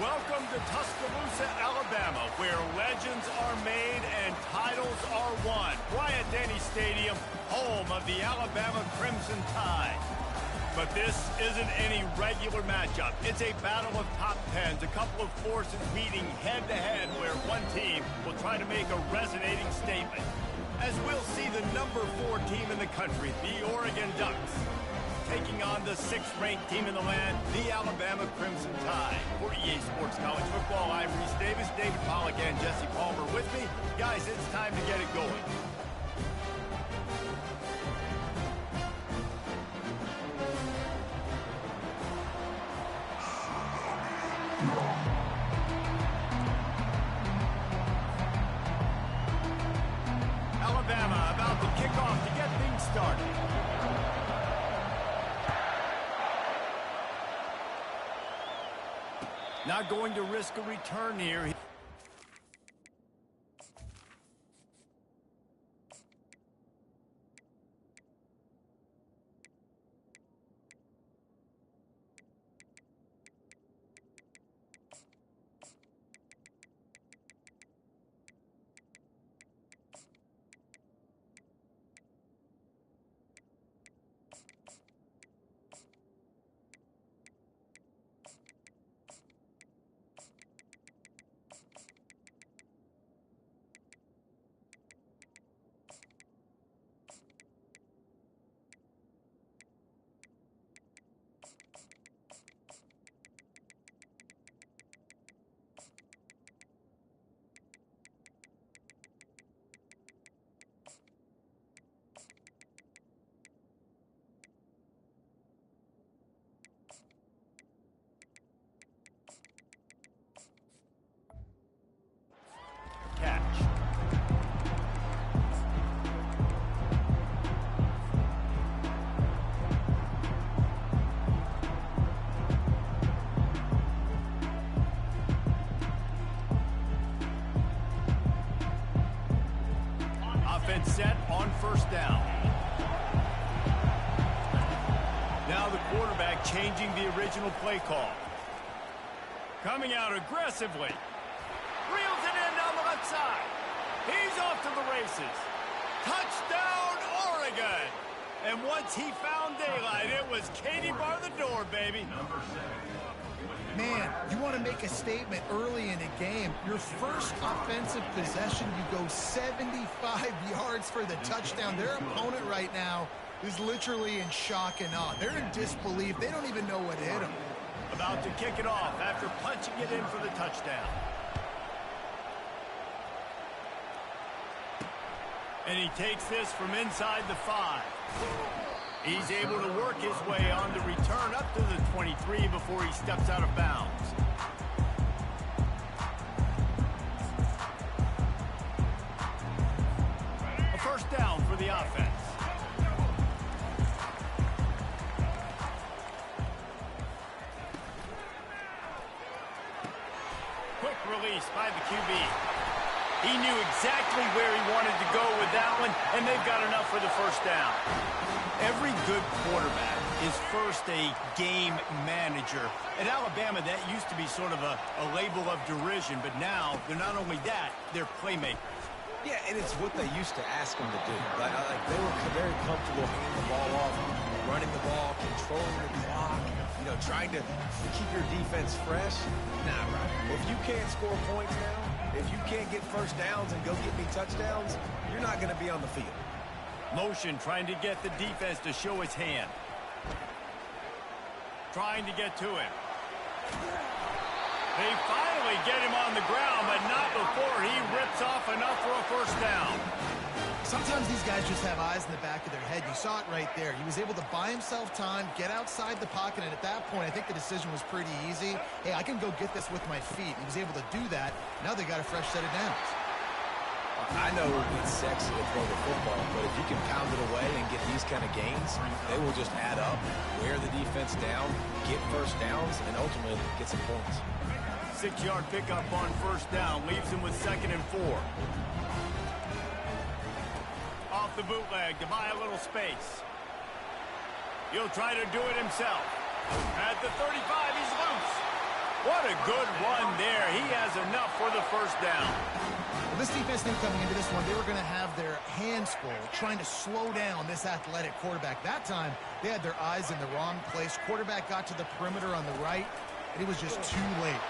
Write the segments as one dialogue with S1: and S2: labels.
S1: Welcome to Tuscaloosa, Alabama, where legends are made and titles are won. Bryant-Denny Stadium, home of the Alabama Crimson Tide. But this isn't any regular matchup. It's a battle of top tens, a couple of forces meeting head-to-head where one team will try to make a resonating statement. As we'll see the number 4 team in the country, the Oregon Ducks, taking on the 6th-ranked team in the land, the Alabama Crimson Tide. For EA Sports College Football, I'm Reese Davis, David Pollack, and Jesse Palmer with me. Guys, it's time to get it going. Alabama about to kick off to get things started. Not going to risk a return here. Set on first down. Now the quarterback changing the original play call. Coming out aggressively. Reels it in down the left side. He's off to the races. Touchdown, Oregon. And once he found daylight, it was Katie bar the door, baby.
S2: Man, you want to make a statement early in a game. Your first offensive possession, you go 75 yards for the touchdown. Their opponent right now is literally in shock and awe. They're in disbelief. They don't even know what hit them.
S1: About to kick it off after punching it in for the touchdown. And he takes this from inside the 5. He's able to work his way on the return up to the 23 before he steps out of bounds. A first down for the offense. Quick release by the QB. He knew exactly where he wanted to go with that one, and they've got enough for the first down. Every good quarterback is first a game manager. At Alabama, that used to be sort of a label of derision, but now they're not only that, they're playmakers.
S3: Yeah, and it's what they used to ask them to do. Like they were very comfortable handing the ball off, running the ball, controlling the clock, trying to keep your defense fresh. Nah, right. If you can't score points now, if you can't get first downs and go get me touchdowns, you're not going to be on the field.
S1: Motion trying to get the defense to show his hand. Trying to get to him. They finally get him on the ground, but not before he rips off enough for a first down.
S2: Sometimes these guys just have eyes in the back of their head. You saw it right there. He was able to buy himself time, get outside the pocket, and at that point, I think the decision was pretty easy. Hey, I can go get this with my feet. He was able to do that. Now they got a fresh set of downs.
S3: I know it's sexy to throw the football, but if you can pound it away and get these kind of gains, they will just add up, wear the defense down, get first downs, and ultimately get some points.
S1: 6-yard pickup on first down leaves him with 2nd and 4. Off the bootleg to buy a little space. He'll try to do it himself. At the 35, he's loose. What a good run there. He has enough for the first down.
S2: Well, this defense knew coming into this one, they were going to have their hands full trying to slow down this athletic quarterback. That time, they had their eyes in the wrong place. Quarterback got to the perimeter on the right, and it was just too late.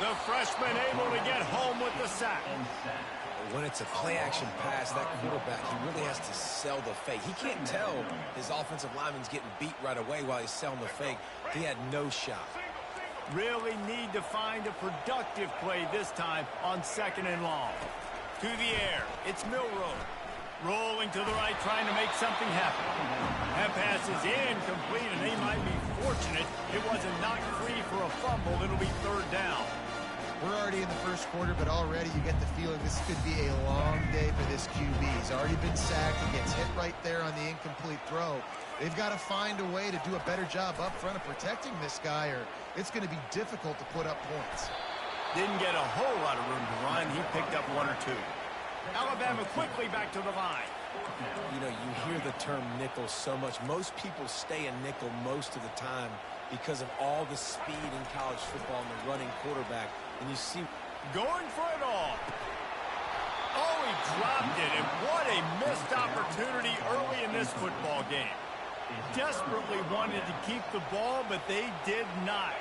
S1: The freshman able to get home with the sack.
S3: When it's a play-action pass, that quarterback, he really has to sell the fake. He can't tell his offensive lineman's getting beat right away while he's selling the fake. He had no shot.
S1: Really need to find a productive play this time on 2nd and long. To the air, it's Milroe. Rolling to the right, trying to make something happen. That pass is incomplete, and they might be fortunate it wasn't knocked free for a fumble. It'll be 3rd down.
S2: We're already in the first quarter, but already you get the feeling this could be a long day for this QB. He's already been sacked. He gets hit right there on the incomplete throw. They've got to find a way to do a better job up front of protecting this guy, or it's going to be difficult to put up points.
S1: Didn't get a whole lot of room to run. He picked up 1 or 2. Alabama quickly back to the line.
S3: You know, you hear the term nickel so much. Most people stay a nickel most of the time because of all the speed in college football and the running quarterback. And you see...
S1: Going for it all. Oh, he dropped it, and what a missed opportunity early in this football game. Desperately wanted to keep the ball, but they did not.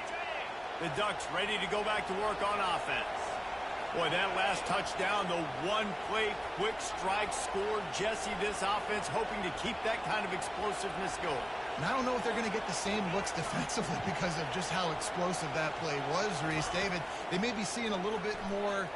S1: The Ducks ready to go back to work on offense. Boy, that last touchdown, the one-play quick strike scored Jesse this offense, hoping to keep that kind of explosiveness going.
S2: And I don't know if they're going to get the same looks defensively because of just how explosive that play was, Reese. David, they may be seeing a little bit more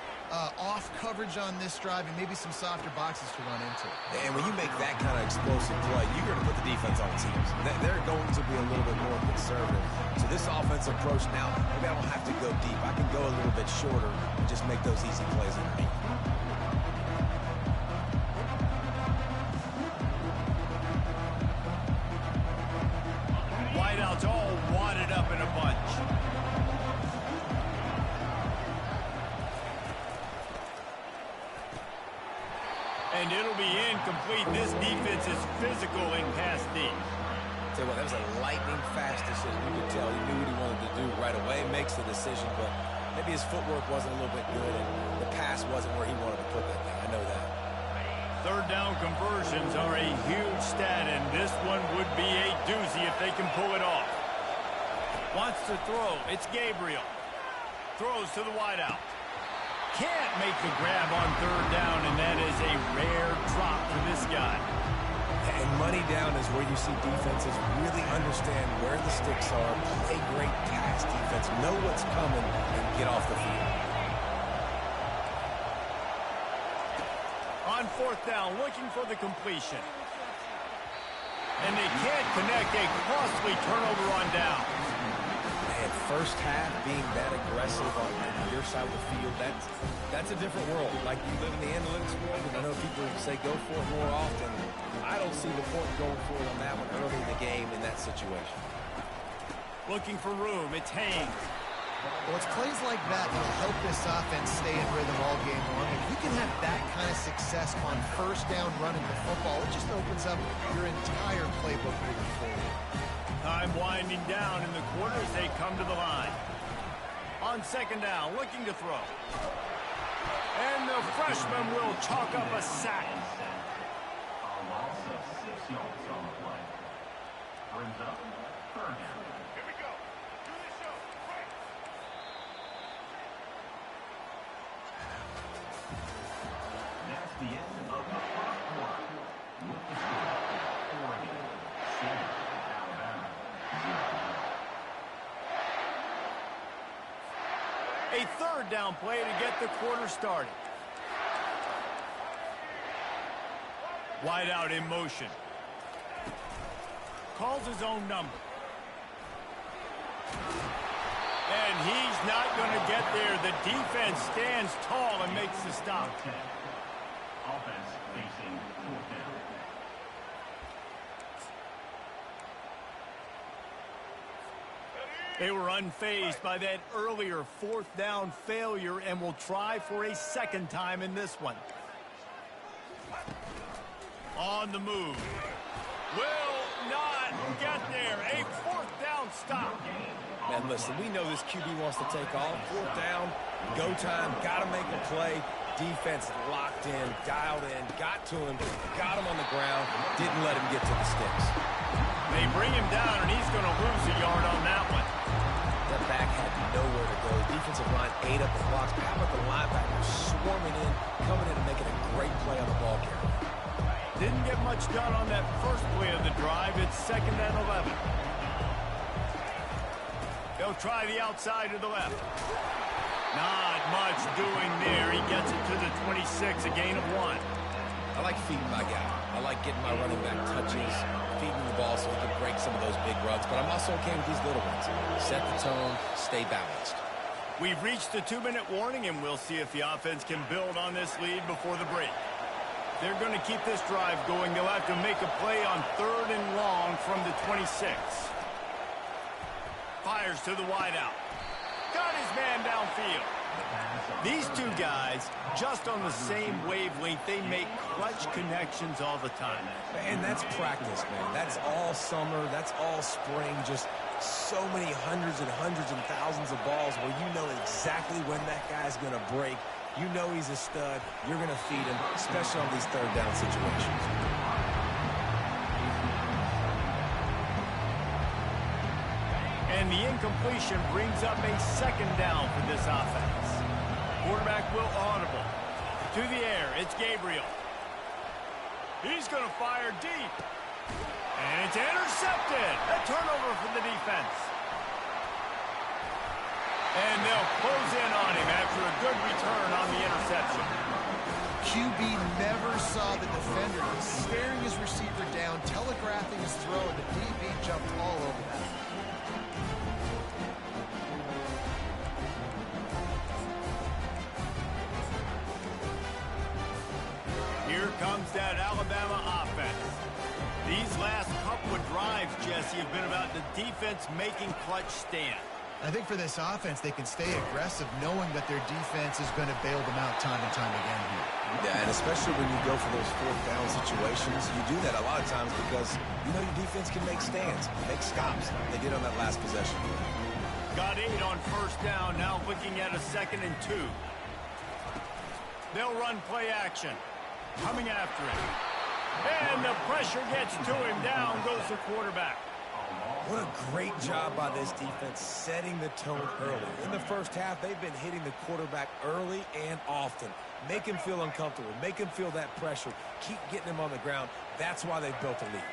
S2: off coverage on this drive and maybe some softer boxes to run into.
S3: And when you make that kind of explosive play, you're going to put the defense on teams. They're going to be a little bit more conservative. So this offensive approach now, maybe I don't have to go deep. I can go a little bit shorter and just make those easy plays underneath.
S1: Wideouts all wadded up in a bunch. And it'll be incomplete. This defense is physical in pass deep.
S3: Tell you what, that was a lightning fast decision. You could tell he knew what he wanted to do right away. Makes the decision, but maybe his footwork wasn't a little bit good, and the pass wasn't where he wanted to put that thing. I know that.
S1: 3rd down conversions are a huge stat, and this one would be a doozy if they can pull it off. Wants to throw. It's Gabriel. Throws to the wideout. Can't make the grab on 3rd down, and that is a rare drop for this guy.
S3: And money down is where you see defenses really understand where the sticks are, play great pass defense, know what's coming, and get off the field.
S1: On 4th down, looking for the completion. And they can't connect. A costly turnover on down.
S3: And first half being that aggressive on your side of the field, that's a different world. Like, you live in the analytics world, and I know people say go for it more often. I don't see the point going for it on that one early in the game in that situation.
S1: Looking for room. It's Haynes.
S2: Well, it's plays like that that'll help this offense stay in rhythm all game long. If you can have that kind of success on 1st down running the football, it just opens up your entire playbook moving forward.
S1: Time winding down in the quarter as they come to the line. On 2nd down, looking to throw. And the freshman will chalk up a sack.
S4: A loss of 6 yards on the play. Brings up 3rd down.
S1: Here we go. Do the show. Right.
S4: That's the end of the first quarter. With the score, Oregon 7, Alabama 0.
S1: A 3rd down play to get the quarter started. Wide out in motion. Calls his own number. And he's not going to get there. The defense stands tall and makes the stop.
S4: Offense facing 4th down.
S1: They were unfazed by that earlier 4th down failure and will try for a 2nd time in this one. On the move. Will not get there. A 4th down stop.
S3: Man, listen, we know this QB wants to take off. 4th down, go time, got to make a play. Defense locked in, dialed in, got to him, got him on the ground, didn't let him get to the sticks.
S1: They bring him down, and he's going to lose a yard on that one.
S3: That back had nowhere to go. Defensive line ate up the blocks. But how about the linebackers swarming in, coming in and making a great play on the ball carrier?
S1: Didn't get much done on that first play of the drive. It's 2nd and 11. They'll try the outside to the left. Not much doing there. He gets it to the 26, a gain of 1.
S3: I like feeding my guy. I like getting my running back touches, feeding the ball so he can break some of those big runs. But I'm also okay with these little ones. Set the tone, stay balanced.
S1: We've reached the 2-minute warning, and we'll see if the offense can build on this lead before the break. They're going to keep this drive going. They'll have to make a play on 3rd and long from the 26. Fires to the wideout. Got his man downfield. These two guys, just on the same wavelength, they make clutch connections all the time.
S3: And that's practice, man. That's all summer. That's all spring. Just so many hundreds and thousands of balls where you know exactly when that guy's going to break. You know he's a stud. You're going to feed him, especially on these 3rd down situations.
S1: And the incompletion brings up a 2nd down for this offense. Quarterback will audible. To the air, it's Gabriel. He's going to fire deep. And it's intercepted. A turnover for the defense. And they'll close in on him after a good return on the interception.
S2: QB never saw the defender. He's staring his receiver down, telegraphing his throw, and the DB jumped all over that.
S1: Here comes that Alabama offense. These last couple of drives, Jesse, have been about the defense making clutch stand.
S2: I think for this offense, they can stay aggressive knowing that their defense is going to bail them out time and time again here.
S3: Yeah, and especially when you go for those 4th down situations, you do that a lot of times because you know your defense can make stands, make stops. They did on that last possession.
S1: Got 8 on 1st down, now looking at a 2nd and 2. They'll run play action. Coming after him. And the pressure gets to him. Down goes the quarterback.
S3: What a great job by this defense setting the tone early. In the first half, they've been hitting the quarterback early and often. Make him feel uncomfortable. Make him feel that pressure. Keep getting him on the ground. That's why they've built a lead.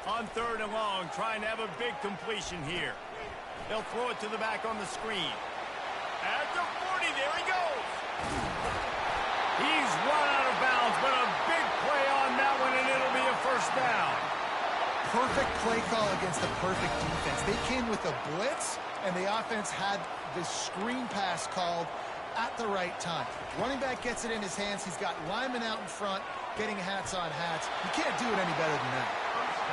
S1: On 3rd and long, trying to have a big completion here. They'll throw it to the back on the screen. At the 40, there he goes. He's run out of bounds, but a big play on that one, and it'll be a 1st down.
S2: Perfect play call against the perfect defense. They came with a blitz, and the offense had the screen pass called at the right time. Running back gets it in his hands. He's got linemen out in front, getting hats on hats. You can't do it any better than that.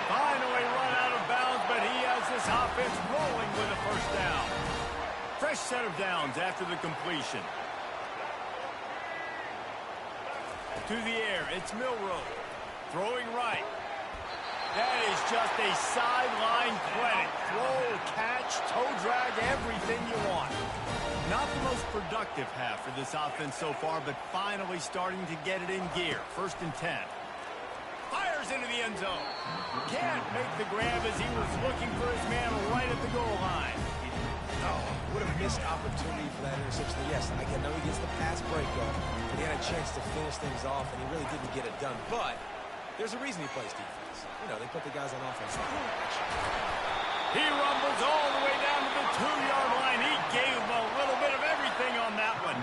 S1: Finally run out of bounds, but he has this offense rolling with a 1st down. Fresh set of downs after the completion. To the air, it's Milroe. Throwing right. That is just a sideline clinic. Throw, catch, toe drag, everything you want. Not the most productive half for this offense so far, but finally starting to get it in gear. 1st and 10. Fires into the end zone. Can't make the grab as he was looking for his man right at the goal line.
S3: Oh, what a missed opportunity for that interception. Yes, I know he gets the pass breakup, but he had a chance to finish things off, and he really didn't get it done. But there's a reason he plays defense. You know, they put the guys on offense.
S1: He rumbles all the way down to the 2-yard line. He gave him a little bit of everything on that one.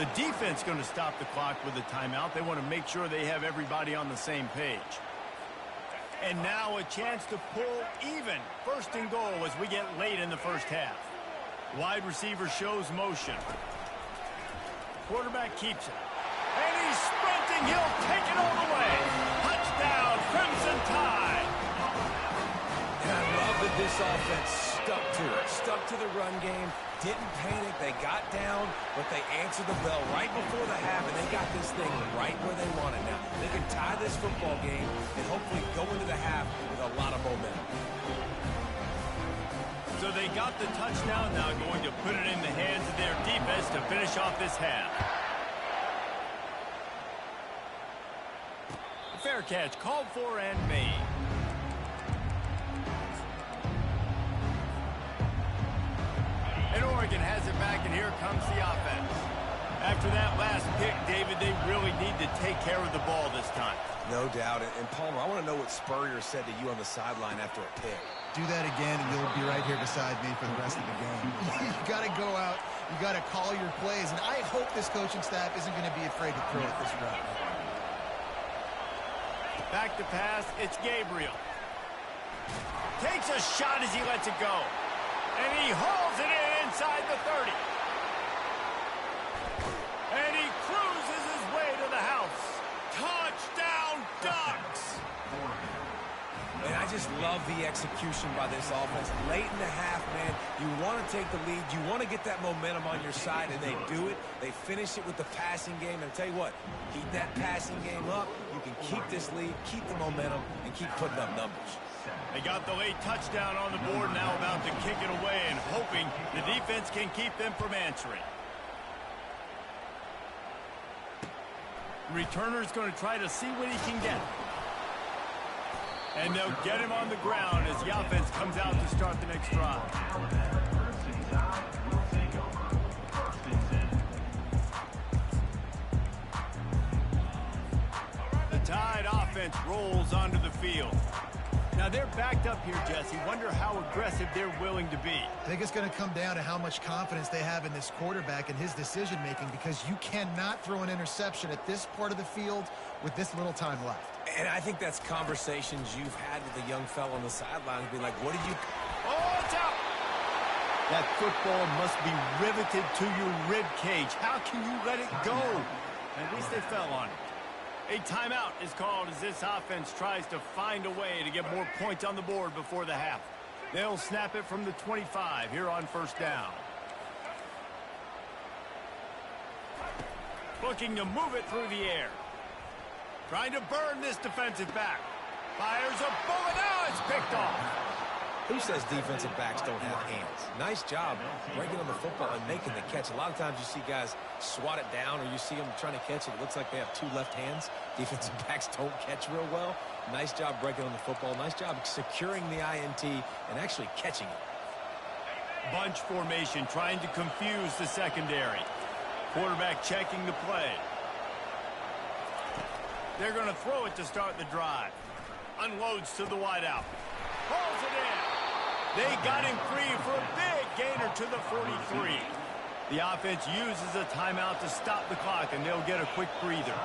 S1: The defense going to stop the clock with a timeout. They want to make sure they have everybody on the same page. And now a chance to pull even. 1st and goal as we get late in the first half. Wide receiver shows motion. Quarterback keeps it. And he's sprinting. He'll take it all the way. Touchdown, Crimson Tide.
S3: And I love that this offense stuck to it. Stuck to the run game. Didn't panic. They got down, but they answered the bell right before the half, and they got this thing right where they want it now. They can tie this football game and hopefully go into the half with a lot of momentum.
S1: they got the touchdown, now going to put it in the hands of their defense to finish off this half. Fair catch, called for and made. And Oregon has it back, and here comes the offense. After that last pick, David, they really need to take care of the ball this time.
S3: No doubt. And Palmer, I want to know what Spurrier said to you on the sideline after a pick.
S2: Do that again, and you'll be right here beside me for the rest of the game. You got to go out. You got to call your plays, and I hope this coaching staff isn't going to be afraid to throw it this route.
S1: Back to pass, it's Gabriel. Takes a shot as he lets it go. And he hauls it in inside the 30. And he cruises his way to the house. Touchdown, Ducks!
S3: And I just love the execution by this offense. Late in the half, man, you want to take the lead. You want to get that momentum on your side, and they do it. They finish it with the passing game. And I tell you what, keep that passing game up. You can keep this lead, keep the momentum, and keep putting up numbers.
S1: They got the late touchdown on the board, now about to kick it away and hoping the defense can keep them from answering. Returner's going to try to see what he can get. And they'll get him on the ground as the offense comes out to start the next drive. The Tide offense rolls onto the field. Now they're backed up here, Jesse. Wonder how aggressive they're willing to be.
S2: I think it's going to come down to how much confidence they have in this quarterback and his decision-making, because you cannot throw an interception at this part of the field with this little time left.
S3: And I think that's conversations you've had with a young fellow on the sidelines. Be like, what did you...
S1: Oh, it's out! That football must be riveted to your rib cage. How can you let it go? At least they fell on it. A timeout is called as this offense tries to find a way to get more points on the board before the half. They'll snap it from the 25 here on first down. Looking to move it through the air. Trying to burn this defensive back. Fires a bullet. Now it's picked off.
S3: Who says defensive backs don't have hands? Nice job breaking on the football and making the catch. A lot of times you see guys swat it down, or you see them trying to catch it. It looks like they have two left hands. Defensive backs don't catch real well. Nice job breaking on the football. Nice job securing the INT and actually catching it.
S1: Bunch formation trying to confuse the secondary. Quarterback checking the play. They're going to throw it to start the drive. Unloads to the wideout. Pulls it in. They got him free for a big gainer to the 43. The offense uses a timeout to stop the clock, and they'll get a quick breather.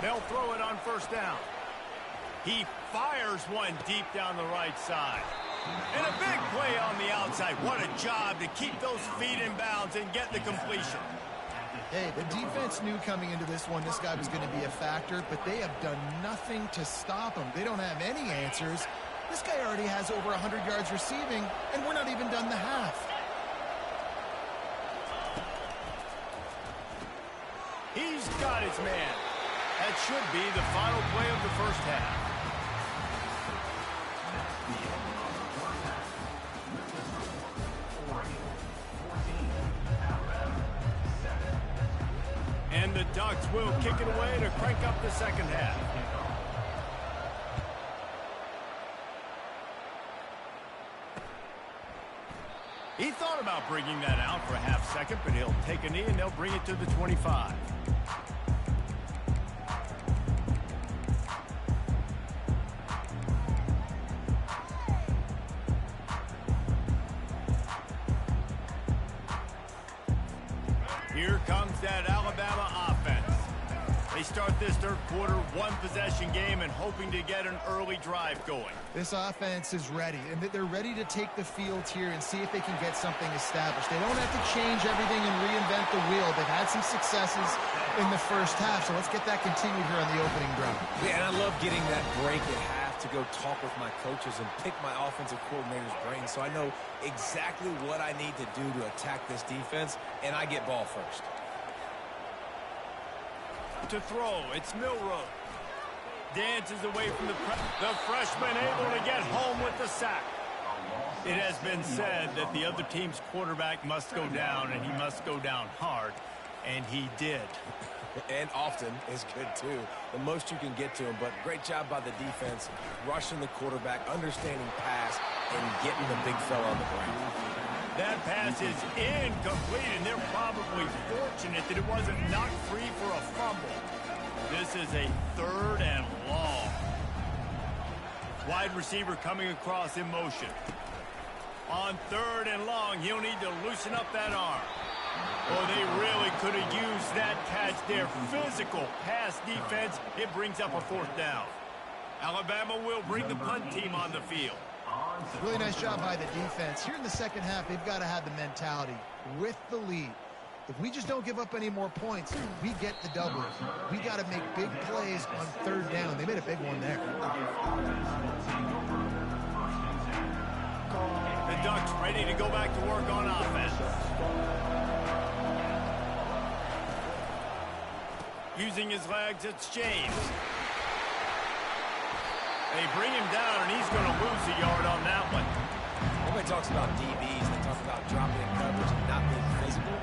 S1: They'll throw it on first down. He fires one deep down the right side. And a big play on the outside. What a job to keep those feet in bounds and get the completion.
S2: Hey, the defense knew coming into this one this guy was going to be a factor, but they have done nothing to stop him. They don't have any answers. This guy already has over 100 yards receiving, and we're not even done the half.
S1: He's got his man. That should be the final play of the first half. And the Ducks will kick it away to crank up the second half. He thought about bringing that out for a half second, but he'll take a knee and they'll bring it to the 25. Here comes that Alabama offense. They start this third quarter one-possession game and hoping to get an early drive going.
S2: This offense is ready, and they're ready to take the field here and see if they can get something established. They don't have to change everything and reinvent the wheel. They've had some successes in the first half, so let's get that continued here on the opening drive.
S3: Yeah, and I love getting that break at half to go talk with my coaches and pick my offensive coordinator's brain so I know exactly what I need to do to attack this defense, and I get ball first.
S1: To throw, it's Milroe. Dances away from the freshman, able to get home with the sack. It has been said that the other team's quarterback must go down, and he must go down hard, and he did.
S3: And often is good, too. The most you can get to him, but great job by the defense, rushing the quarterback, understanding pass, and getting the big fella on the ground.
S1: That pass is incomplete, and they're probably fortunate that it wasn't knocked free for a fumble. This is a 3rd and long. Wide receiver coming across in motion. On 3rd and long, he'll need to loosen up that arm. Oh, they really could have used that catch there. Physical pass defense. It brings up a 4th down. Alabama will bring the punt team on the field.
S2: Really nice job by the defense. Here in the second half, they've got to have the mentality with the lead. If we just don't give up any more points, we get the double. We got to make big plays on 3rd down. They made a big one there.
S1: The Ducks ready to go back to work on offense. Using his legs, it's James. They bring him down, and he's going to lose a yard on that one.
S3: Everybody talks about DBs. They talk about dropping in coverage and not being physical.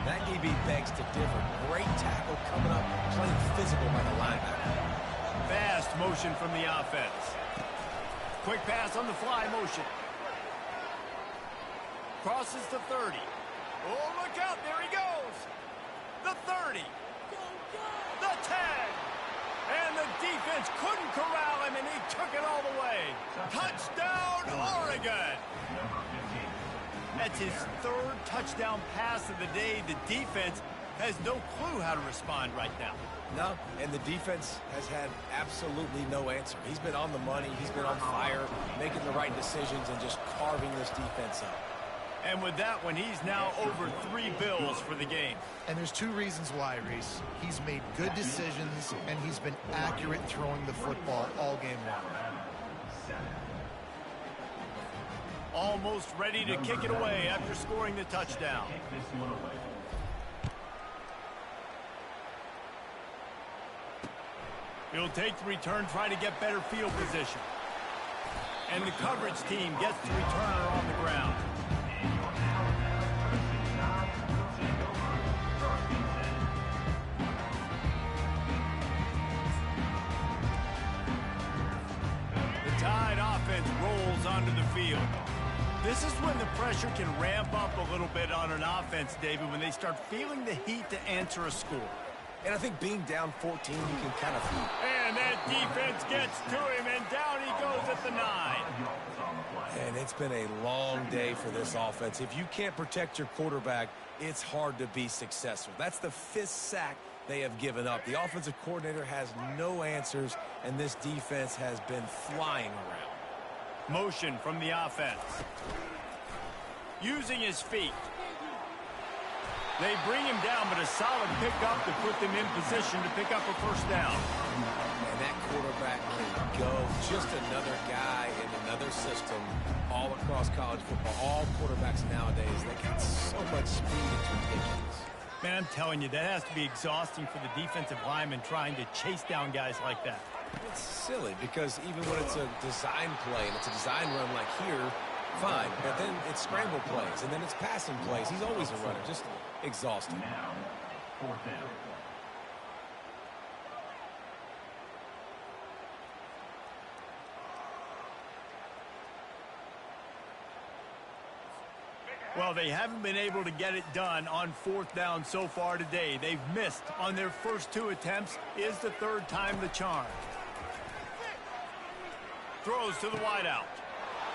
S3: That DB begs to differ. Great tackle coming up, playing physical by the linebacker.
S1: Fast motion from the offense. Quick pass on the fly motion. Crosses the 30. Oh, look out. There he goes. The 30. The 10. And the defense couldn't corral him, and he took it all the way. Touchdown, Oregon. That's his 3rd touchdown pass of the day. The defense has no clue how to respond right now.
S3: No, and the defense has had absolutely no answer. He's been on the money. He's been on fire, making the right decisions and just carving this defense up.
S1: And with that one, he's now over 3 bills for the game.
S2: And there's 2 reasons why, Reese. He's made good decisions, and he's been accurate throwing the football all game long.
S1: Almost ready to kick it away after scoring the touchdown. He'll take the return, try to get better field position. And the coverage team gets the returner on the ground. The Tide offense rolls onto the field. This is when the pressure can ramp up a little bit on an offense, David, when they start feeling the heat to answer a score.
S3: And I think being down 14, you can kind of feel.
S1: And that defense gets to him, and down he goes at the 9.
S3: And it's been a long day for this offense. If you can't protect your quarterback, it's hard to be successful. That's the 5th sack they have given up. The offensive coordinator has no answers, and this defense has been flying around.
S1: Motion from the offense. Using his feet. They bring him down, but a solid pickup to put them in position to pick up a 1st down.
S3: And that quarterback can go. Just another guy in another system all across college football. All quarterbacks nowadays, they got so much speed, it's ridiculous.
S1: Man, I'm telling you, that has to be exhausting for the defensive lineman trying to chase down guys like that.
S3: It's silly because even when it's a design play and it's a design run like here, fine. But then it's scramble plays and then it's passing plays. He's always a runner. Just exhausting.
S4: Now, 4th down.
S1: Well, they haven't been able to get it done on 4th down so far today. They've missed on their first 2 attempts. Is the 3rd time the charm. Throws to the wideout.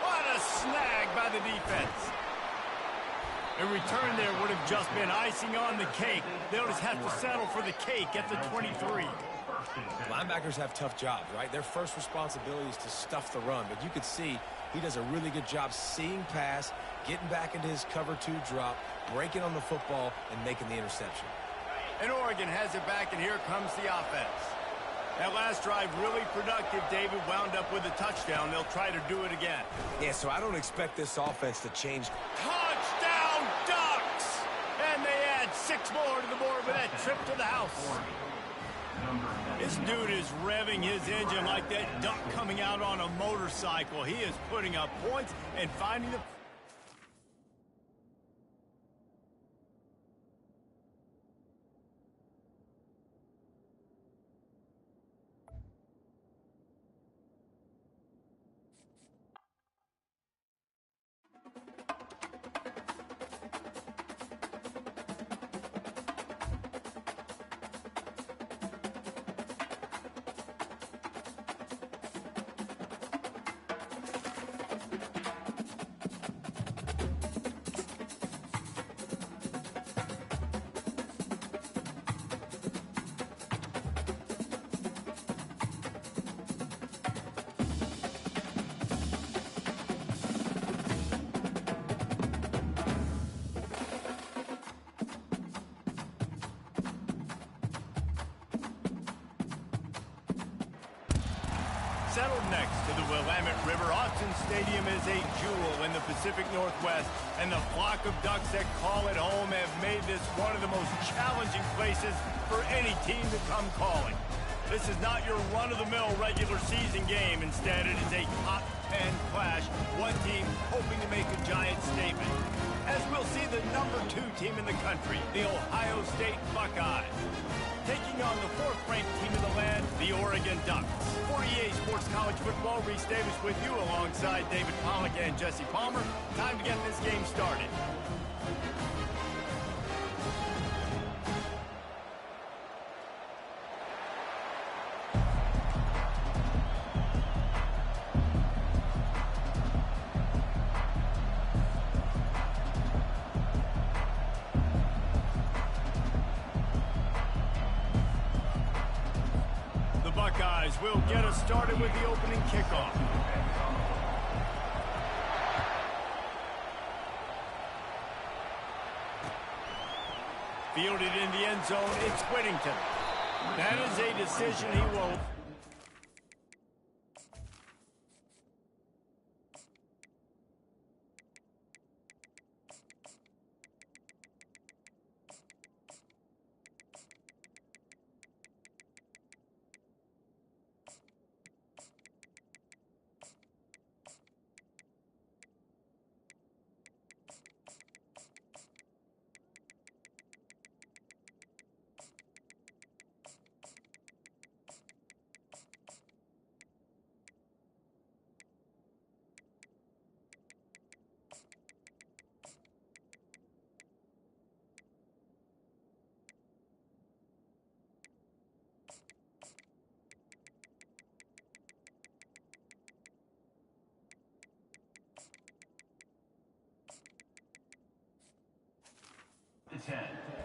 S1: What a snag by the defense. A return there would have just been icing on the cake. They'll just have to settle for the cake at the 23.
S3: Linebackers have tough jobs, right? Their first responsibility is to stuff the run, but you could see he does a really good job seeing pass, getting back into his cover 2 drop, breaking on the football, and making the interception.
S1: And Oregon has it back, and here comes the offense. That last drive really productive. David wound up with a touchdown. They'll try to do it again.
S3: Yeah, so I don't expect this offense to change.
S1: Touchdown, Ducks! And they add 6 more to the board with that trip to the house. This dude is revving his engine like that duck coming out on a motorcycle. He is putting up points and finding the... Settled next to the Willamette River, Autzen Stadium is a jewel in the Pacific Northwest, and the flock of Ducks that call it home have made this one of the most challenging places for any team to come calling. This is not your run-of-the-mill regular season game. Instead, it is a top 10 clash, one team hoping to make a giant statement. As we'll see the number 2 team in the country, the Ohio State Buckeyes, taking on the 4th-ranked team in the land, the Oregon Ducks. For EA Sports College Football, Reese Davis with you alongside David Pollack and Jesse Palmer. Time to get this game started. Buckeyes will get us started with the opening kickoff. Fielded in the end zone, it's Whittington. That is a decision he will...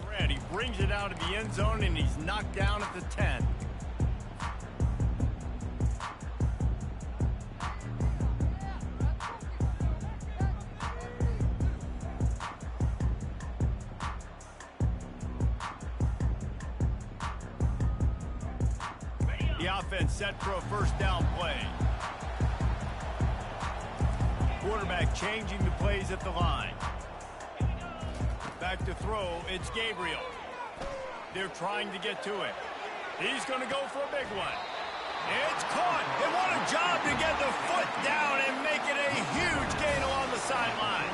S1: Brad, he brings it out of the end zone and he's knocked down at the 10. The offense set for a first down play. Quarterback changing the plays at the line. Back to throw, it's Gabriel. They're trying to get to it. He's going to go for a big one. It's caught. And what a job to get the foot down and make it a huge gain along the sideline.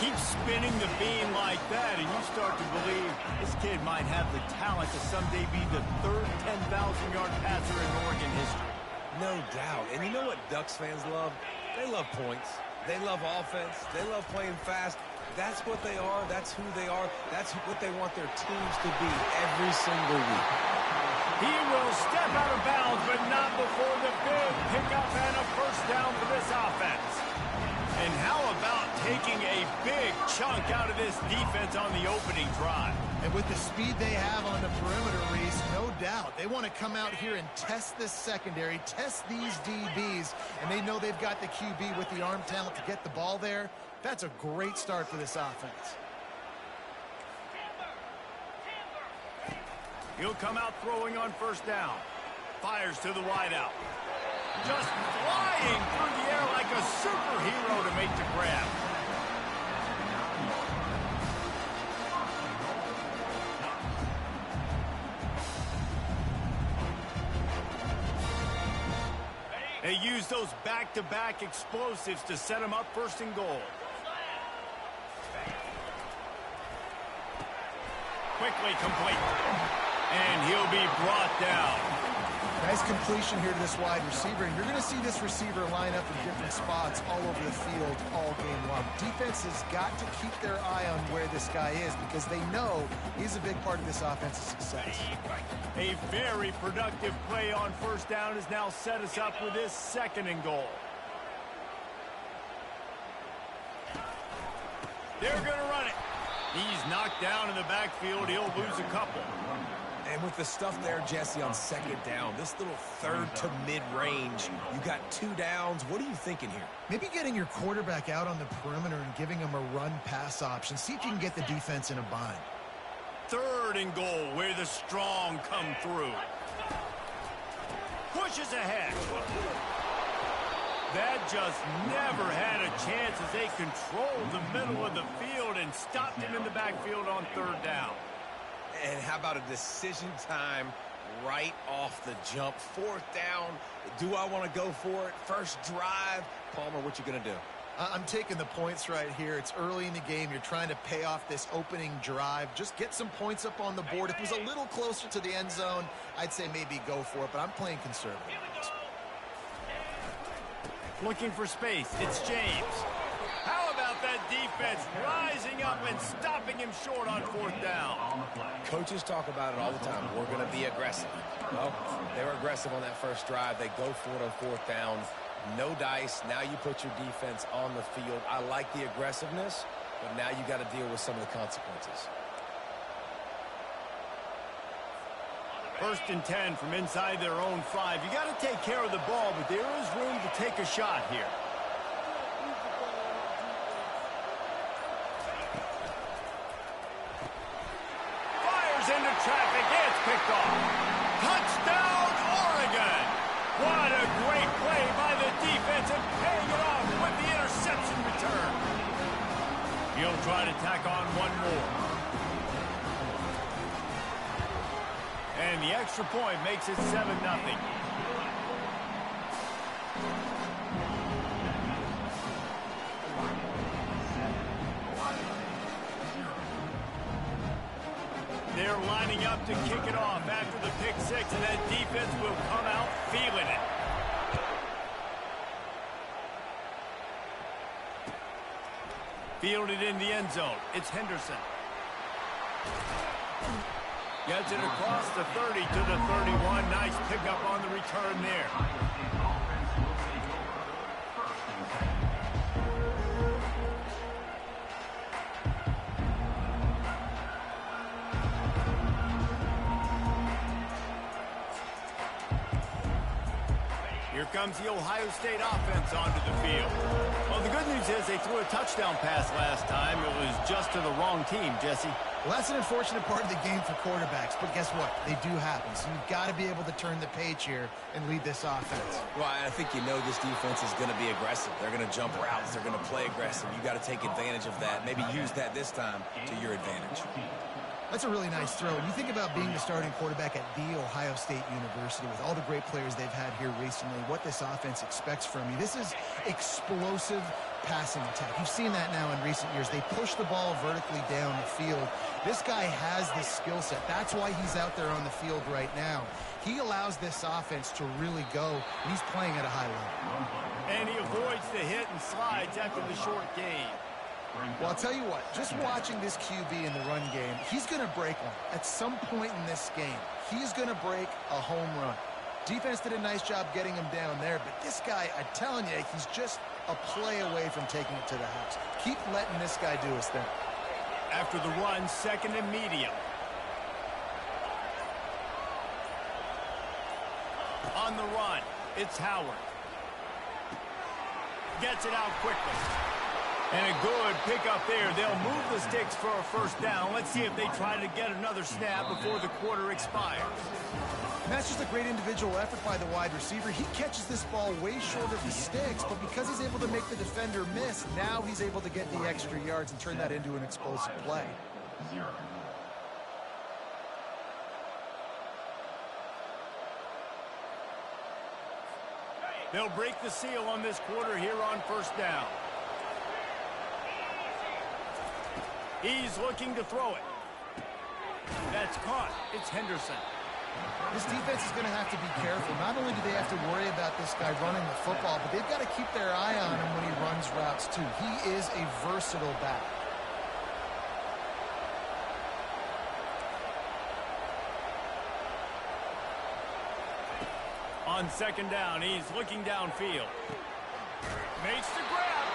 S1: Keep spinning the beam like that, and you start to believe this kid might have the talent to someday be the 3rd 10,000-yard passer in Oregon history.
S3: No doubt. And you know what Ducks fans love? They love points. They love offense. They love playing fast. That's what they are. That's who they are. That's what they want their teams to be every single week.
S1: He will step out of bounds, but not before the big pickup and a first down for this offense. And how about taking a big chunk out of this defense on the opening drive?
S2: And with the speed they have on the perimeter, Reese, no doubt, they want to come out here and test this secondary, test these DBs, and they know they've got the QB with the arm talent to get the ball there. That's a great start for this offense.
S1: He'll come out throwing on first down. Fires to the wideout. Just flying through the air like a superhero to make the grab. They use those back-to-back explosives to set them up first and goal. Quickly complete. And he'll be brought down.
S2: Nice completion here to this wide receiver, and you're going to see this receiver line up in different spots all over the field all game long. Defense has got to keep their eye on where this guy is because they know he's a big part of this offense's success.
S1: A very productive play on first down has now set us up with this second and goal. They're going to run it. He's knocked down in the backfield. He'll lose a couple.
S3: And with the stuff there, Jesse, on second down, this little third to mid-range, you got 2 downs. What are you thinking here?
S2: Maybe getting your quarterback out on the perimeter and giving him a run-pass option. See if you can get the defense in a bind.
S1: Third and goal, where the strong come through. Pushes ahead. That just never had a chance as they controlled the middle of the field and stopped him in the backfield on third down.
S3: And how about a decision time right off the jump? Fourth down. Do I want to go for it? First drive. Palmer, what you going to do?
S2: I'm taking the points right here. It's early in the game. You're trying to pay off this opening drive. Just get some points up on the board. If it was a little closer to the end zone, I'd say maybe go for it, but I'm playing conservative.
S1: Looking for space. It's James. How about that defense rising up and stopping him short on fourth down?
S3: Coaches talk about it all the time. We're going to be aggressive. Well, they were aggressive on that first drive. They go for it on fourth down. No dice. Now you put your defense on the field. I like the aggressiveness, but now you got to deal with some of the consequences.
S1: First and 10 from inside their own 5. You got to take care of the ball, but there is room to take a shot here. Fires into traffic. It's picked off. Touchdown, Oregon. What a great play by the defense and paying it off with the interception return. He'll try to tack on one more. And the extra point makes it 7-0. They're lining up to kick it off after the pick six, and that defense will come out feeling it. Fielded in the end zone. It's Henderson. Gets it across the 30 to the 31. Nice pickup on the return there. Here comes the Ohio State offense onto the field. Well, the good news is they threw a touchdown pass last time. It was just to the wrong team, Jesse.
S2: Well, that's an unfortunate part of the game for quarterbacks, but guess what? They do happen, so you've got to be able to turn the page here and lead this offense.
S3: Well, I think you know this defense is going to be aggressive. They're going to jump routes. They're going to play aggressive. You got to take advantage of that. Maybe use that this time to your advantage.
S2: That's a really nice throw. When you think about being the starting quarterback at The Ohio State University with all the great players they've had here recently, what this offense expects from you, this is explosive passing attack. You've seen that now in recent years. They push the ball vertically down the field. This guy has this skill set. That's why he's out there on the field right now. He allows this offense to really go, and he's playing at a high level.
S1: And he avoids the hit and slides after the short gain.
S2: Well, I'll tell you what, just watching this QB in the run game, he's going to break one. At some point in this game, he's going to break a home run. Defense did a nice job getting him down there, but this guy, I'm telling you, he's just a play away from taking it to the house. Keep letting this guy do his thing.
S1: After the run, second and medium. On the run, it's Howard. Gets it out quickly. And a good pickup there. They'll move the sticks for a first down. Let's see if they try to get another snap before the quarter expires.
S2: And that's just a great individual effort by the wide receiver. He catches this ball way short of the sticks, but because he's able to make the defender miss, now he's able to get the extra yards and turn that into an explosive play.
S1: They'll break the seal on this quarter here on first down. He's looking to throw it. That's caught. It's Henderson.
S2: This defense is going to have to be careful. Not only do they have to worry about this guy running the football, but they've got to keep their eye on him when he runs routes too. He is a versatile back.
S1: On second down, he's looking downfield. Makes the grab.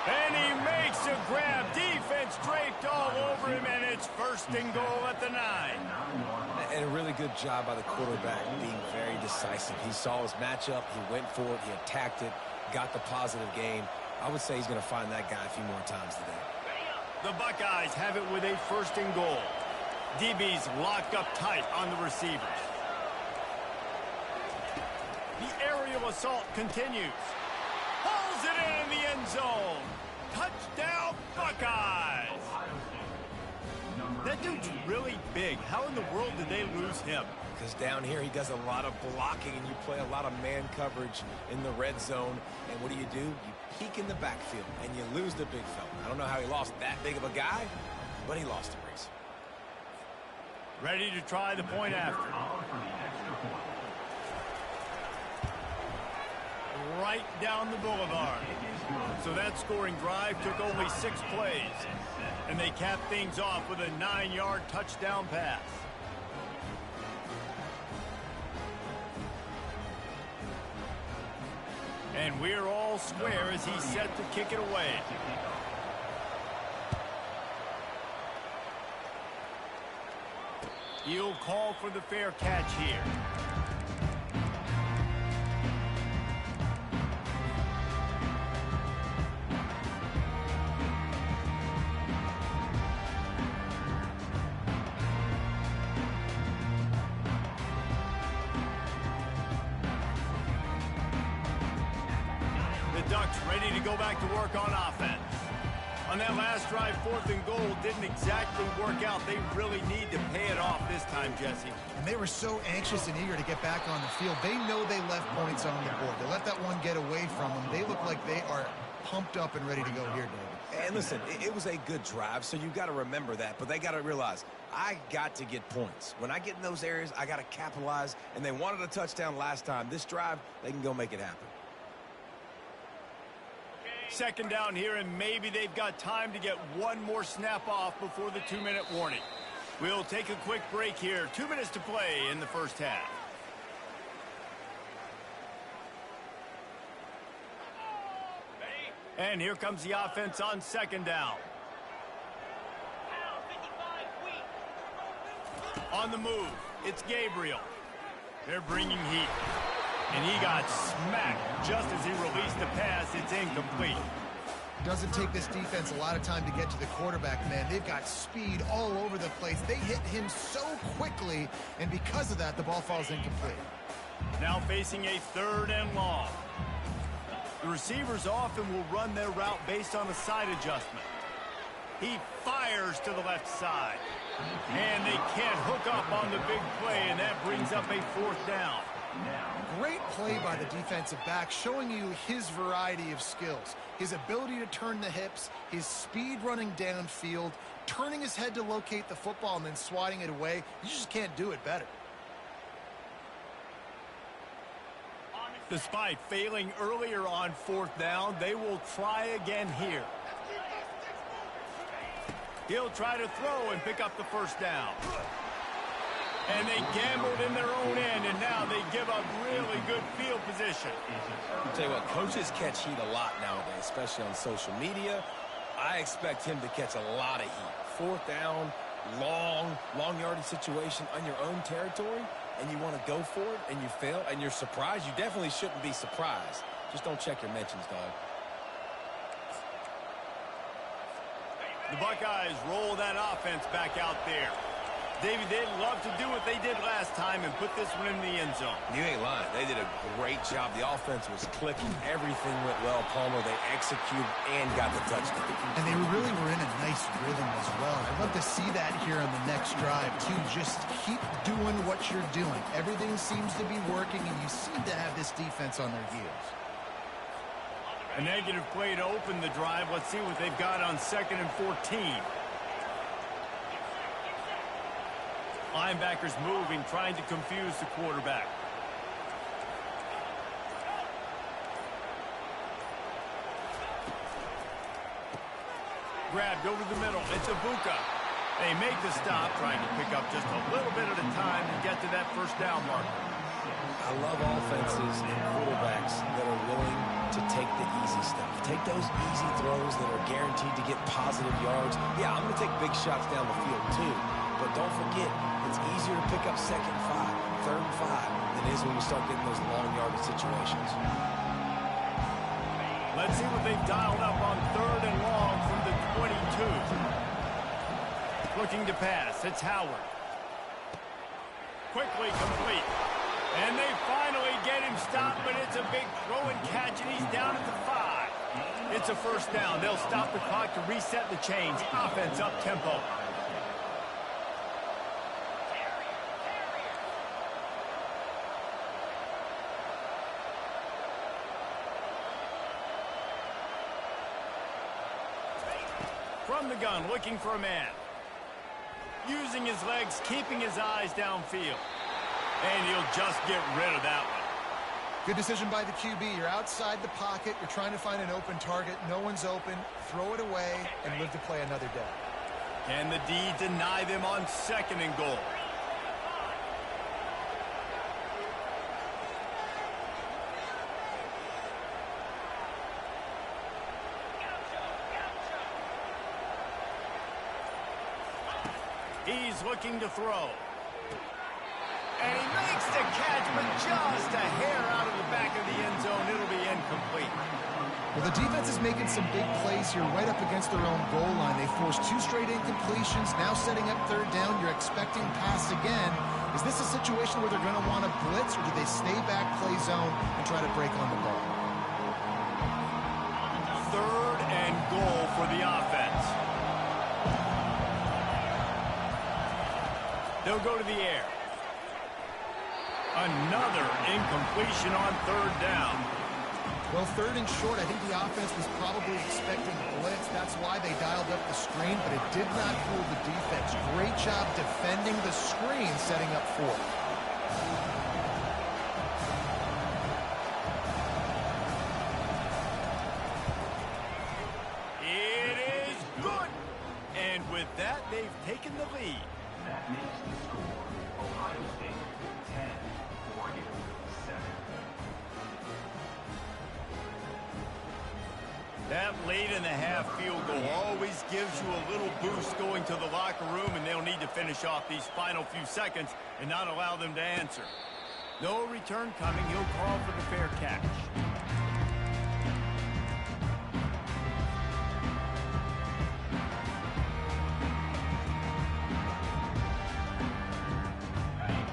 S1: And he makes a grab. Defense draped all over him, and it's first and goal at the 9.
S3: And a really good job by the quarterback being very decisive. He saw his matchup. He went for it. He attacked it. Got the positive gain. I would say he's going to find that guy a few more times today.
S1: The Buckeyes have it with a first and goal. DB's locked up tight on the receivers. The aerial assault continues. Pulls it in the end zone. Touchdown, Buckeyes! That dude's really big. How in the world did they lose him?
S3: Because down here he does a lot of blocking, and you play a lot of man coverage in the red zone. And what do? You peek in the backfield, and you lose the big fella. I don't know how he lost that big of a guy, but he lost the race.
S1: Ready to try the point after. Right down the boulevard. So that scoring drive took only 6 plays. And they capped things off with a 9-yard touchdown pass. And we're all square as he's set to kick it away. He'll call for the fair catch here. Ducks ready to go back to work on offense. On that last drive, 4th and goal didn't exactly work out. They really need to pay it off this time, Jesse.
S2: And they were so anxious and eager to get back on the field. They know they left points on the board. They let that one get away from them. They look like they are pumped up and ready to go here, David.
S3: And listen, it was a good drive, so you got to remember that. But they got to realize, I got to get points. When I get in those areas, I got to capitalize. And they wanted a touchdown last time. This drive, they can go make it happen.
S1: Second down here, and maybe they've got time to get one more snap off before the 2-minute warning. We'll take a quick break here. 2 minutes to play in the first half. And here comes the offense on second down. On the move, it's Gabriel. They're bringing heat. And he got smacked just as he released the pass. It's incomplete.
S2: Doesn't take this defense a lot of time to get to the quarterback, man. They've got speed all over the place. They hit him so quickly, and because of that, the ball falls incomplete.
S1: Now facing a 3rd and long. The receivers often will run their route based on a side adjustment. He fires to the left side. And they can't hook up on the big play, and that brings up a 4th down.
S2: Great play by the defensive back, showing you his variety of skills. His ability to turn the hips, his speed running downfield, turning his head to locate the football and then swatting it away. You just can't do it better.
S1: Despite failing earlier on 4th down, they will try again here. He'll try to throw and pick up the 1st down. And they gambled in their own end, and now they give up really good field position.
S3: I'll tell you what, coaches catch heat a lot nowadays, especially on social media. I expect him to catch a lot of heat. 4th down, long yardage situation on your own territory, and you want to go for it, and you fail, and you're surprised. You definitely shouldn't be surprised. Just don't check your mentions, dog.
S1: The Buckeyes roll that offense back out there. Davey, they'd love to do what they did last time and put this one in the end zone.
S3: You ain't lying. They did a great job. The offense was clicking. Everything went well. Palmer, they executed and got the touchdown.
S2: And they really were in a nice rhythm as well. I'd love to see that here on the next drive, too. Just keep doing what you're doing. Everything seems to be working, and you seem to have this defense on their heels.
S1: A negative play to open the drive. Let's see what they've got on 2nd and 14. Linebackers moving, trying to confuse the quarterback. Grabbed over the middle. It's Ibuka. They make the stop, trying to pick up just a little bit at a time to get to that first down marker.
S3: I love offenses and quarterbacks that are willing to take the easy stuff. Take those easy throws that are guaranteed to get positive yards. Yeah, I'm going to take big shots down the field too. But don't forget, it's easier to pick up 2nd and 5, 3rd and 5 than it is when we start getting those long yardage situations.
S1: Let's see what they've dialed up on 3rd and long from the 22. Looking to pass. It's Howard. Quickly complete. And they finally get him stopped, but it's a big throw and catch, and he's down at the 5. It's a first down. They'll stop the clock to reset the chains. Offense up tempo. From the gun, looking for a man. Using his legs, keeping his eyes downfield. And he'll just get rid of that one.
S2: Good decision by the QB. You're outside the pocket. You're trying to find an open target. No one's open. Throw it away and live to play another day.
S1: Can the D deny them on 2nd and goal? He's looking to throw. And he makes the catch, but just a hair out of the back of the end zone. It'll be incomplete.
S2: Well, the defense is making some big plays here right up against their own goal line. They forced 2 straight incompletions, now setting up 3rd down. You're expecting pass again. Is this a situation where they're going to want to blitz, or do they stay back, play zone, and try to break on the ball?
S1: 3rd and goal for the offense. They'll go to the air. Another incompletion on 3rd down.
S2: Well, 3rd and short, I think the offense was probably expecting blitz. That's why they dialed up the screen, but it did not fool the defense. Great job defending the screen, setting up 4th.
S1: It is good. And with that, they've taken the lead.
S4: That makes the score Ohio State 10, Oregon 7.
S1: That late-in-the-half field goal always gives you a little boost going to the locker room, and they'll need to finish off these final few seconds and not allow them to answer. No return coming. He'll call for the fair catch.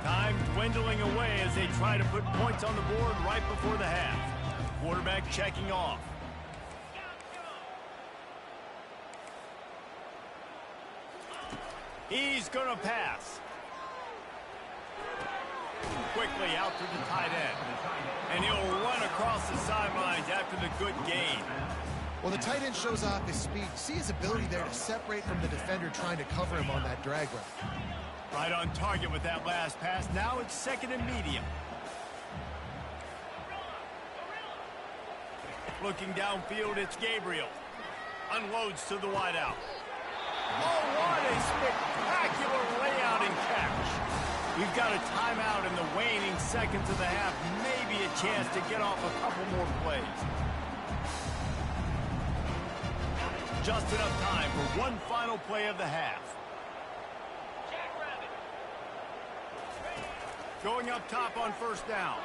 S1: Time dwindling away as they try to put points on the board right before the half. Quarterback checking off. He's going to pass. Quickly out to the tight end. And he'll run across the sidelines after the good gain.
S2: Well, the tight end shows off his speed. See his ability there to separate from the defender trying to cover him on that drag route.
S1: Right on target with that last pass. Now it's 2nd and medium. Looking downfield, it's Gabriel. Unloads to the wideout. Oh, what a spectacular layout and catch. We've got a timeout in the waning seconds of the half. Maybe a chance to get off a couple more plays. Just enough time for one final play of the half. Going up top on 1st down.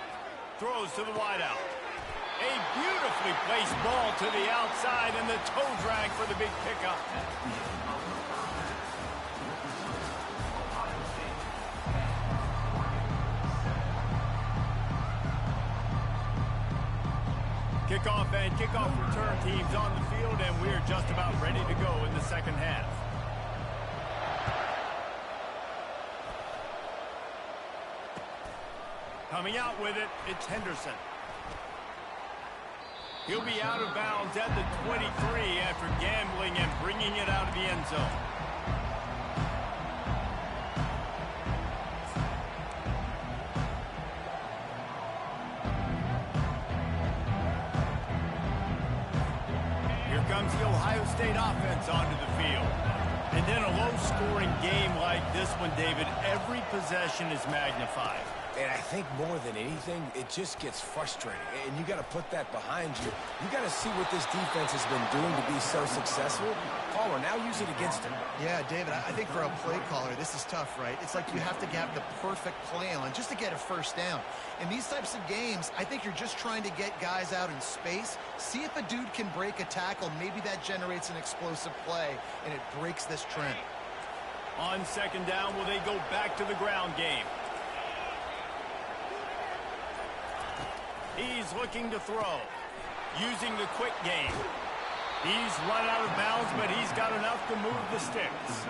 S1: Throws to the wideout. A beautifully placed ball to the outside and the toe drag for the big pickup. Kickoff and kickoff return teams on the field, and we're just about ready to go in the second half. Coming out with it, it's Henderson. He'll be out of bounds at the 23 after gambling and bringing it out of the end zone. Here comes the Ohio State offense onto the field. And in a low-scoring game like this one, David, every possession is magnified.
S3: And I think more than anything, it just gets frustrating. And you got to put that behind you. You got to see what this defense has been doing to be so successful. Caller, now use it against him.
S2: Yeah, David, I think for a play caller, this is tough, right? It's like you have to have the perfect play on just to get a first down. In these types of games, I think you're just trying to get guys out in space, see if a dude can break a tackle. Maybe that generates an explosive play, and it breaks this trend.
S1: On second down, will they go back to the ground game? He's looking to throw, using the quick game. He's run out of bounds, but he's got enough to move the sticks.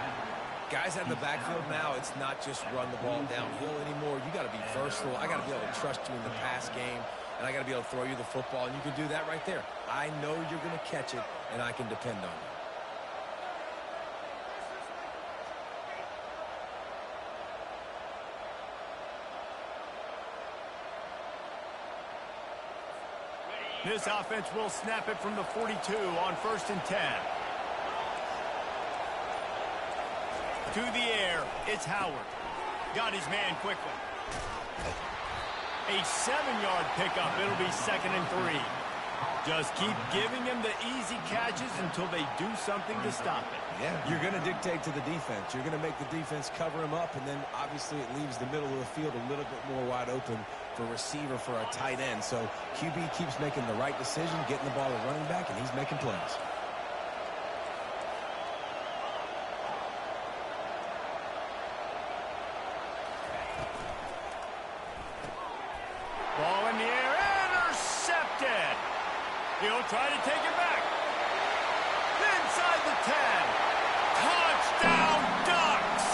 S3: Guys out of the backfield now, it's not just run the ball downhill anymore. You got to be versatile. I got to be able to trust you in the pass game, and I got to be able to throw you the football, and you can do that right there. I know you're going to catch it, and I can depend on you.
S1: This offense will snap it from the 42 on 1st and 10. To the air, it's Howard. Got his man quickly. A 7-yard pickup. It'll be 2nd and 3. Just keep giving him the easy catches until they do something to stop it.
S3: Yeah, you're going to dictate to the defense. You're going to make the defense cover him up, and then obviously it leaves the middle of the field a little bit more wide open for receiver, for a tight end. So QB keeps making the right decision, getting the ball to running back, and he's making plays.
S1: Ball in the air, intercepted. He'll try to take it back. Inside the 10. Touchdown Ducks!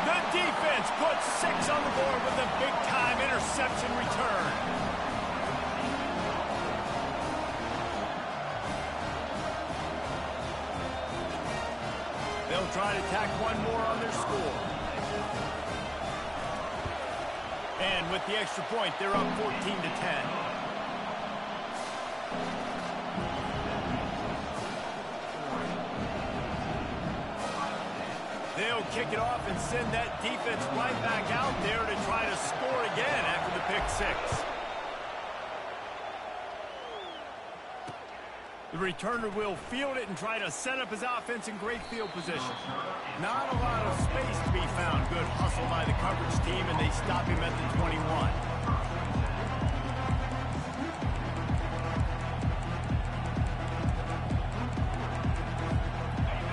S1: The defense puts 6 on the board with a big-time interception return. They'll try to tack one more on their score. And with the extra point, they're up 14 to 10. They'll kick it off and send that defense right back out there to try to score again after the pick 6. The returner will field it and try to set up his offense in great field position. Not a lot of space to be found. Good hustle by the coverage team, and they stop him at the 21.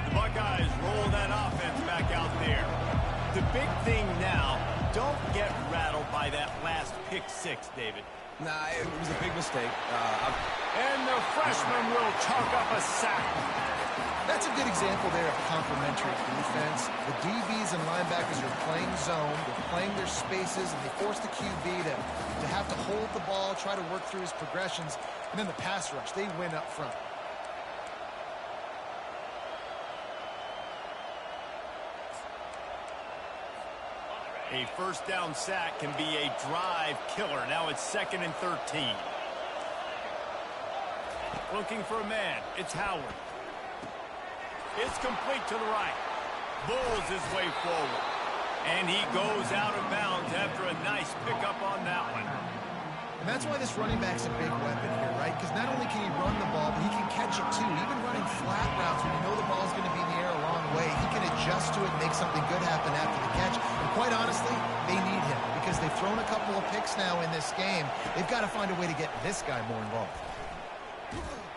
S1: The Buckeyes roll that offense back out there. The big thing now, don't get rattled by that last pick 6, David.
S3: Nah, it was a big mistake.
S1: And the freshman will chalk up a sack.
S2: That's a good example there of complementary defense. The DBs and linebackers are playing zone, they're playing their spaces, and they force the QB to have to hold the ball, try to work through his progressions, and then the pass rush, they win up front.
S1: A first down sack can be a drive killer. Now it's 2nd and 13. Looking for a man. It's Howard. It's complete to the right. Bulls his way forward. And he goes out of bounds after a nice pickup on that one.
S2: And that's why this running back's a big weapon here, right? Because not only can he run the ball, but he can catch it too. Even running flat routes when you know the ball's going to be in the air a long way, he can adjust to it and make something good happen after the catch. And quite honestly, they need him because they've thrown a couple of picks now in this game. They've got to find a way to get this guy more involved.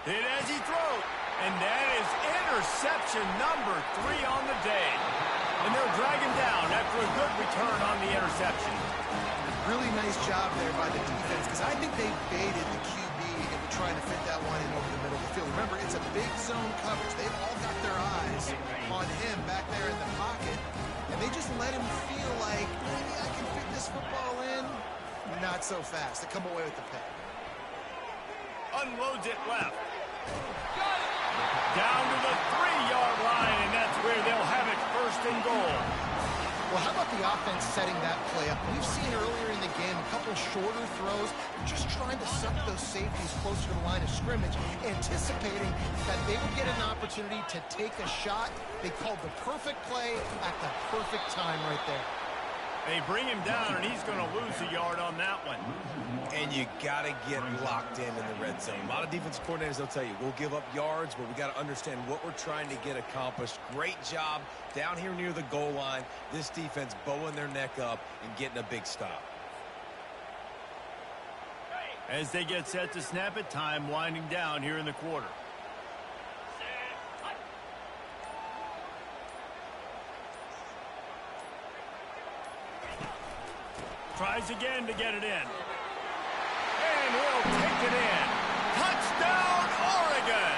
S1: Hit as he throws. And that is interception number 3 on the day. And they'll drag him down after a good return on the interception.
S2: Really nice job there by the defense because I think they baited the QB into trying to fit that one in over the middle of the field. Remember, it's a big zone coverage. They've all got their eyes on him back there in the pocket, and they just let him feel like, maybe I can fit this football in. Not so fast. They come away with the pick.
S1: Unloads it left. Down to the 3-yard line, and that's where they'll have it, first and goal.
S2: Well, how about the offense setting that play up? We've seen earlier in the game a couple shorter throws, just trying to suck those safeties closer to the line of scrimmage, anticipating that they would get an opportunity to take a shot. They called the perfect play at the perfect time right there.
S1: They bring him down, and he's going to lose a yard on that one.
S3: And you got to get locked in the red zone. A lot of defensive coordinators, they'll tell you, we'll give up yards, but we got to understand what we're trying to get accomplished. Great job down here near the goal line. This defense bowing their neck up and getting a big stop.
S1: As they get set to snap it, time winding down here in the quarter. Tries again to get it in. And he'll take it in. Touchdown, Oregon!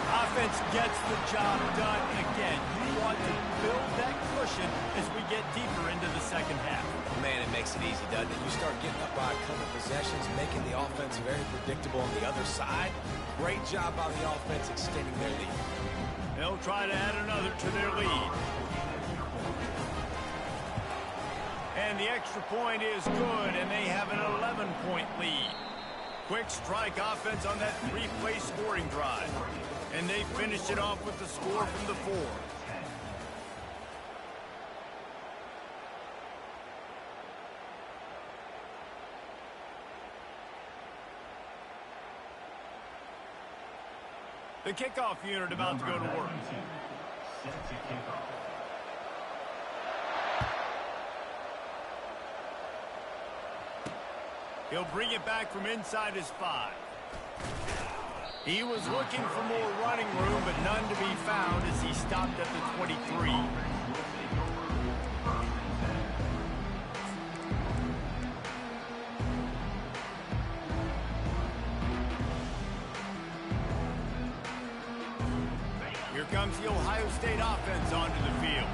S1: Offense gets the job done again. You want to build that cushion as we get deeper into the second half.
S3: Man, it makes it easy, doesn't it? You start getting up by a couple possessions, making the offense very predictable on the other side. Great job by the offense extending their lead.
S1: They'll try to add another to their lead. And the extra point is good, and they have an 11-point lead. Quick strike offense on that 3-play scoring drive. And they finish it off with the score from the 4. The kickoff unit about to go to work.
S4: Set to kick off.
S1: He'll bring it back from inside his 5. He was looking for more running room, but none to be found as he stopped at the 23. Here comes the Ohio State offense onto the field.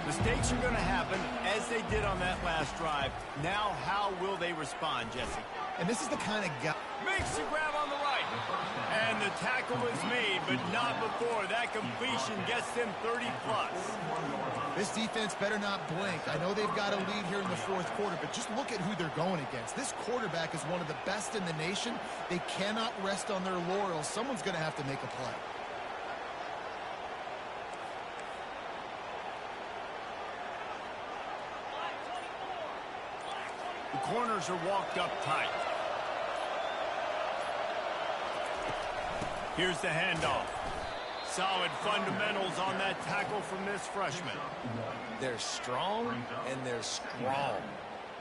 S1: Mistakes are going to happen, as they did on that last drive. Now, how will they respond, Jesse?
S2: And this is the kind of guy...
S1: Makes the grab on the right. And the tackle is made, but not before. That completion gets them 30-plus.
S2: This defense better not blink. I know they've got a lead here in the fourth quarter, but just look at who they're going against. This quarterback is one of the best in the nation. They cannot rest on their laurels. Someone's going to have to make a play.
S1: The corners are walked up tight. Here's the handoff. Solid fundamentals on that tackle from this freshman.
S3: They're strong and they're strong.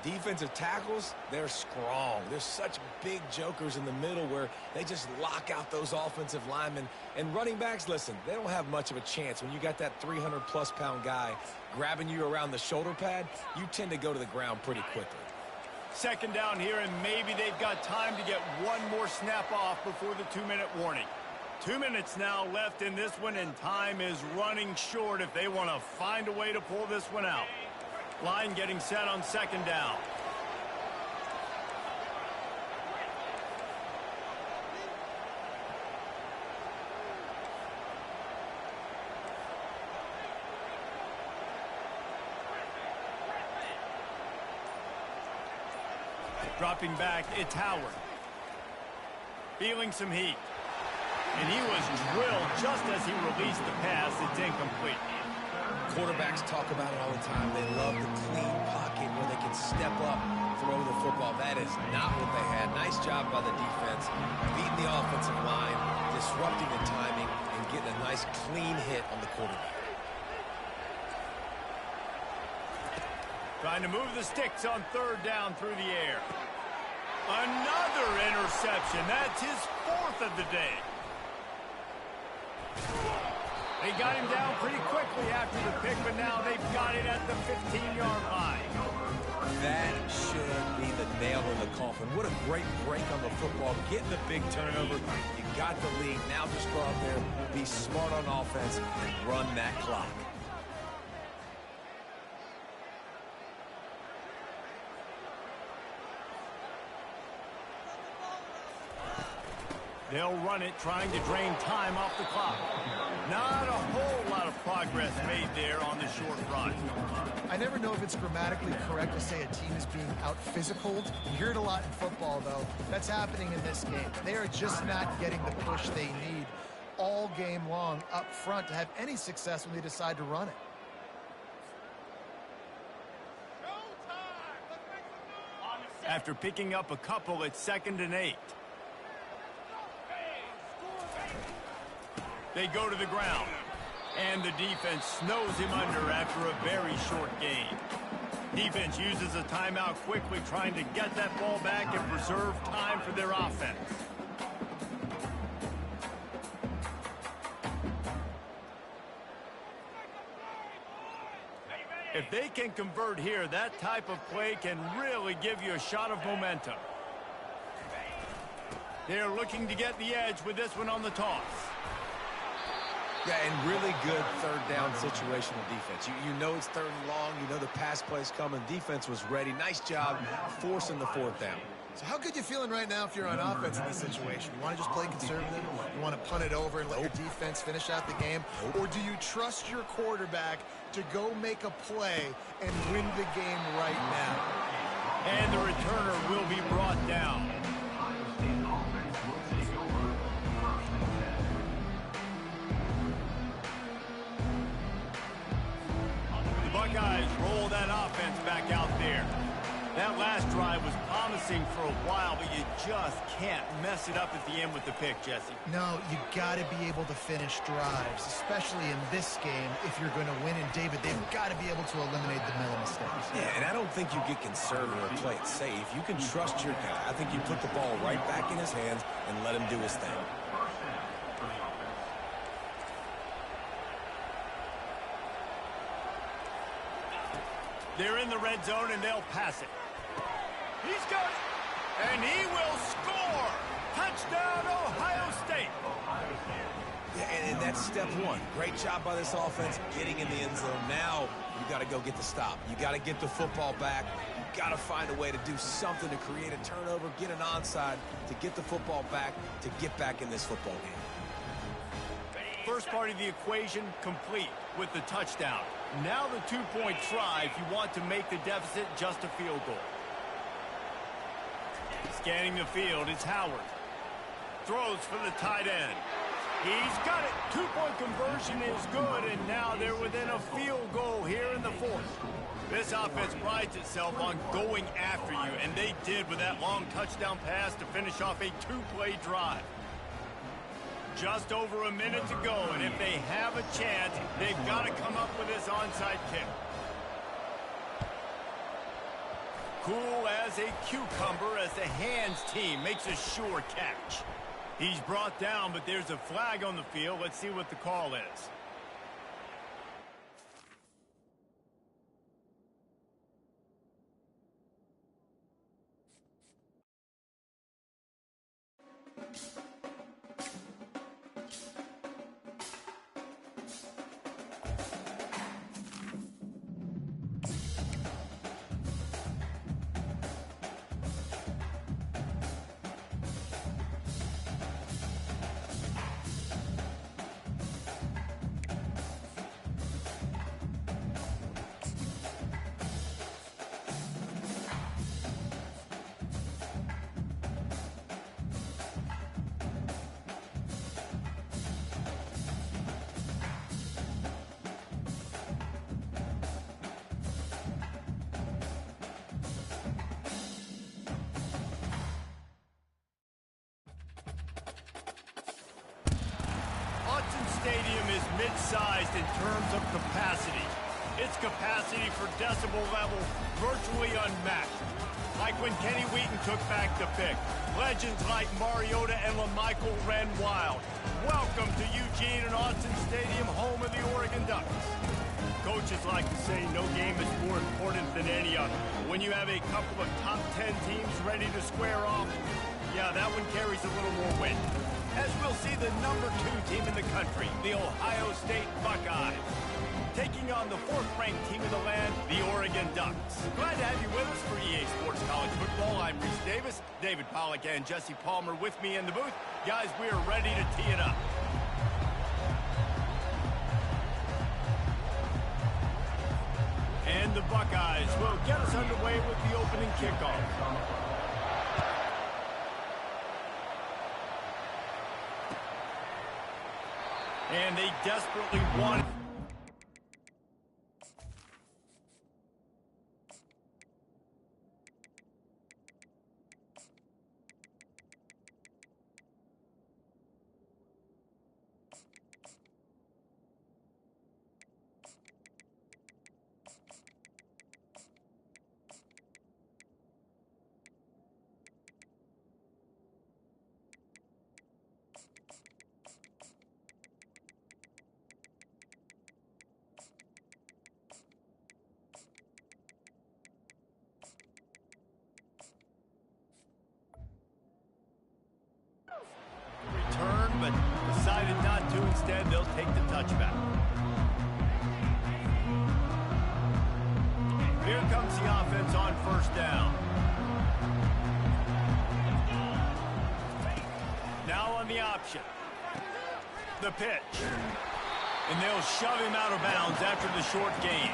S3: Defensive tackles, they're strong. They're such big jokers in the middle where they just lock out those offensive linemen. And running backs, listen, they don't have much of a chance. When you got that 300-plus pound guy grabbing you around the shoulder pad, you tend to go to the ground pretty quickly.
S1: Second down here, and maybe they've got time to get one more snap off before the 2-minute warning. 2 minutes now left in this one, and time is running short if they want to find a way to pull this one out. Line getting set on second down. Dropping back, it's Howard. Feeling some heat. And he was drilled just as he released the pass. It's incomplete.
S3: Quarterbacks talk about it all the time. They love the clean pocket where they can step up, throw the football. That is not what they had. Nice job by the defense, beating the offensive line, disrupting the timing, and getting a nice clean hit on the quarterback.
S1: Trying to move the sticks on third down through the air. Another interception. That's his 4th of the day. They got him down pretty quickly after the pick, but now they've got it at the 15-yard line.
S3: That should be the nail in the coffin. What a great break on the football. Getting the big turnover. You got the lead. Now just go out there, be smart on offense, and run that clock.
S1: They'll run it, trying to drain time off the clock. Not a whole lot of progress made there on the short run.
S2: I never know if it's grammatically correct to say a team is being out-physicaled. You hear it a lot in football, though. That's happening in this game. They are just not getting the push they need all game long up front to have any success when they decide to run it.
S1: After picking up a couple, it's 2nd and 8. They go to the ground, and the defense snows him under after a very short gain. Defense uses a timeout quickly, trying to get that ball back and preserve time for their offense. If they can convert here, that type of play can really give you a shot of momentum. They're looking to get the edge with this one on the toss.
S3: Yeah, and really good third down situational defense. You know it's 3rd and long. You know the pass play's coming. Defense was ready. Nice job forcing the 4th down.
S2: So how good you feeling right now if you're on offense in this situation? You want to just play conservative? You want to punt it over and let your defense finish out the game? Or do you trust your quarterback to go make a play and win the game right now?
S1: And the returner will be brought down. Buckeyes roll that offense back out there. That last drive was promising for a while, but you just can't mess it up at the end with the pick, Jesse.
S2: No, you got to be able to finish drives, especially in this game if you're going to win. And, David, they've got to be able to eliminate the middle mistakes.
S3: Yeah, and I don't think you get conservative or play it safe. You can trust your guy. I think you put the ball right back in his hands and let him do his thing.
S1: They're in the red zone, and they'll pass it. He's got it, and he will score. Touchdown, Ohio State.
S3: Yeah, and that's step one. Great job by this offense getting in the end zone. Now you got to go get the stop. You got to get the football back. You got to find a way to do something to create a turnover, get an onside, to get the football back, to get back in this football game.
S1: First part of the equation complete with the touchdown. Now the 2-point try if you want to make the deficit just a field goal. Scanning the field is Howard. Throws for the tight end. He's got it. 2-point conversion is good, and now they're within a field goal here in the 4th. This offense prides itself on going after you, and they did with that long touchdown pass to finish off a 2-play drive. Just over a minute to go, and if they have a chance, they've got to come up with this onside kick. Cool as a cucumber as the hands team makes a sure catch. He's brought down, but there's a flag on the field. Let's see what the call is. Stadium is mid-sized in terms of capacity. Its capacity for decibel level virtually unmatched. Like when Kenny Wheaton took back the pick. Legends like Mariota and LaMichael ran wild. Welcome to Eugene and Autzen Stadium, home of the Oregon Ducks. Coaches like to say no game is more important than any other. When you have a couple of top 10 teams ready to square off. Yeah, that one carries a little more weight. As we'll see the number 2 team in the country, the Ohio State Buckeyes, taking on the 4th-ranked team in the land, the Oregon Ducks. Glad to have you with us for EA Sports College Football. I'm Reese Davis, David Pollack and Jesse Palmer with me in the booth. Guys, we are ready to tee it up. And the Buckeyes will get us underway with the opening kickoff. And they desperately want... but decided not to. Instead, they'll take the touchback. Here comes the offense on 1st down. Now on the option. The pitch. And they'll shove him out of bounds after the short gain.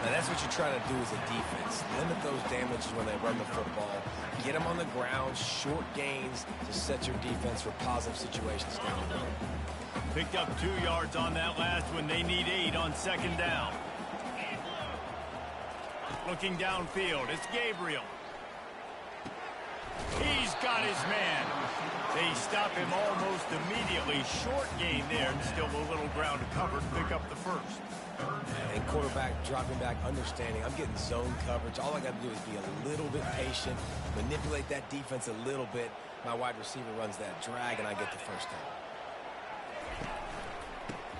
S3: Now, that's what you try to do as a defense. Limit those damages when they run the football. Get them on the ground, short gains to set your defense for positive situations down the road.
S1: Picked up 2 yards on that last one. They need 8 on 2nd down. Looking downfield, it's Gabriel. He's got his man. They stop him almost immediately. Short gain there, and still a little ground to cover to pick up the 1st.
S3: And quarterback dropping back, understanding I'm getting zone coverage. All I got to do is be a little bit patient, manipulate that defense a little bit. My wide receiver runs that drag, and I get the 1st down.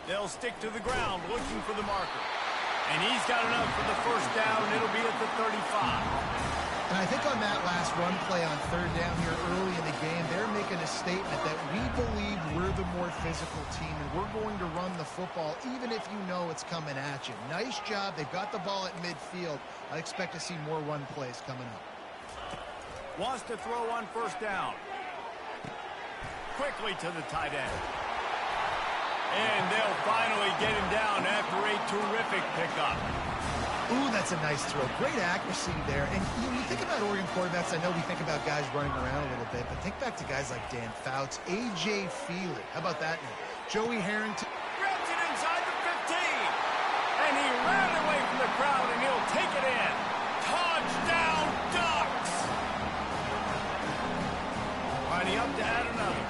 S1: They'll stick to the ground, looking for the marker. And he's got enough for the 1st down. It'll be at the 35.
S2: And I think on that last run play on 3rd down here early in the game, they're making a statement that we believe we're the more physical team and we're going to run the football even if you know it's coming at you. Nice job. They've got the ball at midfield. I expect to see more run plays coming up.
S1: Wants to throw on 1st down. Quickly to the tight end. And they'll finally get him down after a terrific pickup.
S2: Ooh, that's a nice throw. Great accuracy there. And when you think about Oregon quarterbacks, I know we think about guys running around a little bit, but think back to guys like Dan Fouts, A.J. Feely. How about that name? Joey Harrington.
S1: Grabs it inside the 15. And he ran away from the crowd, and he'll take it in. Touchdown, Ducks! Lining up to add another.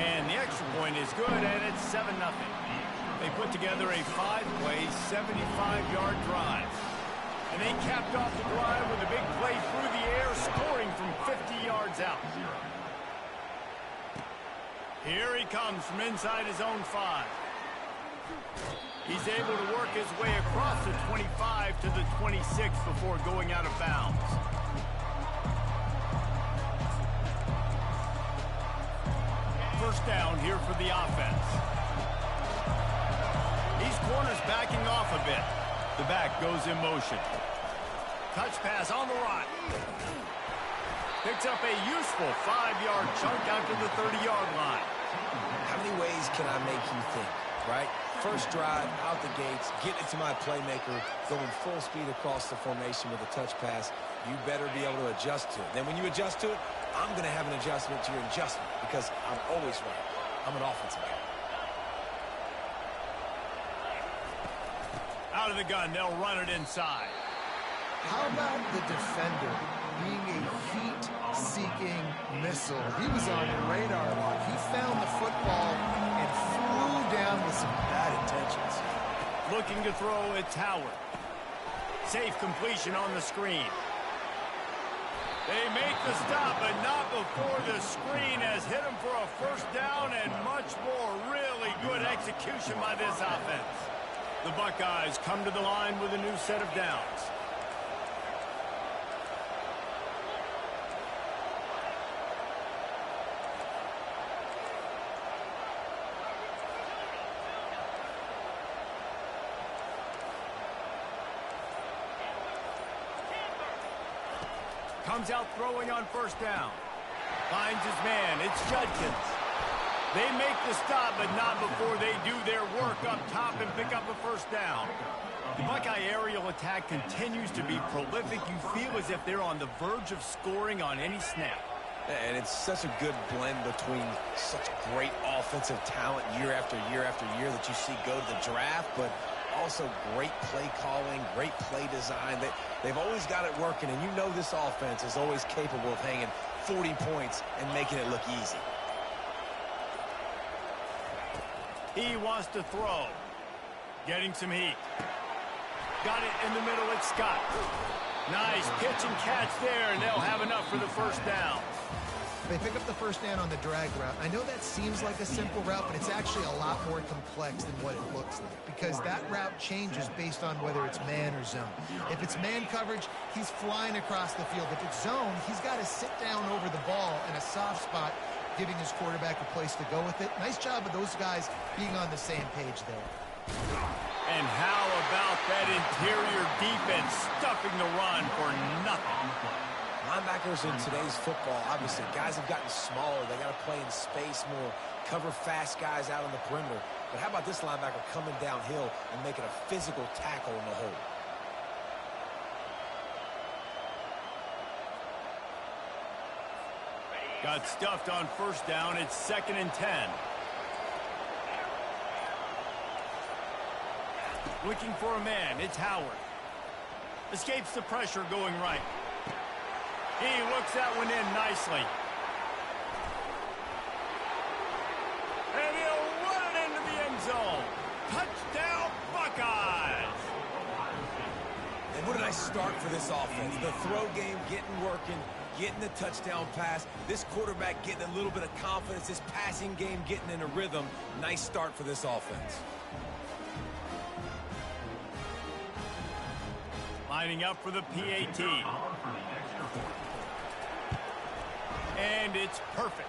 S1: And the extra point is good, and it's 7-0. They put together a 5-play, 75-yard drive. And they capped off the drive with a big play through the air, scoring from 50 yards out. Here he comes from inside his own 5. He's able to work his way across the 25 to the 26 before going out of bounds. First down here for the offense. These corners backing off a bit. The back goes in motion. Touch pass on the right. Picks up a useful 5-yard chunk out to the 30-yard line.
S3: How many ways can I make you think, right? First drive, out the gates, get it to my playmaker, going full speed across the formation with a touch pass. You better be able to adjust to it. Then when you adjust to it, I'm going to have an adjustment to your adjustment because I'm always right. I'm an offensive guy.
S1: Out of the gun, they'll run it inside.
S2: How about the defender being a heat-seeking missile? He was on radar lock. He found the football and flew down with some bad intentions.
S1: Looking to throw, it's Howard. Safe completion on the screen. They make the stop, but not before the screen has hit him for a 1st down and much more. Really good execution by this offense. The Buckeyes come to the line with a new set of downs. Comes out throwing on first down. Finds his man. It's Judkins. They make the stop, but not before they do their work up top and pick up a first down. The Buckeye aerial attack continues to be prolific. You feel as if they're on the verge of scoring on any snap.
S3: And it's such a good blend between such great offensive talent year after year after year that you see go to the draft, but also great play calling, great play design. They've always got it working, and you know this offense is always capable of hanging 40 points and making it look easy.
S1: He wants to throw. Getting some heat. Got it in the middle. It's Scott. Nice pitch and catch there, and they'll have enough for the first down.
S2: They pick up the first down on the drag route. I know that seems like a simple route, but it's actually a lot more complex than what it looks like because that route changes based on whether it's man or zone. If it's man coverage, he's flying across the field. If it's zone, he's got to sit down over the ball in a soft spot, giving his quarterback a place to go with it. Nice job of those guys being on the same page there.
S1: And how about that interior defense stuffing the run for nothing?
S3: Linebackers in today's football, obviously, guys have gotten smaller. They got to play in space more, cover fast guys out on the perimeter. But how about this linebacker coming downhill and making a physical tackle in the hole?
S1: Got stuffed on first down. It's 2nd and 10. Looking for a man. It's Howard. Escapes the pressure going right. He looks that one in nicely. And he'll run it into the end zone. Touchdown, Buckeyes!
S3: And what a nice start for this offense. The throw game getting working, getting the touchdown pass. This quarterback getting a little bit of confidence. This passing game getting in a rhythm. Nice start for this offense.
S1: Lining up for the PAT. And it's perfect.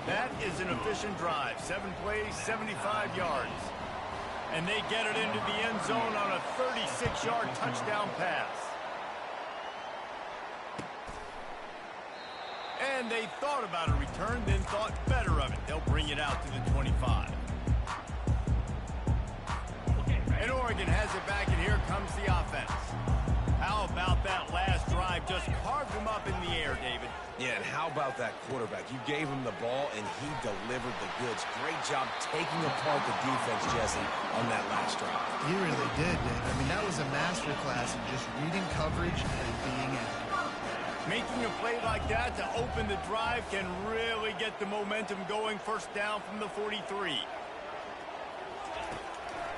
S1: That is an efficient drive. 7 plays, 75 yards. And they get it into the end zone on a 36-yard touchdown pass. And they thought about a return, then thought better of it. They'll bring it out to the 25. And Oregon has it back, and here comes the offense. How about that last drive? Just carved him up in the air, David.
S3: Yeah, and how about that quarterback? You gave him the ball, and he delivered the goods. Great job taking apart the defense, Jesse, on that last drive.
S2: He really did, Dave. I mean, that was a masterclass in just reading coverage and being accurate.
S1: Making a play like that to open the drive can really get the momentum going. First down from the 43.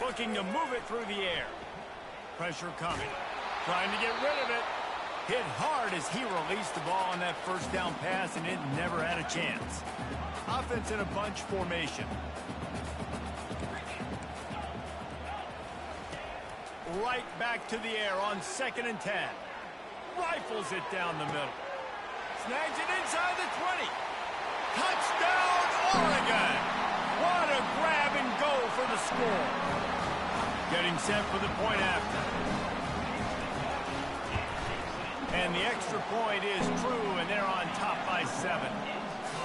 S1: Looking to move it through the air. Pressure coming. Trying to get rid of it. Hit hard as he released the ball on that first down pass, and it never had a chance. Offense in a bunch formation. Right back to the air on 2nd and 10. Rifles it down the middle. Snags it inside the 20. Touchdown, Oregon! What a grab and go for the score. Getting set for the point after. And the extra point is true, and they're on top by 7.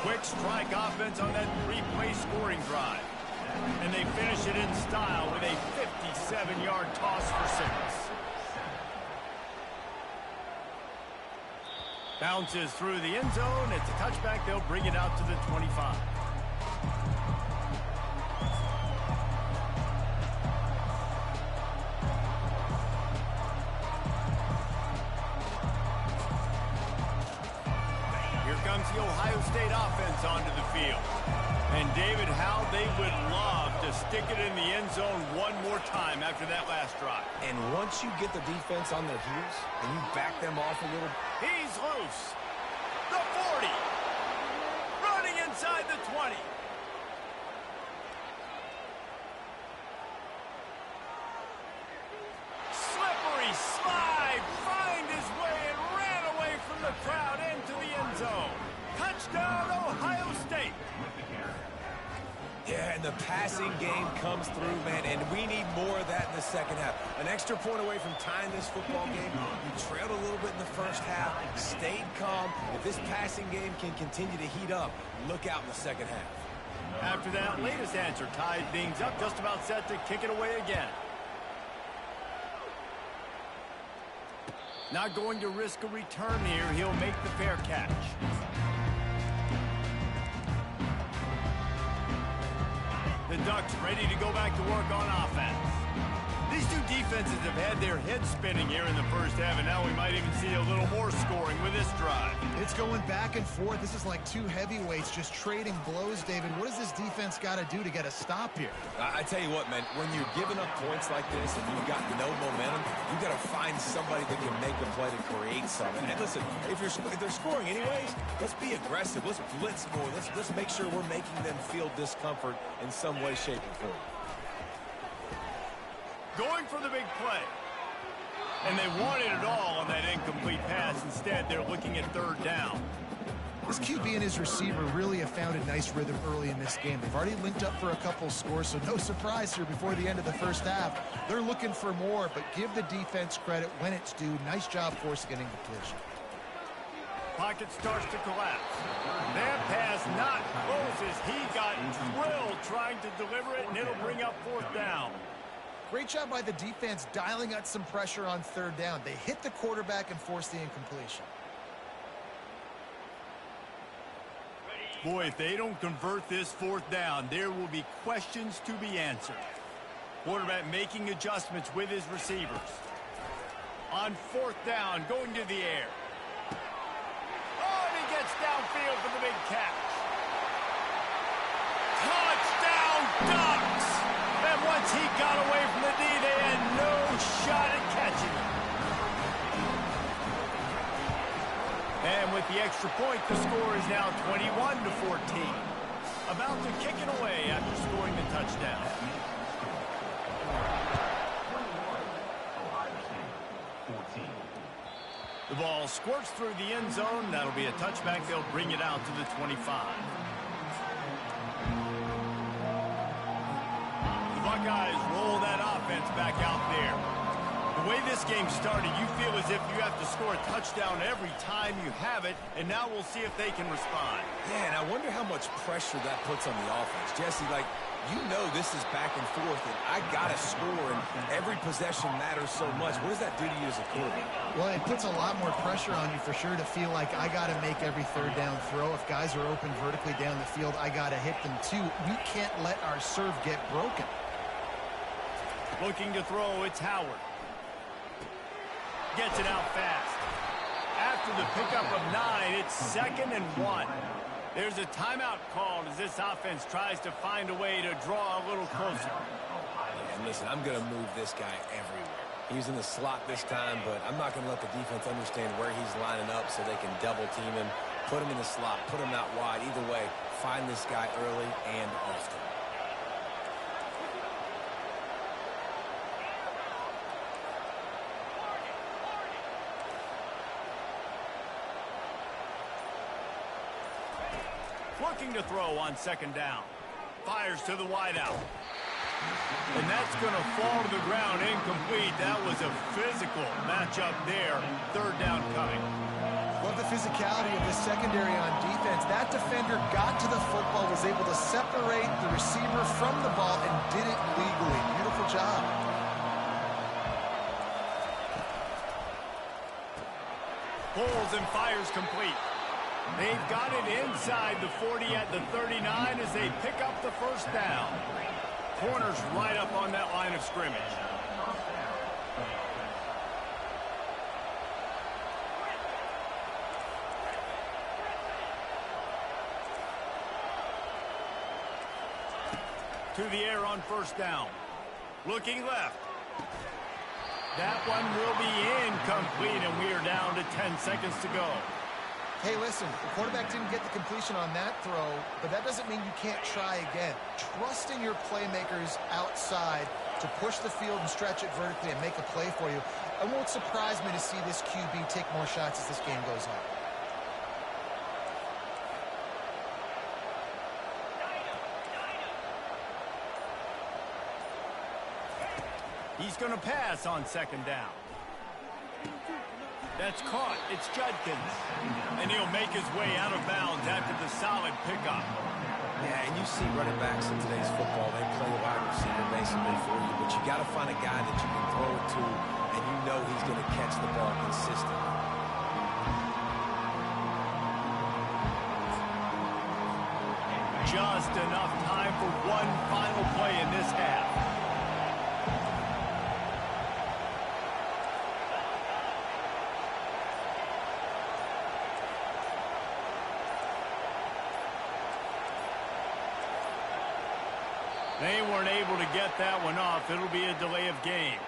S1: Quick strike offense on that 3-play scoring drive. And they finish it in style with a 57-yard toss for 6. Bounces through the end zone. It's a touchback. They'll bring it out to the 25. Comes the Ohio State offense onto the field. And David, how they would love to stick it in the end zone one more time after that last drive.
S3: And once you get the defense on their heels and you back them off a little.
S1: He's loose. The 40. Running inside the 20. Slippery slide. Find his way and ran away from the crowd into the end zone. Touchdown, Ohio State.
S3: Yeah, Yeah, and the passing game comes through, man, and we need more of that in the second half. An extra point away from tying this football game. You trailed a little bit in the first half, stayed calm. If this passing game can continue to heat up, look out in the second half.
S1: After that latest answer, tied things up, just about set to kick it away again. Not going to risk a return here. He'll make the fair catch. The Ducks ready to go back to work on offense. These two defenses have had their heads spinning here in the first half, and now we might even see a little more scoring with this drive.
S2: It's going back and forth. This is like two heavyweights just trading blows, David. What does this defense got to do to get a stop here?
S3: I tell you what, man, when you're giving up points like this and you've got no momentum, you've got to find somebody that can make a play to create something. And listen, if they're scoring anyways, let's be aggressive. Let's blitz more. Let's make sure we're making them feel discomfort in some way, shape, or form.
S1: Going for the big play. And they wanted it all on that incomplete pass. Instead, they're looking at third down.
S2: This QB and his receiver really have found a nice rhythm early in this game. They've already linked up for a couple scores, so no surprise here before the end of the first half. They're looking for more, but give the defense credit when it's due. Nice job forcing an incompletion.
S1: Pocket starts to collapse. That pass not close as he got drilled trying to deliver it, and it'll bring up fourth down.
S2: Great job by the defense dialing out some pressure on third down. They hit the quarterback and forced the incompletion.
S1: Boy, if they don't convert this fourth down, there will be questions to be answered. Quarterback making adjustments with his receivers. On fourth down, going to the air. Oh, and he gets downfield for the big catch. Touchdown, Ducks! And once he got away from the D, they had no shot at catching him. And with the extra point, the score is now 21-14. About to kick it away after scoring the touchdown. The ball squirts through the end zone. That'll be a touchback. They'll bring it out to the 25. Buckeyes roll that offense back out there. The way this game started, you feel as if you have to score a touchdown every time you have it, and now we'll see if they can respond.
S3: Yeah, and I wonder how much pressure that puts on the offense. Jesse, like, you know this is back and forth, and I got to score, and every possession matters so much. What does that do to you as a quarterback?
S2: Well, it puts a lot more pressure on you for sure to feel like I got to make every third down throw. If guys are open vertically down the field, I got to hit them too. We can't let our serve get broken.
S1: Looking to throw, it's Howard. Gets it out fast. After the pickup of 9, it's 2nd and 1. There's a timeout called as this offense tries to find a way to draw a little closer.
S3: And listen, I'm going to move this guy everywhere. He's in the slot this time, but I'm not going to let the defense understand where he's lining up so they can double team him, put him in the slot, put him out wide. Either way, find this guy early and often.
S1: Looking to throw on 2nd down. Fires to the wideout. And that's going to fall to the ground incomplete. That was a physical matchup there. 3rd down coming.
S2: Love the physicality of the secondary on defense. That defender got to the football, was able to separate the receiver from the ball, and did it legally. Beautiful job.
S1: Pulls and fires complete. They've got it inside the 40 at the 39 as they pick up the first down. Corners right up on that line of scrimmage. To the air on first down. Looking left. That one will be incomplete, and we are down to 10 seconds to go.
S2: Hey, listen, the quarterback didn't get the completion on that throw, but that doesn't mean you can't try again. Trust in your playmakers outside to push the field and stretch it vertically and make a play for you. It won't surprise me to see this QB take more shots as this game goes on.
S1: He's going to pass on second down. That's caught. It's Judkins. And he'll make his way out of bounds after the solid pickup.
S3: Yeah, and you see running backs in today's football, they play wide receiver basically for you, but you got to find a guy that you can throw it to, and you know he's going to catch the ball consistently.
S1: Just enough time for one final play in this half. They weren't able to get that one off. It'll be a delay of game.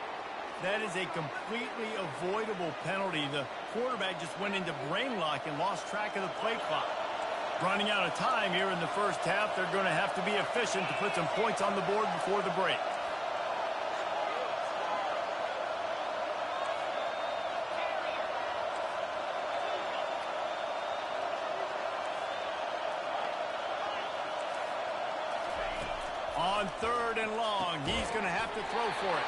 S1: That is a completely avoidable penalty. The quarterback just went into brain lock and lost track of the play clock. Running out of time here in the first half, they're going to have to be efficient to put some points on the board before the break. On third and long, he's going to have to throw for it.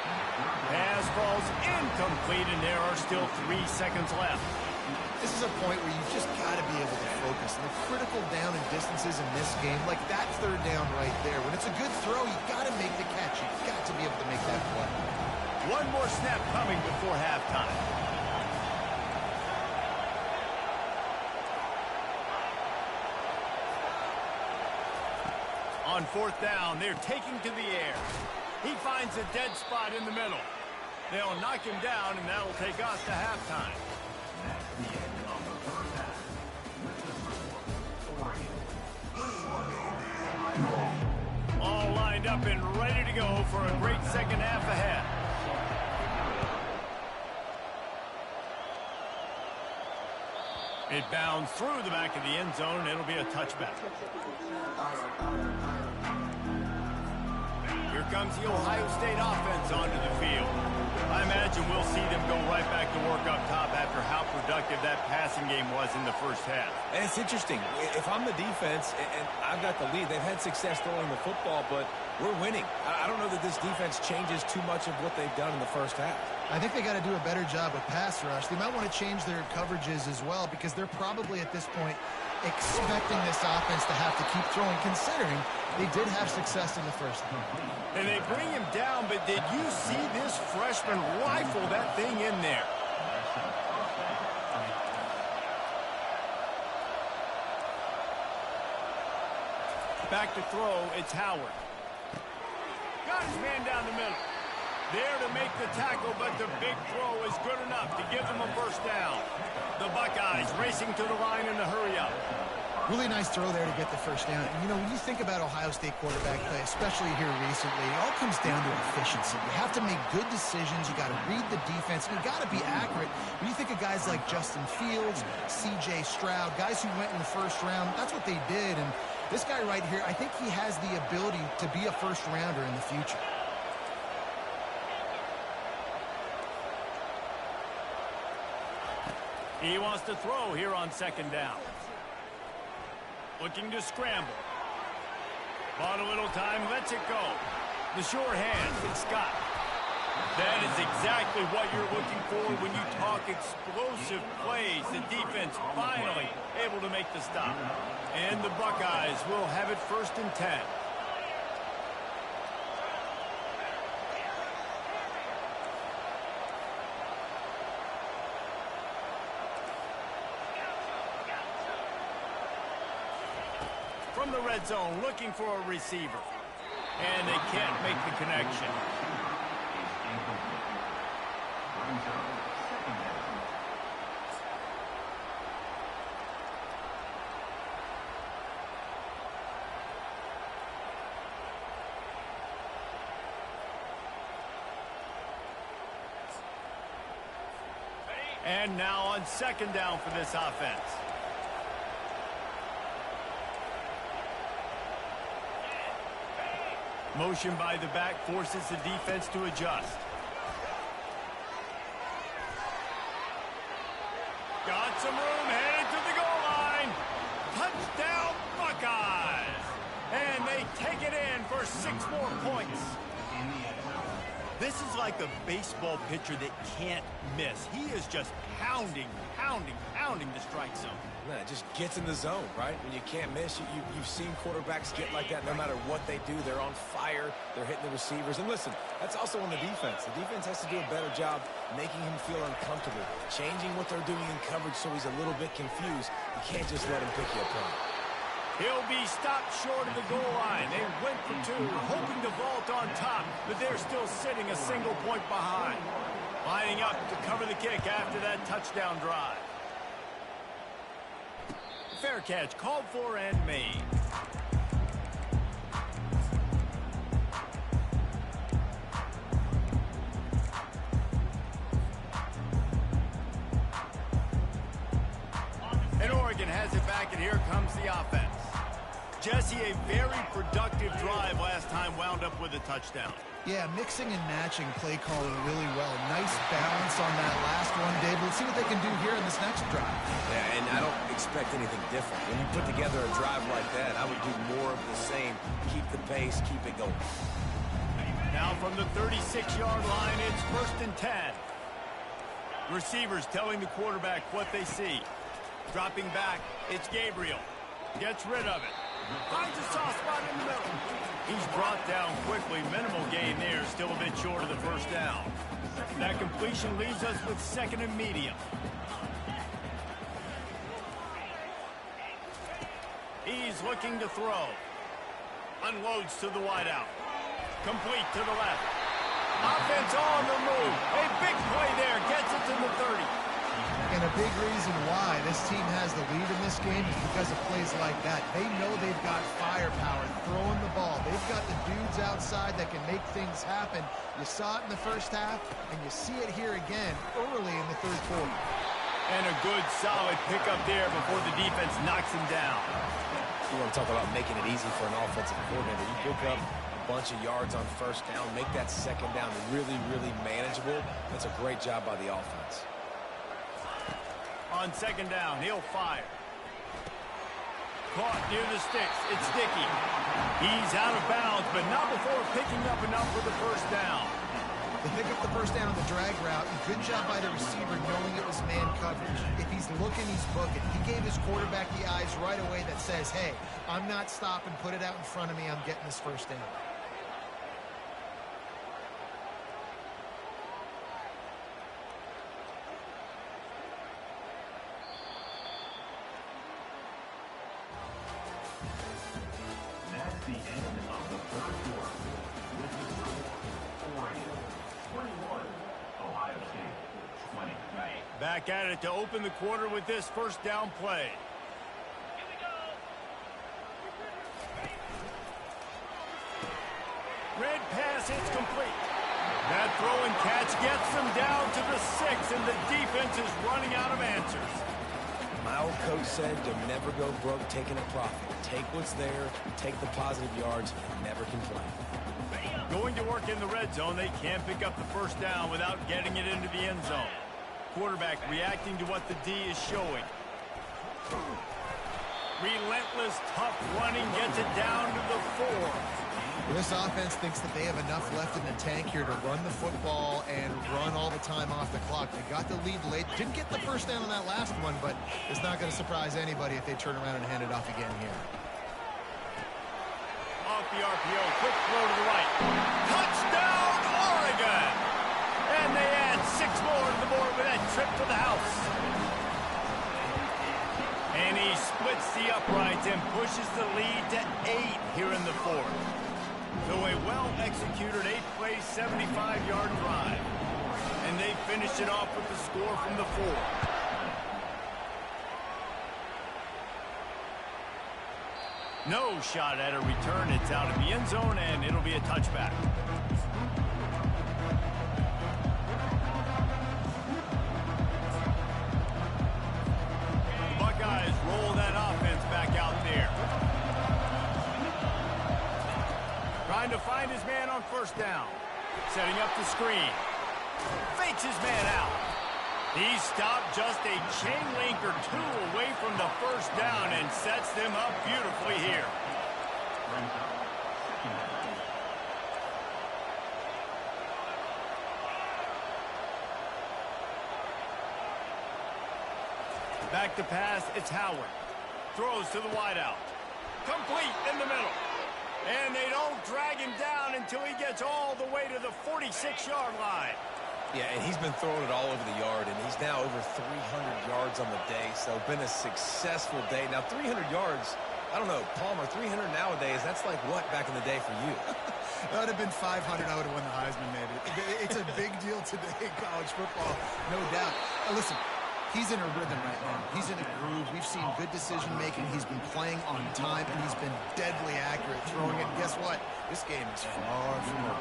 S1: Pass falls incomplete, and there are still 3 seconds left.
S2: This is a point where you've just got to be able to focus. And the critical down and distances in this game, like that third down right there, when it's a good throw, you got to make the catch. You've got to be able to make that play.
S1: One more snap coming before halftime. On fourth down, they're taking to the air. He finds a dead spot in the middle. They'll knock him down, and that'll take us to halftime.
S4: That's the end of the first half. Oregon.
S1: All lined up and ready to go for a great second half ahead. It bounds through the back of the end zone, and it'll be a touchback. Here comes the Ohio State offense onto the field. I imagine we'll see them go right back to work up top after how productive that passing game was in the first half.
S3: And it's interesting. If I'm the defense and I've got the lead, they've had success throwing the football, but we're winning. I don't know that this defense changes too much of what they've done in the first half.
S2: I think they got to do a better job with pass rush. They might want to change their coverages as well, because they're probably at this point expecting this offense to have to keep throwing, considering they did have success in the first half.
S1: And they bring him down, but did you see this freshman rifle that thing in there? Back to throw, it's Howard. Got his man down the middle. There to make the tackle, but the big throw is good enough to give them a first down. The Buckeyes racing to the line in the hurry-up.
S2: Really nice throw there to get the first down. And, you know, when you think about Ohio State quarterback play, especially here recently, it all comes down to efficiency. You have to make good decisions. You got to read the defense, and you got to be accurate. When you think of guys like Justin Fields, C.J. Stroud, guys who went in the first round, that's what they did. And this guy right here, I think he has the ability to be a first-rounder in the future.
S1: He wants to throw here on second down. Looking to scramble. Bought a little time, lets it go. The sure hands, it's Scott. That is exactly what you're looking for when you talk explosive plays. The defense finally able to make the stop. And the Buckeyes will have it 1st and 10. From the red zone, looking for a receiver. And they can't make the connection. And now on second down for this offense. Motion by the back forces the defense to adjust. Got some room, headed to the goal line. Touchdown, Buckeyes. And they take it in for 6 more points. This is like a baseball pitcher that can't miss. He is just pounding the strike zone.
S3: Man, it just gets in the zone, right? When you can't miss, you've seen quarterbacks get like that. No matter what they do, they're on fire. They're hitting the receivers. And listen, that's also on the defense. The defense has to do a better job making him feel uncomfortable, changing what they're doing in coverage so he's a little bit confused. You can't just let him pick you apart.
S1: He'll be stopped short of the goal line. They went for two, hoping to vault on top, but they're still sitting a single point behind. Lining up to cover the kick after that touchdown drive. Fair catch called for and made. And Oregon has it back, and here comes the offense. Jesse, a very productive drive last time, wound up with a touchdown.
S2: Yeah, mixing and matching play calling really well. Nice balance on that last one, Dave. Let's see what they can do here in this next drive.
S3: Yeah, and I don't expect anything different. When you put together a drive like that, I would do more of the same. Keep the pace, keep it going.
S1: Now from the 36-yard line, it's 1st and 10. Receivers telling the quarterback what they see. Dropping back, it's Gabriel. Gets rid of it. Finds a soft spot in the middle. He's brought down quickly. Minimal gain there. Still a bit short of the first down. That completion leaves us with 2nd and medium. He's looking to throw. Unloads to the wideout. Complete to the left. Offense on the move. A big play there. Gets it to the 30.
S2: And a big reason why this team has the lead in this game is because of plays like that. They know they've got firepower throwing the ball. They've got the dudes outside that can make things happen. You saw it in the first half, and you see it here again early in the third quarter.
S1: And a good, solid pickup there before the defense knocks him down.
S3: You want to talk about making it easy for an offensive coordinator. You pick up a bunch of yards on first down, make that second down really, really manageable. That's a great job by the offense.
S1: On 2nd down, he'll fire. Caught near the sticks. It's Dickey. He's out of bounds, but not before picking up enough for the first down.
S2: They pick up the first down on the drag route. Good job by the receiver knowing it was man coverage. If he's looking, he's booking. He gave his quarterback the eyes right away that says, hey, I'm not stopping. Put it out in front of me. I'm getting this first down.
S4: That's the end of the third quarter. With the score, Oregon 21, Ohio State 20.
S1: Back at it to open the quarter with this first down play. Red pass, it's complete. That throw and catch gets them down to the 6, and the defense is running out of answers.
S3: My old coach said, you'll never go broke taking a profit. Take what's there, take the positive yards, and never complain.
S1: Going to work in the red zone, they can't pick up the first down without getting it into the end zone. Quarterback reacting to what the D is showing. Relentless, tough running gets it down to the 4.
S2: This offense thinks that they have enough left in the tank here to run the football and run all the time off the clock. They got the lead late. Didn't get the first down on that last one, but it's not going to surprise anybody if they turn around and hand it off again here.
S1: Off the RPO, quick throw to the right. Touchdown, Oregon! And they add 6 more to the board with that trip to the house. And he splits the uprights and pushes the lead to 8 here in the 4th. So a well-executed 8-play, 75-yard drive. And they finish it off with the score from the 4. No shot at a return. It's out of the end zone, and it'll be a touchback. The Buckeyes roll that offense back out there. Trying to find his man on first down. Setting up the screen. Fakes his man out. He stopped just a chain link or 2 away from the first down and sets them up beautifully here. Back to pass, it's Howard. Throws to the wideout. Complete in the middle. And they don't drag him down until he gets all the way to the 46-yard line.
S3: Yeah, and he's been throwing it all over the yard, and he's now over 300 yards on the day, so been a successful day. Now, 300 yards, I don't know, Palmer, 300 nowadays, that's like what back in the day for you?
S2: That would have been 500. I would have won the Heisman, maybe. It's a big deal today in college football, no doubt. Listen, he's in a rhythm right now. He's in a groove. We've seen good decision-making. He's been playing on time, and he's been deadly accurate throwing it. And guess what? This game is far from over.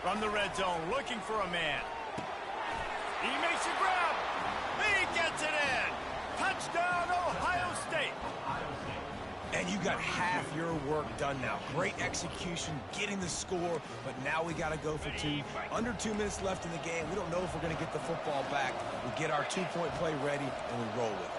S1: From the red zone, looking for a man. He makes a grab. He gets it in. Touchdown, Ohio State.
S3: And you got half your work done now. Great execution, getting the score, but now we got to go for two. Under 2 minutes left in the game. We don't know if we're going to get the football back. We get our two-point play ready, and we roll with it.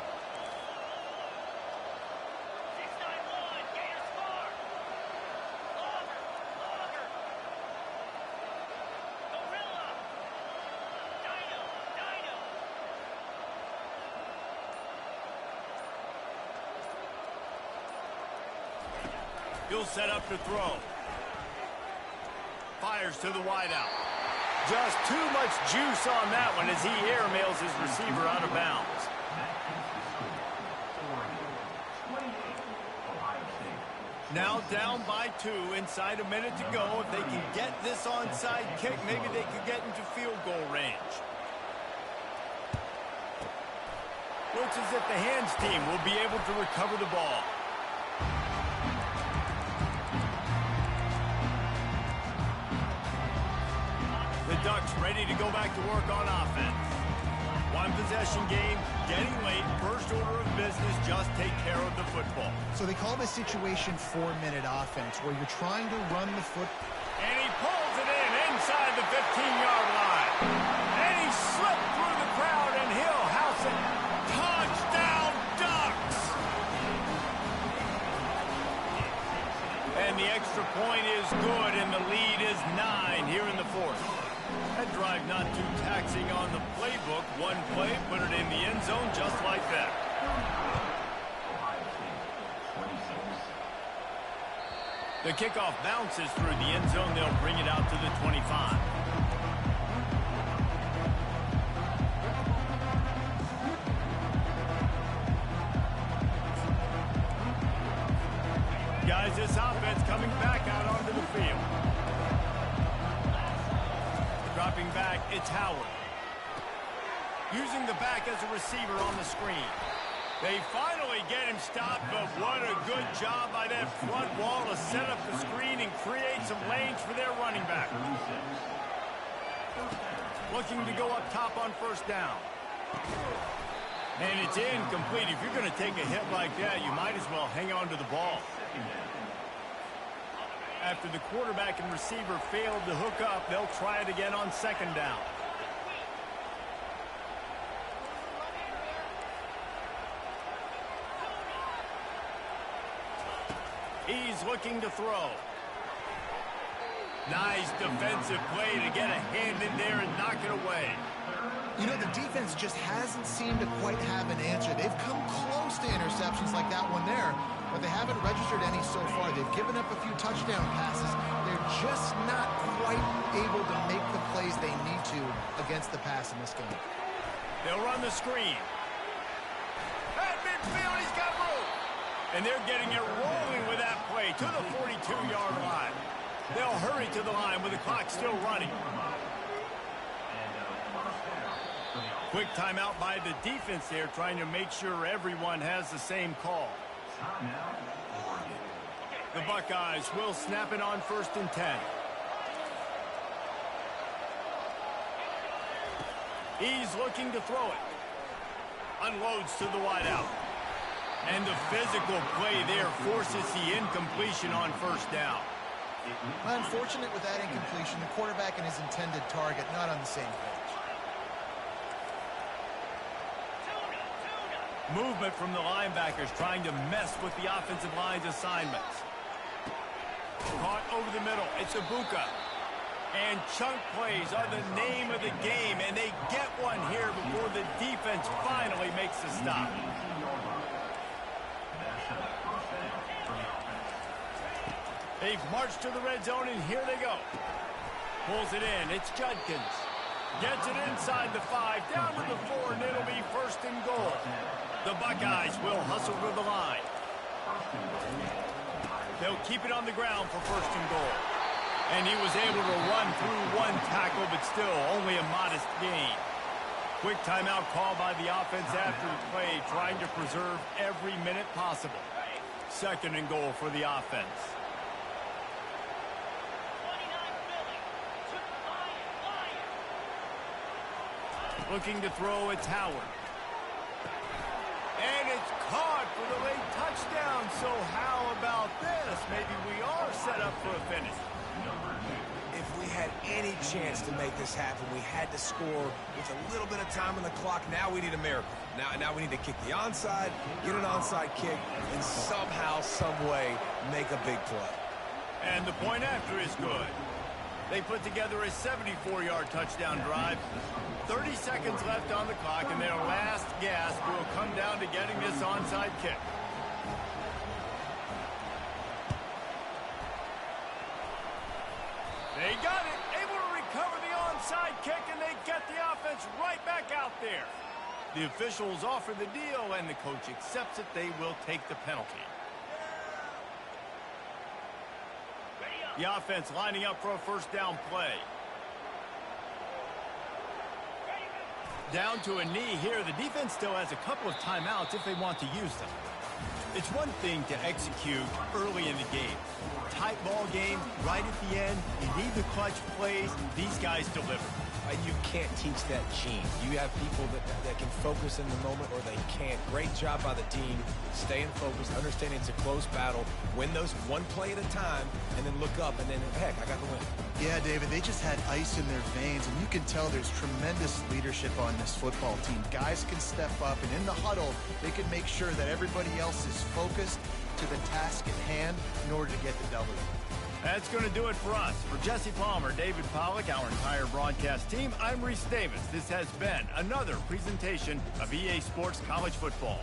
S1: He'll set up to throw. Fires to the wideout. Just too much juice on that one as he airmails his receiver out of bounds. Now down by 2, inside a minute to go. If they can get this onside kick, maybe they could get into field goal range. Looks as if the hands team will be able to recover the ball. The Ducks ready to go back to work on offense. One possession game, getting late, first order of business, just take care of the football.
S2: So they call this situation 4-minute offense, where you're trying to run the foot.
S1: And he pulls it in inside the 15-yard line. And he slipped through the crowd, and he'll house it. Touchdown, Ducks! And the extra point is good, and the lead is 9 here in the fourth. That drive not too taxing on the playbook. One play, put it in the end zone just like that. The kickoff bounces through the end zone. They'll bring it out to the 25. Guys, this offense coming back out onto the field. Dropping back, it's Howard. Using the back as a receiver on the screen. They finally get him stopped, but what a good job by that front wall to set up the screen and create some lanes for their running back. Looking to go up top on first down. And it's incomplete. If you're going to take a hit like that, you might as well hang on to the ball. After the quarterback and receiver failed to hook up, they'll try it again on second down. He's looking to throw. Nice defensive play to get a hand in there and knock it away.
S2: You know, the defense just hasn't seemed to quite have an answer. They've come close to interceptions like that one there, but they haven't registered any so far. They've given up a few touchdown passes. They're just not quite able to make the plays they need to against the pass in this game.
S1: They'll run the screen. At midfield, he's got room. And they're getting it rolling with that play to the 42-yard line. They'll hurry to the line with the clock still running. Quick timeout by the defense there, trying to make sure everyone has the same call. The Buckeyes will snap it on 1st and 10. He's looking to throw it. Unloads to the wideout. And the physical play there forces the incompletion on first down.
S2: Unfortunate with that incompletion, the quarterback and his intended target not on the same page.
S1: Movement from the linebackers trying to mess with the offensive line's assignments. Caught over the middle. It's Ibuka. And chunk plays are the name of the game, and they get one here before the defense finally makes the stop. They've marched to the red zone, and here they go. Pulls it in. It's Judkins. Gets it inside the 5, down to the 4, and it'll be 1st and goal. The Buckeyes will hustle to the line. They'll keep it on the ground for 1st and goal. And he was able to run through one tackle, but still only a modest gain. Quick timeout call by the offense after the play, trying to preserve every minute possible. 2nd and goal for the offense. Looking to throw, it's Howard. And it's caught for the late touchdown. So how about this? Maybe we are set up for a finish.
S3: If we had any chance to make this happen, we had to score with a little bit of time on the clock. Now we need a miracle. Now we need to kick the onside, get an onside kick, and somehow, some way, make a big play.
S1: And the point after is good. They put together a 74-yard touchdown drive. 30 seconds left on the clock, and their last gasp will come down to getting this onside kick. They got it, able to recover the onside kick, and they get the offense right back out there. The officials offer the deal, and the coach accepts it. They will take the penalty. The offense lining up for a 1st down play. Down to a knee here. The defense still has a couple of timeouts if they want to use them. It's one thing to execute early in the game. Tight ball game, right at the end. You need the clutch plays. These guys deliver.
S3: You can't teach that gene. You have people that can focus in the moment or they can't. Great job by the team, staying focused, understanding it's a close battle, win those one play at a time, and then look up, and then, heck, I got the win.
S2: Yeah, David, they just had ice in their veins, and you can tell there's tremendous leadership on this football team. Guys can step up, and in the huddle, they can make sure that everybody else is focused to the task at hand in order to get the W.
S1: That's going to do it for us. For Jesse Palmer, David Pollack, our entire broadcast team, I'm Reese Davis. This has been another presentation of EA Sports College Football.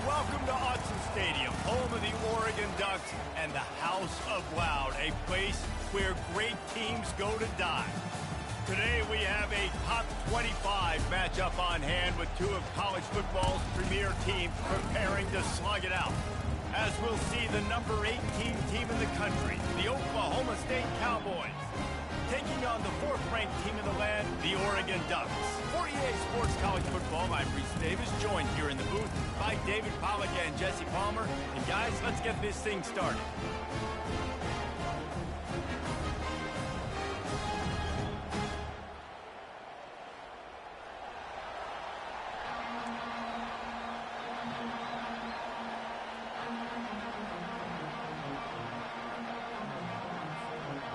S1: welcome to Autzen Stadium, home of the Oregon Ducks and the House of Loud, a place where great teams go to die. Today we have a top 25 matchup on hand with two of college football's premier teams preparing to slug it out. As we'll see the number 18 team in the country, the Oklahoma State Cowboys, taking on the fourth-ranked team in the land, the Oregon Ducks. For EA Sports College Football, I'm Reese Davis, joined here in the booth by David Pollack and Jesse Palmer. And guys, let's get this thing started.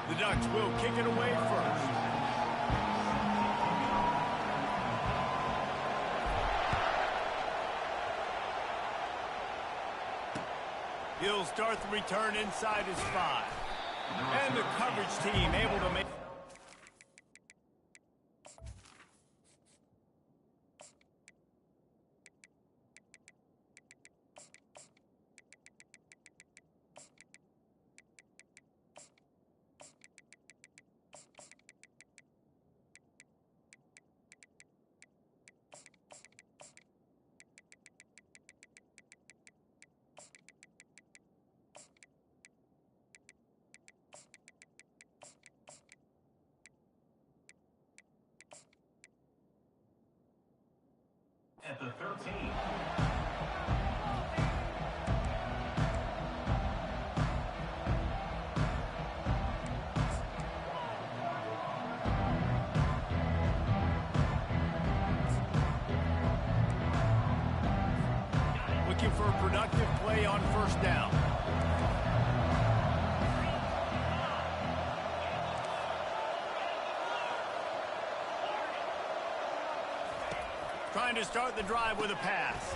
S1: The Ducks will kick it away first. He'll start the return inside his 5. And the coverage team able to make...
S4: At the 13.
S1: Looking for a productive play on first down. Trying to start the drive with a pass.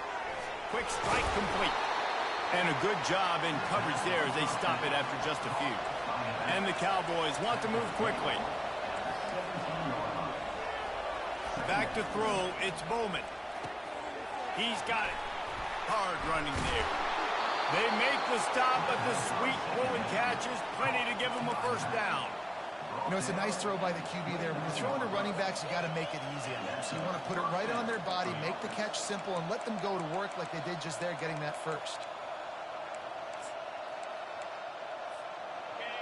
S1: Quick strike complete. And a good job in coverage there as they stop it after just a few. And the Cowboys want to move quickly. Back to throw, it's Bowman. He's got it. Hard running there. They make the stop, but the sweet throw and catch is plenty to give them a first down.
S2: You know, it's a nice throw by the QB there. When you're throwing to running backs, you got to make it easy on them. So you want to put it right on their body, make the catch simple, and let them go to work like they did just there, getting that first.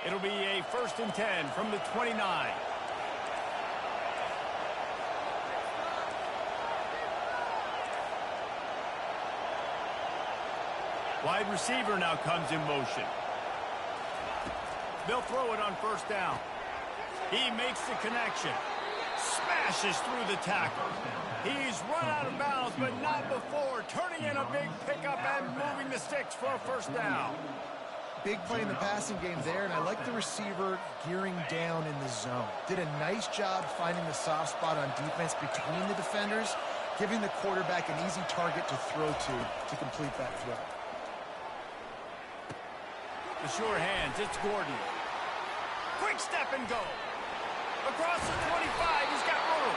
S1: It'll be a 1st and 10 from the 29. Wide receiver now comes in motion. They'll throw it on first down. He makes the connection. Smashes through the tackle. He's run out of bounds, but not before. Turning in a big pickup and moving the sticks for a first down.
S2: Big play in the passing game there, and I like the receiver gearing down in the zone. Did a nice job finding the soft spot on defense between the defenders, giving the quarterback an easy target to throw to complete that throw.
S1: The sure hands, it's Gordon. Quick step and go. Across the 25, he's got room.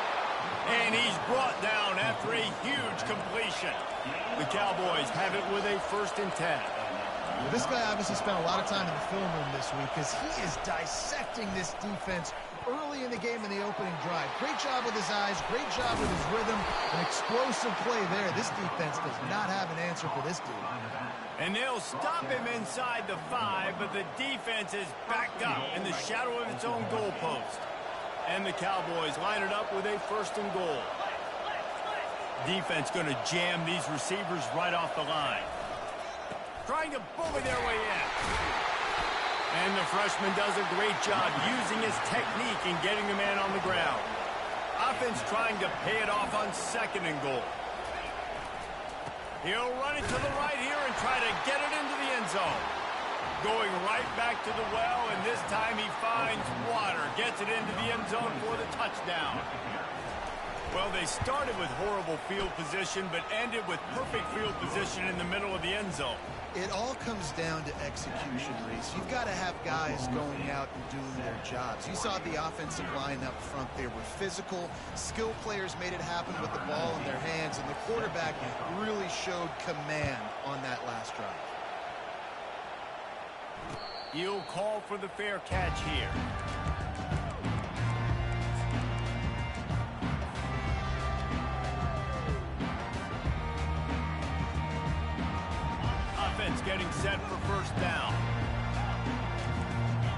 S1: And he's brought down after a huge completion. The Cowboys have it with a 1st and 10.
S2: Well, this guy obviously spent a lot of time in the film room this week because he is dissecting this defense early in the game in the opening drive. Great job with his eyes, great job with his rhythm, an explosive play there. This defense does not have an answer for this dude.
S1: And they'll stop him inside the 5, but the defense is backed up in the shadow of its own goalpost. And the Cowboys line it up with a 1st and goal. Defense going to jam these receivers right off the line. Trying to bully their way in. And the freshman does a great job using his technique and getting the man on the ground. Offense trying to pay it off on 2nd and goal. He'll run it to the right here and try to get it into the end zone. Going right back to the well, and this time he finds water. Gets it into the end zone for the touchdown. Well, they started with horrible field position, but ended with perfect field position in the middle of the end zone.
S2: It all comes down to execution, Reese. You've got to have guys going out and doing their jobs. You saw the offensive line up front. They were physical. Skill players made it happen with the ball in their hands, and the quarterback really showed command on that last drive.
S1: He'll call for the fair catch here. Offense getting set for first down.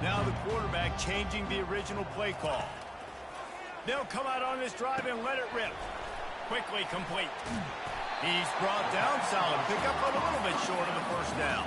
S1: Now the quarterback changing the original play call. They'll come out on this drive and let it rip. Quickly complete. He's brought down. Solid pickup, but a little bit short of the first down.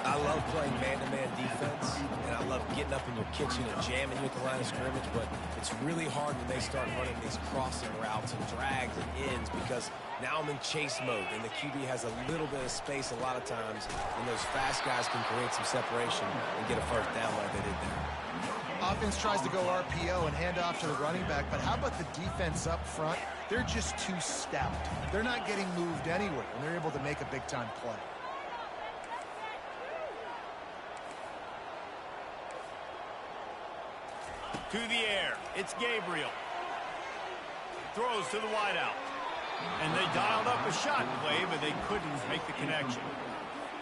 S3: I love playing man-to-man defense, and I love getting up in your kitchen and jamming you at the line of scrimmage, but it's really hard when they start running these crossing routes and drags and ends because now I'm in chase mode, and the QB has a little bit of space a lot of times, and those fast guys can create some separation and get a first down like they did there.
S2: Offense tries to go RPO and hand off to the running back, but how about the defense up front? They're just too stout. They're not getting moved anywhere, and they're able to make a big-time play.
S1: To the air, it's Gabriel. Throws to the wideout. And they dialed up a shot play, but they couldn't make the connection.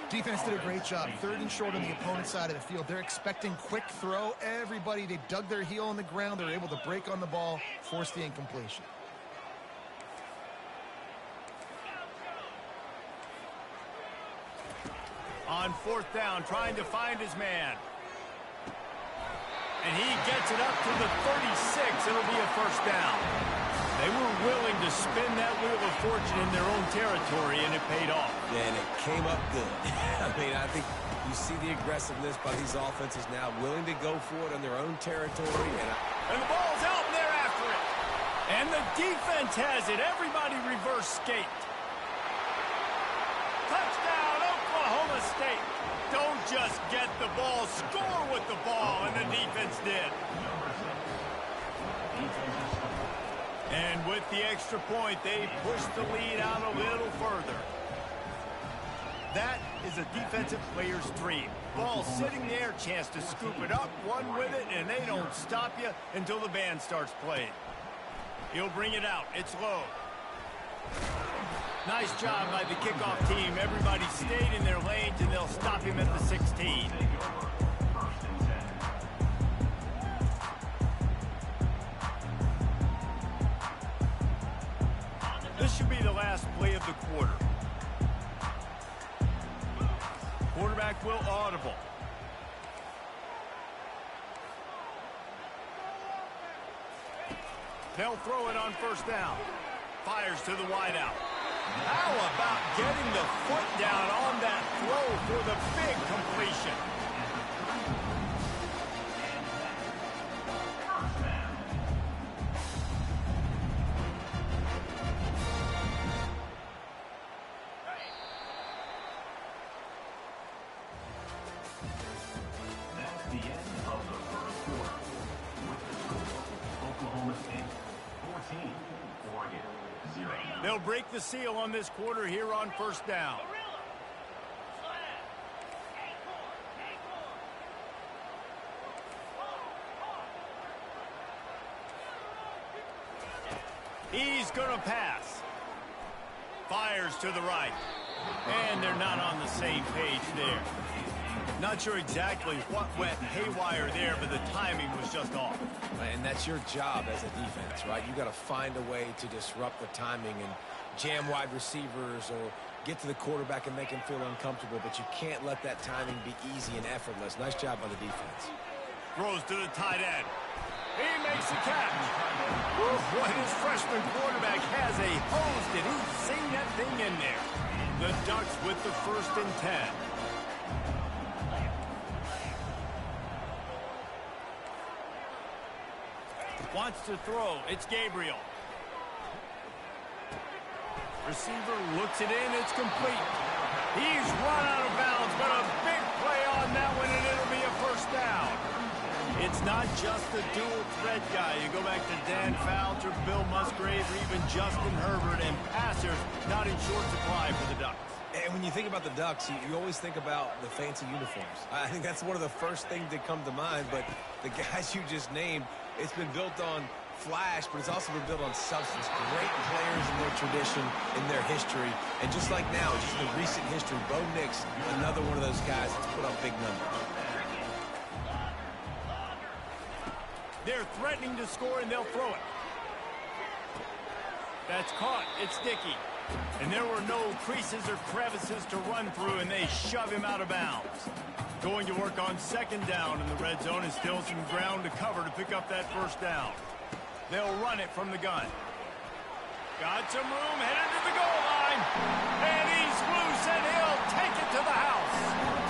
S2: Defense did a great job. 3rd and short on the opponent's side of the field. They're expecting quick throw. Everybody, they dug their heel on the ground. They're able to break on the ball, force the incompletion.
S1: On 4th down, trying to find his man. And he gets it up to the 36. It'll be a first down. They were willing to spin that wheel of fortune in their own territory, and it paid off.
S3: Yeah, and it came up good. I mean, I think you see the aggressiveness by these offenses now, willing to go for it in their own territory.
S1: And the ball's out, and they're after it. And the defense has it. Everybody reverse skate. Touchdown, Oklahoma State. Don't just get the ball, score with the ball, and the defense did. And with the extra point, they pushed the lead out a little further. That is a defensive player's dream. Ball sitting there, chance to scoop it up, run with it, and they don't stop you until the band starts playing. He'll bring it out. It's low. Nice job by the kickoff team. Everybody stayed in their lanes, and they'll stop him at the 16. This should be the last play of the quarter. Quarterback will audible. They'll throw it on first down. Fires to the wideout. How about getting the foot down on that throw for the big completion?
S4: That's the end of the first quarter. With the score, Oklahoma State 14, Oregon 0.
S1: They'll break the seal on this quarter here on first down. He's going to pass. Fires to the right. And they're not on the same page there. Not sure exactly what went haywire there, but the timing was just off.
S3: And that's your job as a defense, right? You got to find a way to disrupt the timing and jam wide receivers or get to the quarterback and make him feel uncomfortable, but you can't let that timing be easy and effortless. Nice job by the defense.
S1: Throws to the tight end. He makes the catch. Woo, what his freshman quarterback has a hose. Did he sing that thing in there? The Ducks with the 1st and 10. Wants to throw. It's Gabriel. Receiver looks it in. It's complete. He's run out of bounds, but a big play on that one, and it'll be a first down. It's not just the dual threat guy. You go back to Dan Fouts or Bill Musgrave or even Justin Herbert, and passers not in short supply for the Ducks.
S3: And when you think about the Ducks, you always think about the fancy uniforms. I think that's one of the first things that come to mind, but the guys you just named, it's been built on flash, but it's also been built on substance. Great players in their tradition, in their history, and just like now, just in recent history, Bo Nix, another one of those guys that's put up big numbers.
S1: They're threatening to score, and they'll throw it. That's caught. It's Dickey. And there were no creases or crevices to run through, and they shove him out of bounds. Going to work on second down in the red zone, and still some ground to cover to pick up that first down. They'll run it from the gun. Got some room, headed to the goal line. And he's loose, and he'll take it to the house.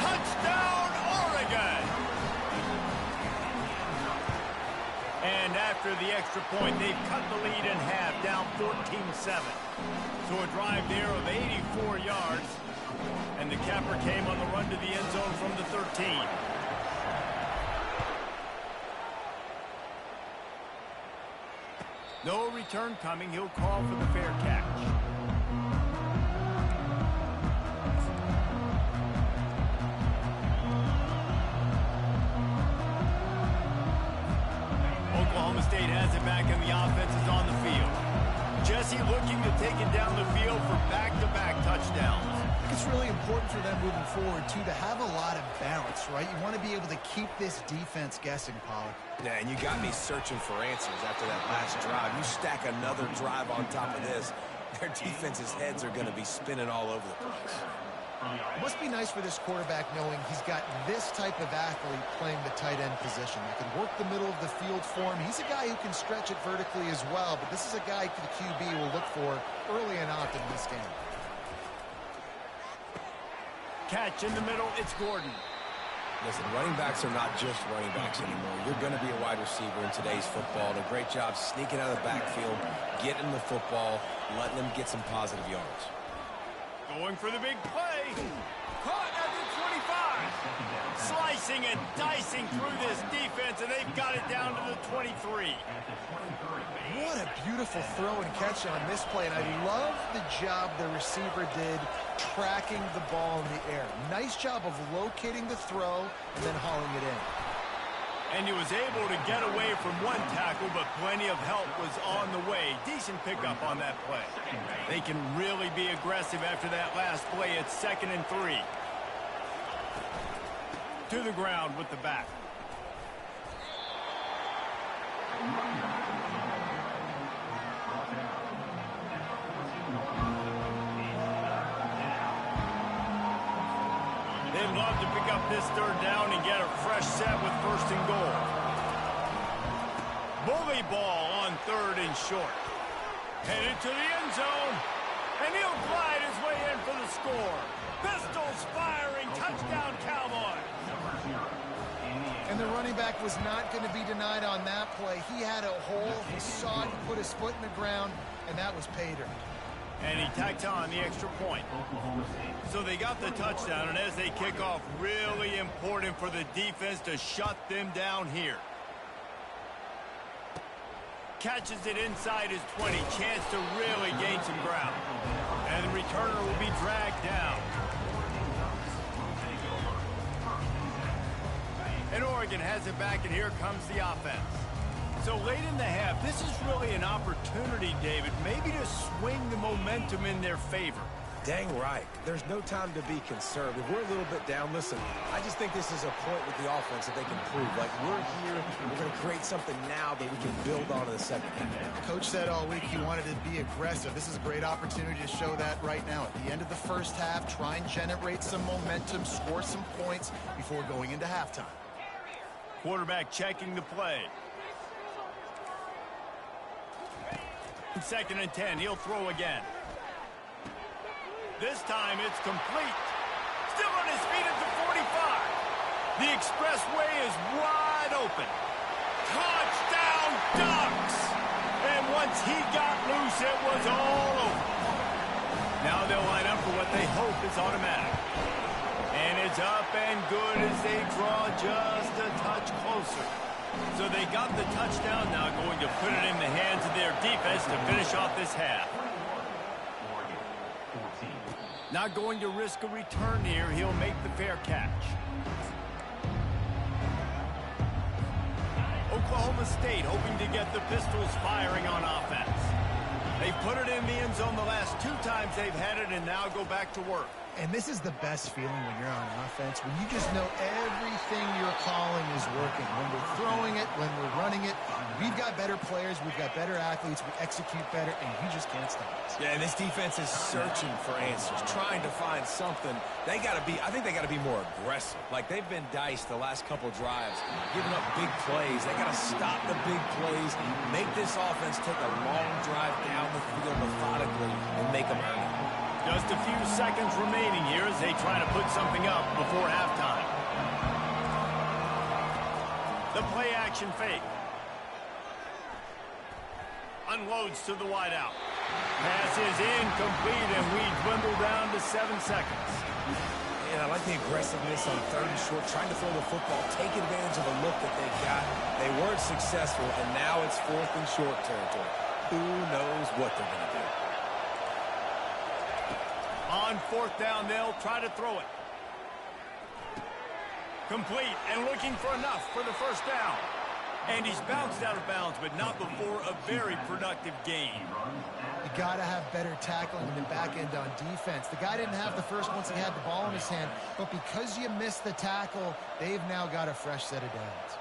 S1: Touchdown, Oregon! And after the extra point, they've cut the lead in half, down 14-7. So a drive there of 84 yards. And the capper came on the run to the end zone from the 13. No return coming. He'll call for the fair catch. Oklahoma State has it back, and the offense is on the field. Jesse looking to take it down the field for back-to-back touchdowns.
S2: It's really important for them moving forward, too, to have a lot of balance, right? You want to be able to keep this defense guessing, Pollard.
S3: Yeah, and you got me searching for answers after that last drive. You stack another drive on top of this, their defense's heads are going to be spinning all over the place.
S2: It must be nice for this quarterback knowing he's got this type of athlete playing the tight end position. He can work the middle of the field for him. He's a guy who can stretch it vertically as well, but this is a guy the QB will look for early and often in this game.
S1: Catch in the middle, it's Gordon.
S3: Listen, running backs are not just running backs anymore. You're going to be a wide receiver in today's football. And a great job sneaking out of the backfield, getting the football, letting them get some positive yards.
S1: Going for the big play. Caught at the 25. Slicing and dicing through this defense, and they've got it down to the 23.
S2: What a beautiful throw and catch on this play, and I love the job the receiver did tracking the ball in the air. Nice job of locating the throw and then hauling it in.
S1: And he was able to get away from one tackle, but plenty of help was on the way. Decent pickup on that play. They can really be aggressive after that last play. It's 2nd and 3. To the ground with the back. They'd love to pick up this third down and get a fresh set with 1st and goal. Bully ball on 3rd and short. Headed to the end zone. And he'll glide his way in for the score. Pistols firing. Touchdown, Cowboys.
S2: And the running back was not going to be denied on that play. He had a hole. He saw it. He put his foot in the ground, and that was pay dirt.
S1: And he tacked on the extra point. So they got the touchdown, and as they kick off, really important for the defense to shut them down here. Catches it inside his 20. Chance to really gain some ground. And the returner will be dragged down. And Oregon has it back, and here comes the offense. So late in the half, this is really an opportunity, David, maybe to swing the momentum in their favor.
S3: Dang right. There's no time to be conservative. We're a little bit down. Listen, I just think this is a point with the offense that they can prove. Like, we're here, we're going to create something now that we can build on in the second half.
S2: Coach said all week he wanted to be aggressive. This is a great opportunity to show that right now. At the end of the first half, try and generate some momentum, score some points before going into halftime.
S1: Quarterback checking the play. 2nd and 10. He'll throw again. This time it's complete. Still on his feet at the 45. The expressway is wide open. Touchdown, Ducks! And once he got loose, it was all over. Now they'll line up for what they hope is automatic. And it's up and good as they draw just a touch closer. So they got the touchdown, now going to put it in the hands of their defense to finish off this half. Not going to risk a return here. He'll make the fair catch. Oklahoma State hoping to get the Pistols firing on offense. They put it in the end zone the last 2 times they've had it and now go back to work.
S2: And this is the best feeling when you're on offense, when you just know everything you're calling is working. When we're throwing it, when we're running it, we've got better players, we've got better athletes, we execute better, and you just can't stop us.
S3: Yeah, and this defense is searching for answers, trying to find something. I think they got to be more aggressive. Like, they've been diced the last couple drives, giving up big plays. They got to stop the big plays, make this offense take a long drive down the field methodically, and make them earn it.
S1: Just a few seconds remaining here as they try to put something up before halftime. The play action fake. Unloads to the wideout. Pass is incomplete, and we dwindle down to 7 seconds.
S3: And I like the aggressiveness on 3rd and short, trying to throw the football, take advantage of the look that they got. They weren't successful, and now it's 4th and short territory. Who knows what they're going to do?
S1: On 4th down, they'll try to throw it. Complete and looking for enough for the 1st down. And he's bounced out of bounds, but not before a very productive gain.
S2: You got to have better tackling in the back end on defense. The guy didn't have the first once he had the ball in his hand, but because you missed the tackle, they've now got a fresh set of downs.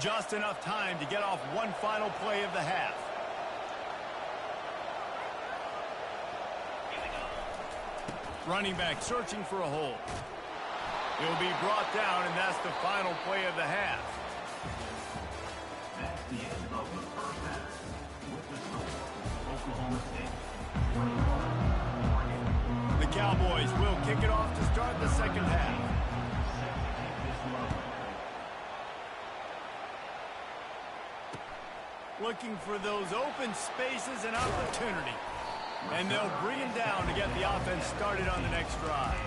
S1: Just enough time to get off one final play of the half. Running back searching for a hole. He'll be brought down, and that's the final play of the half.
S4: That's the end of the first half. With the score, Oklahoma State 21, Oregon.
S1: The Cowboys will kick it off to start the second half. Looking for those open spaces and opportunity. And they'll bring him down to get the offense started on the next drive.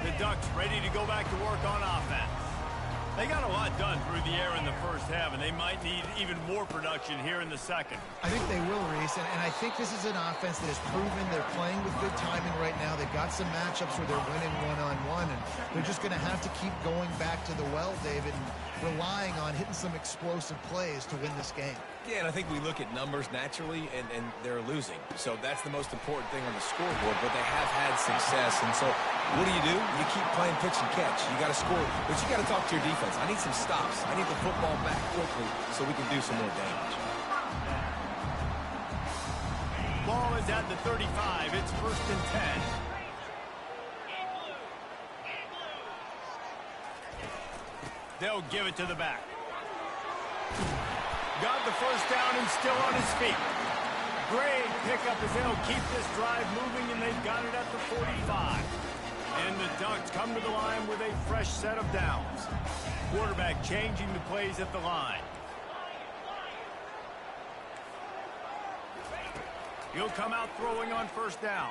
S1: The Ducks ready to go back to work on offense. They got a lot done through the air in the first half, and they might need even more production here in the second.
S2: I think they will, Reese, and I think this is an offense that has proven they're playing with good timing right now. They've got some matchups where they're winning one-on-one, and they're just going to have to keep going back to the well, David, and relying on hitting some explosive plays to win this game.
S3: Yeah, and I think we look at numbers naturally, and they're losing. So that's the most important thing on the scoreboard, but they have had success. And so what do? You keep playing pitch and catch. You got to score, but you got to talk to your defense. I need some stops. I need the football back quickly so we can do some more damage.
S1: Ball is at the 35. It's 1st and 10. They'll give it to the back. Got the 1st down and still on his feet. Great pickup as they'll keep this drive moving, and they've got it at the 45. And the Ducks come to the line with a fresh set of downs. Quarterback changing the plays at the line. He'll come out throwing on 1st down.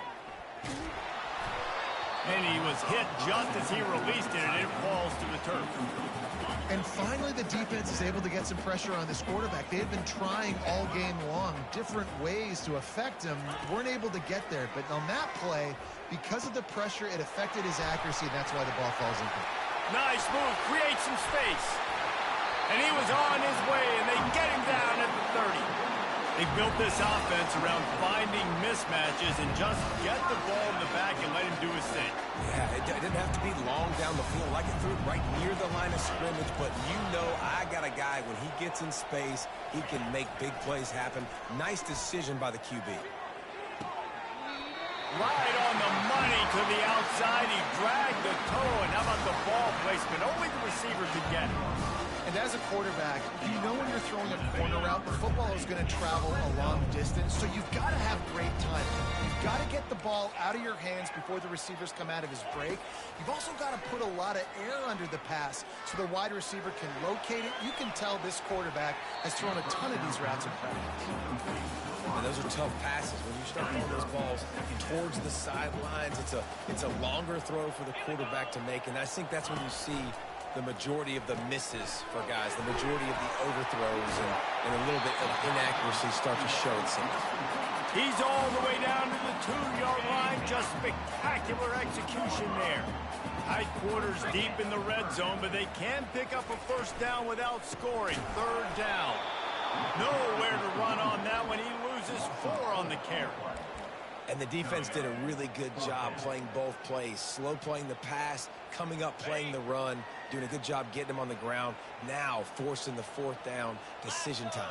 S1: And he was hit just as he released it, and it falls to the turf.
S2: And finally, the defense is able to get some pressure on this quarterback. They've been trying all game long different ways to affect him. Weren't able to get there. But on that play, because of the pressure, it affected his accuracy, and that's why the ball falls incomplete.
S1: Nice move. Creates some space. And he was on his way, and they get him down at the 30. They built this offense around finding mismatches and just get the ball in the back and let him do his thing.
S3: Yeah, it didn't have to be long down the field. Like it threw it right near the line of scrimmage, but you know I got a guy, when he gets in space, he can make big plays happen. Nice decision by the QB.
S1: Right on the money to the outside. He dragged the toe, and how about the ball placement? Only the receiver could get it.
S2: And as a quarterback, you know when you're throwing a corner route, the football is going to travel a long distance, so you've got to have great timing. You've got to get the ball out of your hands before the receivers come out of his break. You've also got to put a lot of air under the pass so the wide receiver can locate it. You can tell this quarterback has thrown a ton of these routes in practice.
S3: And those are tough passes. When you start throwing those balls towards the sidelines, it's a longer throw for the quarterback to make, and I think that's when you see the majority of the misses for guys, the majority of the overthrows and a little bit of inaccuracy start to show itself.
S1: He's all the way down to the 2-yard line. Just spectacular execution there. Tight quarters deep in the red zone, but they can pick up a first down without scoring. Third down. Nowhere to run on that one. He loses 4 on the carry.
S3: And the defense did a really good job playing both plays. Slow playing the pass, coming up playing the run, doing a good job getting him on the ground. Now forcing the 4th down, decision time.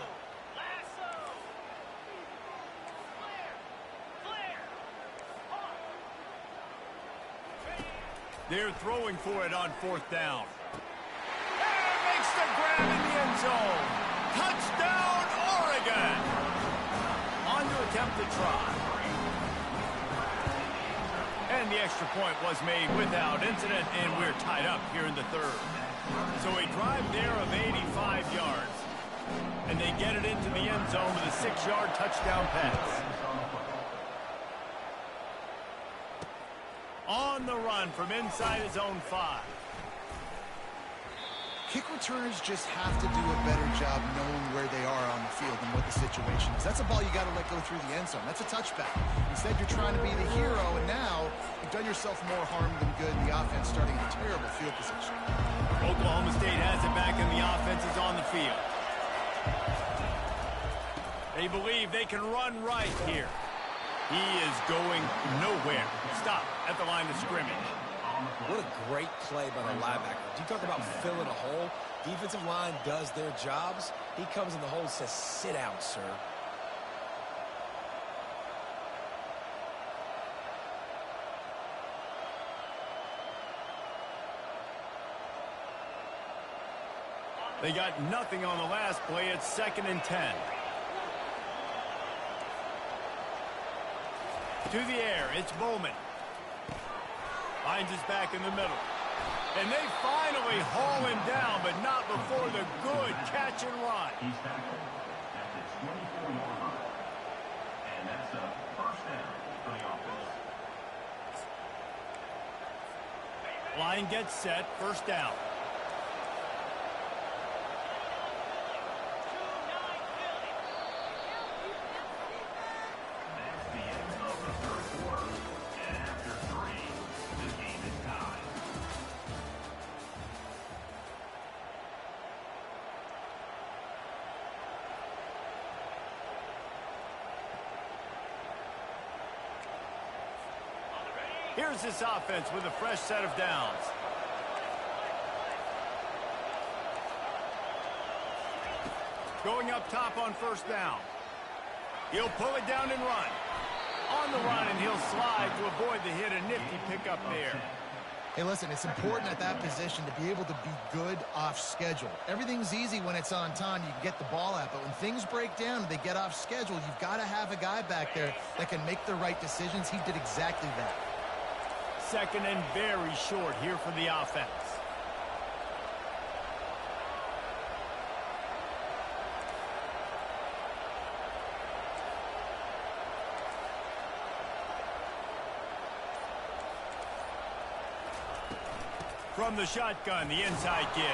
S1: They're throwing for it on 4th down. And makes the grab in the end zone. Touchdown, Oregon. On to attempt the try. And the extra point was made without incident, and we're tied up here in the 3rd. So a drive there of 85 yards. And they get it into the end zone with a 6-yard touchdown pass. On the run from inside his own 5.
S2: Kick returners just have to do a better job knowing where they are on the field and what the situation is. That's a ball you got to let go through the end zone. That's a touchback. Instead, you're trying to be the hero, and now you've done yourself more harm than good. The offense starting in terrible field position.
S1: Oklahoma State has it back, and the offense is on the field. They believe they can run right here. He is going nowhere. Stop at the line of scrimmage.
S3: What a great play by the linebacker. Do you talk about filling a hole? Defensive line does their jobs. He comes in the hole and says, sit down, sir.
S1: They got nothing on the last play. It's 2nd and 10. To the air, it's Bowman. Finds his back in the middle. And they finally haul him down, but not before the good catch and run.
S4: He's tackled at the 24-yard line. And that's a first down for the offense.
S1: Line gets set, first down.
S4: That's the end of the 3rd quarter. And after 3, the game is tied.
S1: Here's this offense with a fresh set of downs. Going up top on first down. He'll pull it down and run. On the run, and he'll slide to avoid the hit. A nifty pickup there.
S2: Hey, listen, it's important at that position to be able to be good off schedule. Everything's easy when it's on time. You can get the ball out, but when things break down and they get off schedule, you've got to have a guy back there that can make the right decisions. He did exactly that.
S1: 2nd and very short here for the offense. From the shotgun, the inside give.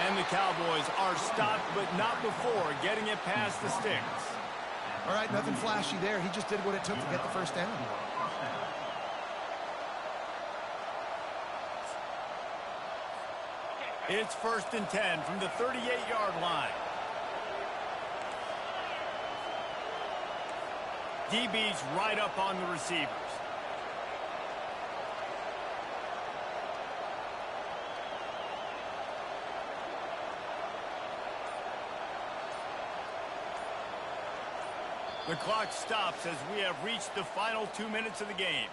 S1: And the Cowboys are stopped, but not before getting it past the sticks.
S2: All right, nothing flashy there. He just did what it took to get the first down.
S1: It's 1st and 10 from the 38-yard line. DB's right up on the receivers. The clock stops as we have reached the final 2 minutes of the game.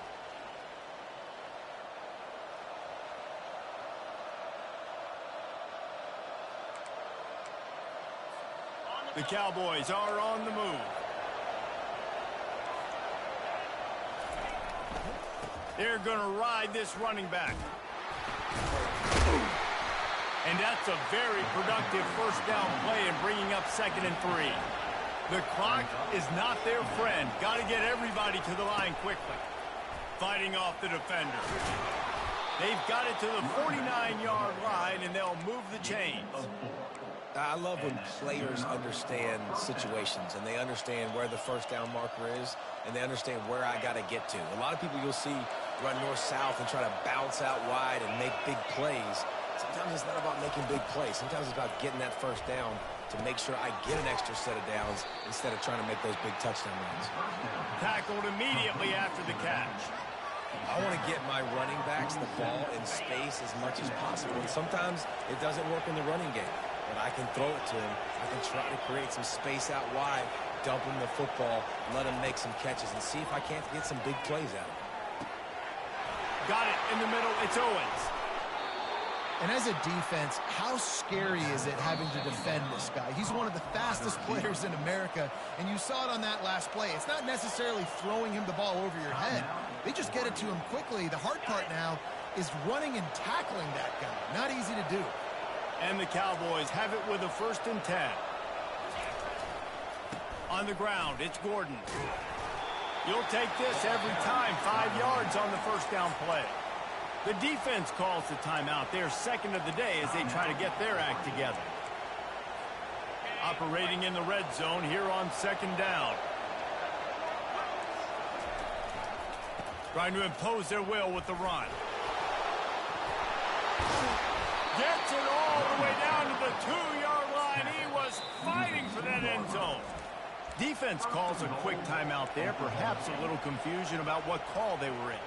S1: The Cowboys are on the move. They're going to ride this running back. And that's a very productive first down play in bringing up 2nd and 3. The clock is not their friend. Got to get everybody to the line quickly. Fighting off the defender. They've got it to the 49-yard line, and they'll move the chains.
S3: I love when players understand situations, and they understand where the first down marker is, and they understand where I got to get to. A lot of people you'll see run north-south and try to bounce out wide and make big plays. Sometimes it's not about making big plays. Sometimes it's about getting that first down to make sure I get an extra set of downs instead of trying to make those big touchdown runs.
S1: Tackled immediately after the catch.
S3: I want to get my running backs the ball in space as much as possible. And sometimes it doesn't work in the running game, but I can throw it to him. I can try to create some space out wide, dump him the football, let him make some catches, and see if I can't get some big plays out of him.
S1: Got it in the middle. It's Owens.
S2: And as a defense, how scary is it having to defend this guy? He's one of the fastest players in America, and you saw it on that last play. It's not necessarily throwing him the ball over your head. They just get it to him quickly. The hard part now is running and tackling that guy. Not easy to do.
S1: And the Cowboys have it with a 1st and 10. On the ground, it's Gordon. You'll take this every time. 5 yards on the first down play. The defense calls the timeout. Their 2nd of the day as they try to get their act together. Operating in the red zone here on 2nd down. Trying to impose their will with the run. Gets it all the way down to the 2-yard line. He was fighting for that end zone. Defense calls a quick timeout there. Perhaps a little confusion about what call they were in.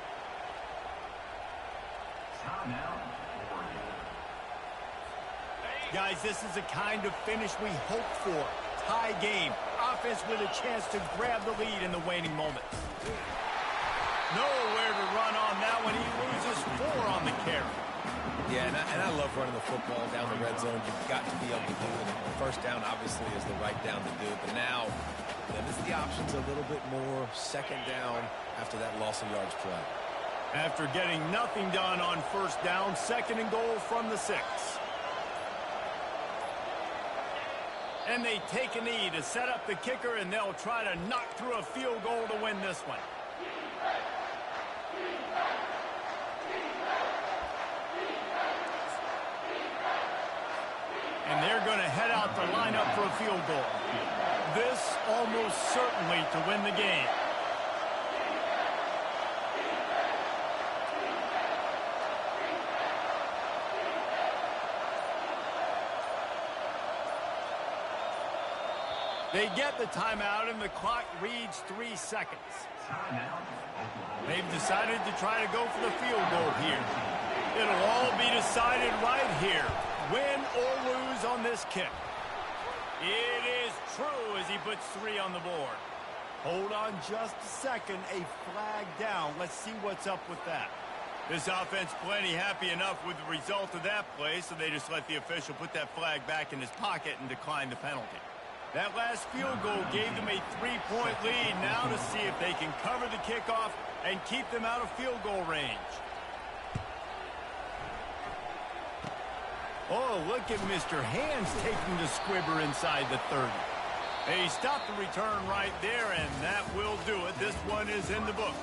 S1: Guys, this is the kind of finish we hope for. Tie game. Offense with a chance to grab the lead in the waning moments. Nowhere to run on that one. He loses 4 on the carry.
S3: Yeah, and I love running the football down the red zone. You've got to be able to do it. The first down, obviously, is the right down to do it. But now, limits the options a little bit more. 2nd down after that loss of yards play.
S1: After getting nothing done on first down, 2nd and goal from the 6. And they take a knee to set up the kicker, and they'll try to knock through a field goal to win this one. And they're going to head out to line up for a field goal. This almost certainly to win the game. They get the timeout, and the clock reads 3 seconds. They've decided to try to go for the field goal here. It'll all be decided right here. Win or lose on this kick. It is true as he puts 3 on the board. Hold on just a second. A flag down. Let's see what's up with that. This offense plenty happy enough with the result of that play, so they just let the official put that flag back in his pocket and decline the penalty. That last field goal gave them a 3-point lead. Now to see if they can cover the kickoff and keep them out of field goal range. Oh, look at Mr. Hands taking the squibber inside the 30. They stopped the return right there, and that will do it. This one is in the book.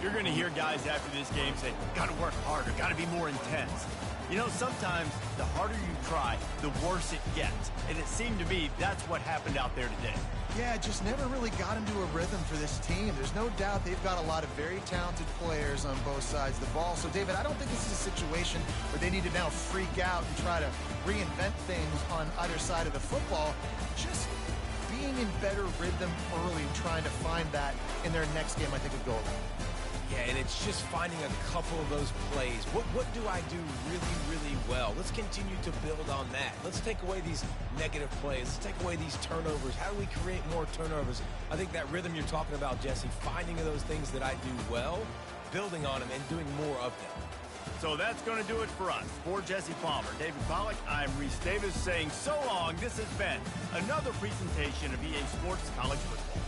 S1: You're going to hear guys after this game say, got to work harder, got to be more intense. You know, sometimes the harder you try, the worse it gets. And it seemed to me that's what happened out there today.
S2: Yeah, it just never really got into a rhythm for this team. There's no doubt they've got a lot of very talented players on both sides of the ball. So, David, I don't think this is a situation where they need to now freak out and try to reinvent things on either side of the football. Just being in better rhythm early and trying to find that in their next game, I think, would go along.
S3: Yeah, and it's just finding a couple of those plays. What do I do really, really well? Let's continue to build on that. Let's take away these negative plays. Let's take away these turnovers. How do we create more turnovers? I think that rhythm you're talking about, Jesse, finding those things that I do well, building on them, and doing more of them.
S1: So that's going to do it for us. For Jesse Palmer, David Pollack, I'm Reese Davis saying so long. This has been another presentation of EA Sports College Football.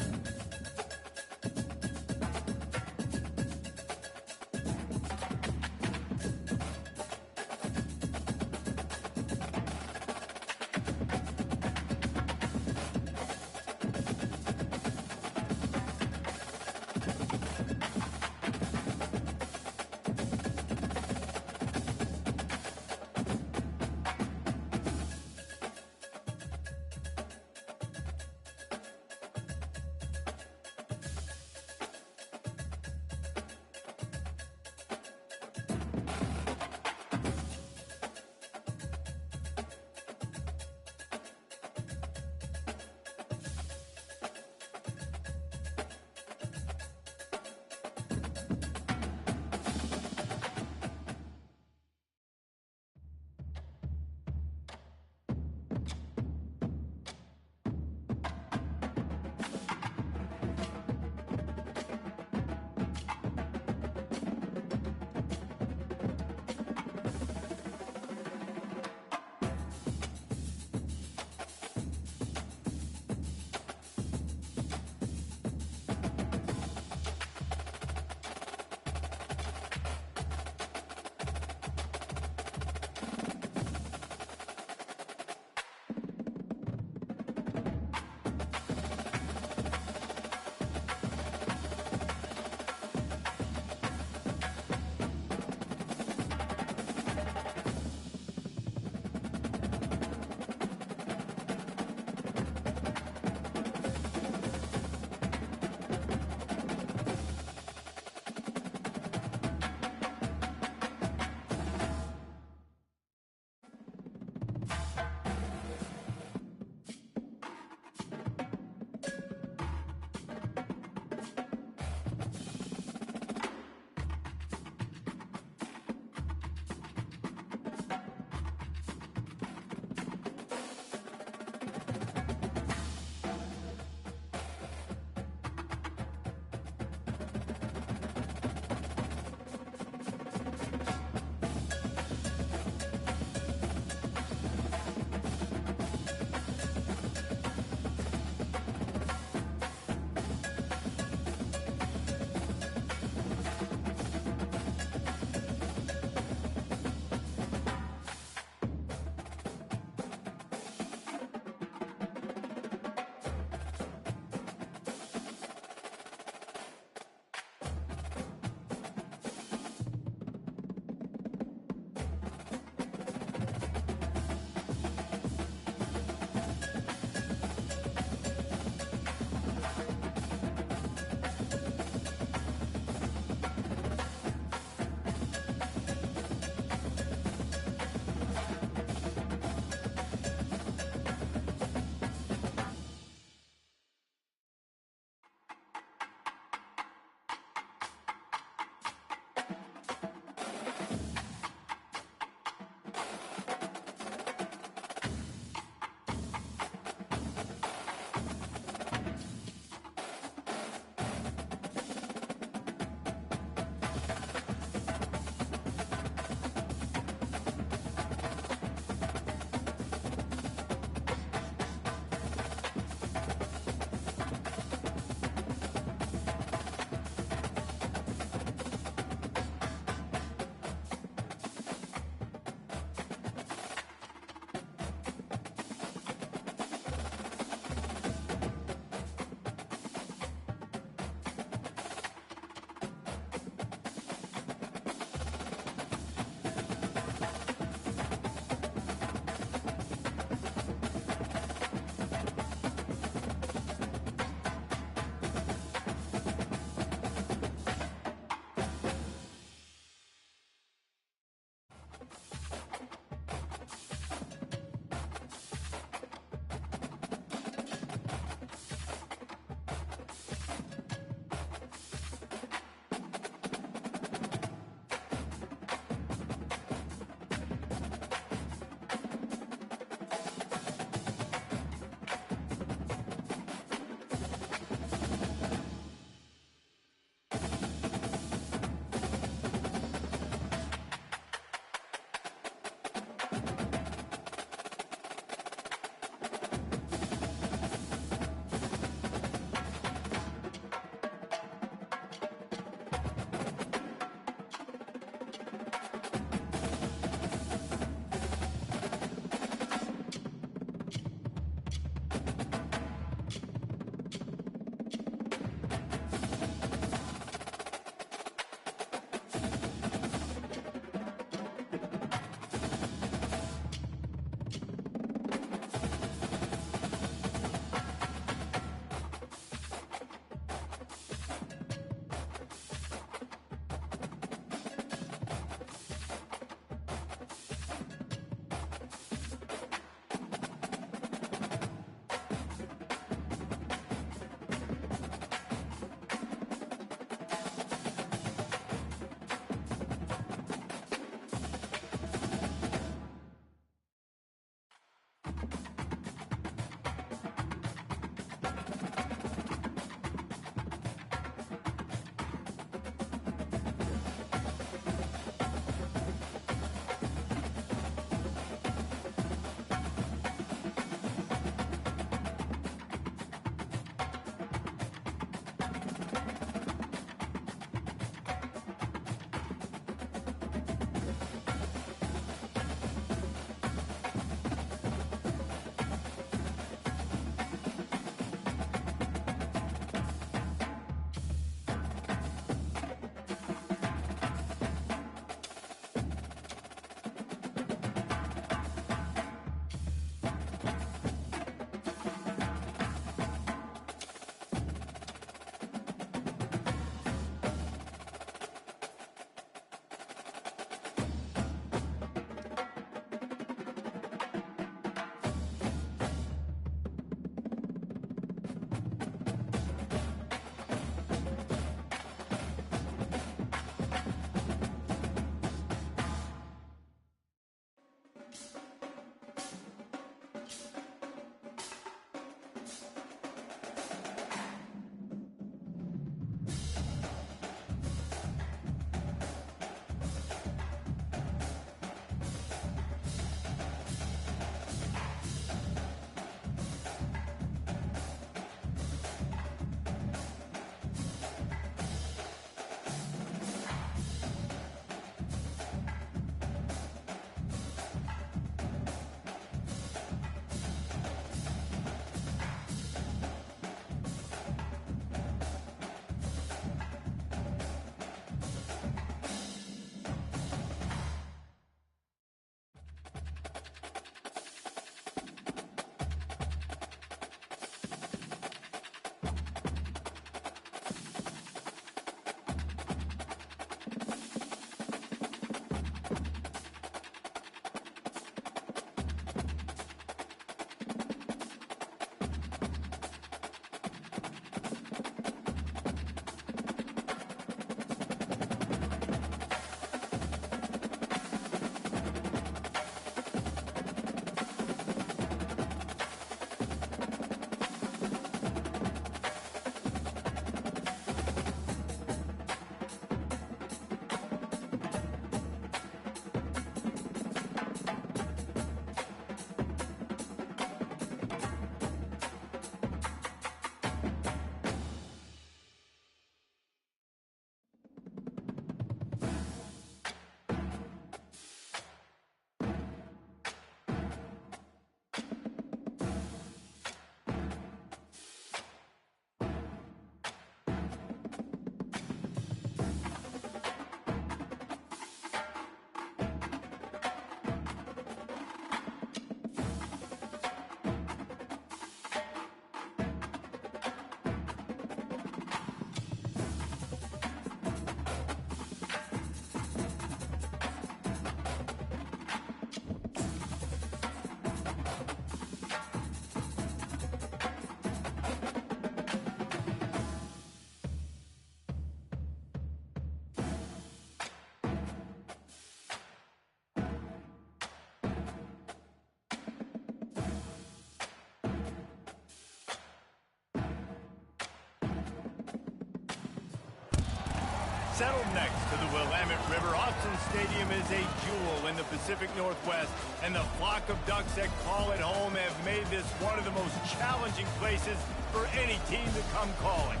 S1: Settled next to the Willamette River, Autzen Stadium is a jewel in the Pacific Northwest, and the flock of Ducks that call it home have made this one of the most challenging places for any team to come calling.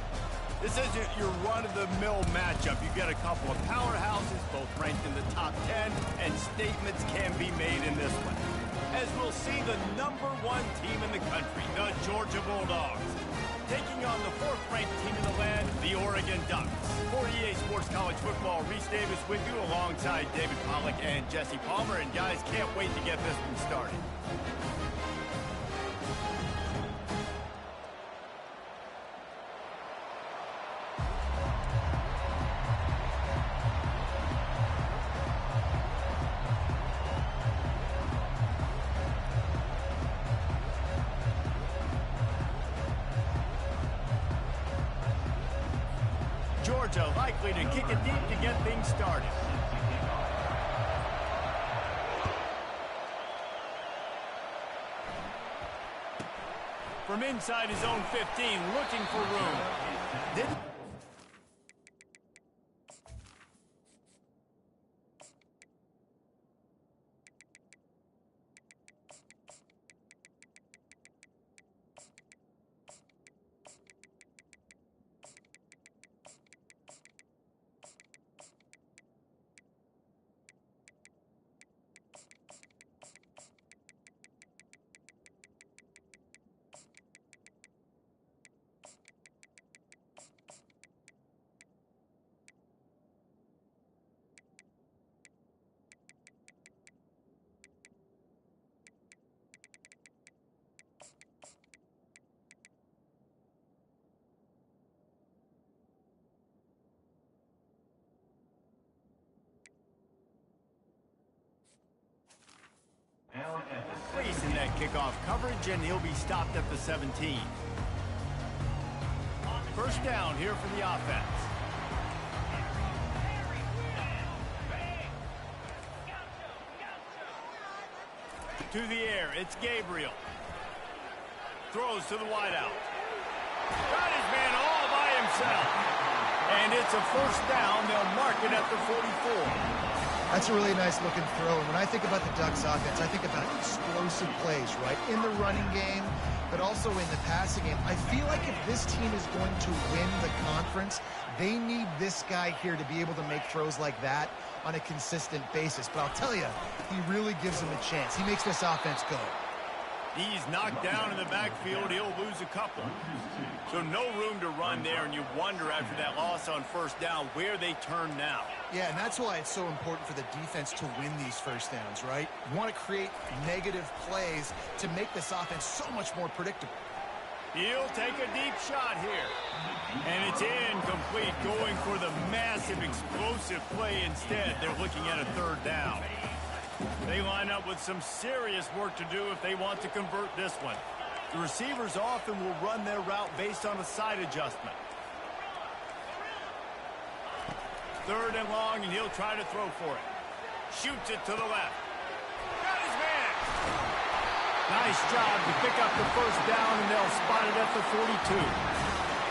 S1: This isn't your run-of-the-mill matchup. You've got a couple of powerhouses, both ranked in the top 10, and statements can be made in this one. As we'll see the #1 team in the country, the Georgia Bulldogs, taking on the 4th-ranked team in the land, the Oregon Ducks. For EA Sports College Football, Reese Davis with you alongside David Pollack and Jesse Palmer. And guys, can't wait to get this one started. Georgia likely to kick it deep to get things started. From inside his own 15, looking for room. Place in that kickoff coverage, and he'll be stopped at the 17. First down here for the offense. To the air, it's Gabriel. Throws to the wideout. Got his man all by himself. And it's a first down. They'll mark it at the 44.
S2: That's a really nice looking throw. And when I think about the Ducks offense, I think about explosive plays, right? In the running game, but also in the passing game. I feel like if this team is going to win the conference, they need this guy here to be able to make throws like that on a consistent basis. But I'll tell you, he really gives them a chance. He makes this offense go.
S1: He's knocked down in the backfield. He'll lose a couple. So no room to run there, and you wonder after that loss on first down where they turn now.
S2: Yeah, and that's why it's so important for the defense to win these first downs, right? You want to create negative plays to make this offense so much more predictable.
S1: He'll take a deep shot here. And it's incomplete, going for the massive explosive play instead. They're looking at a third down. They line up with some serious work to do if they want to convert this one. The receivers often will run their route based on a side adjustment. Third and long, and he'll try to throw for it. Shoots it to the left. Got his man. Nice job to pick up the first down, and they'll spot it at the 42.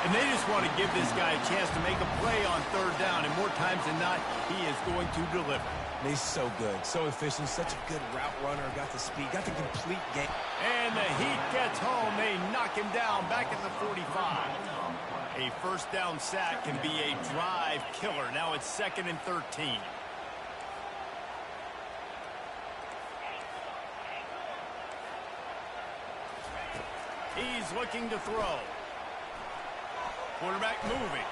S1: And they just want to give this guy a chance to make a play on third down, and more times than not, he is going to deliver.
S3: He's so good, so efficient, such a good route runner, got the speed, got the complete game.
S1: And the heat gets home. They knock him down back at the 45. A first down sack can be a drive killer. Now it's 2nd and 13. He's looking to throw. Quarterback moving.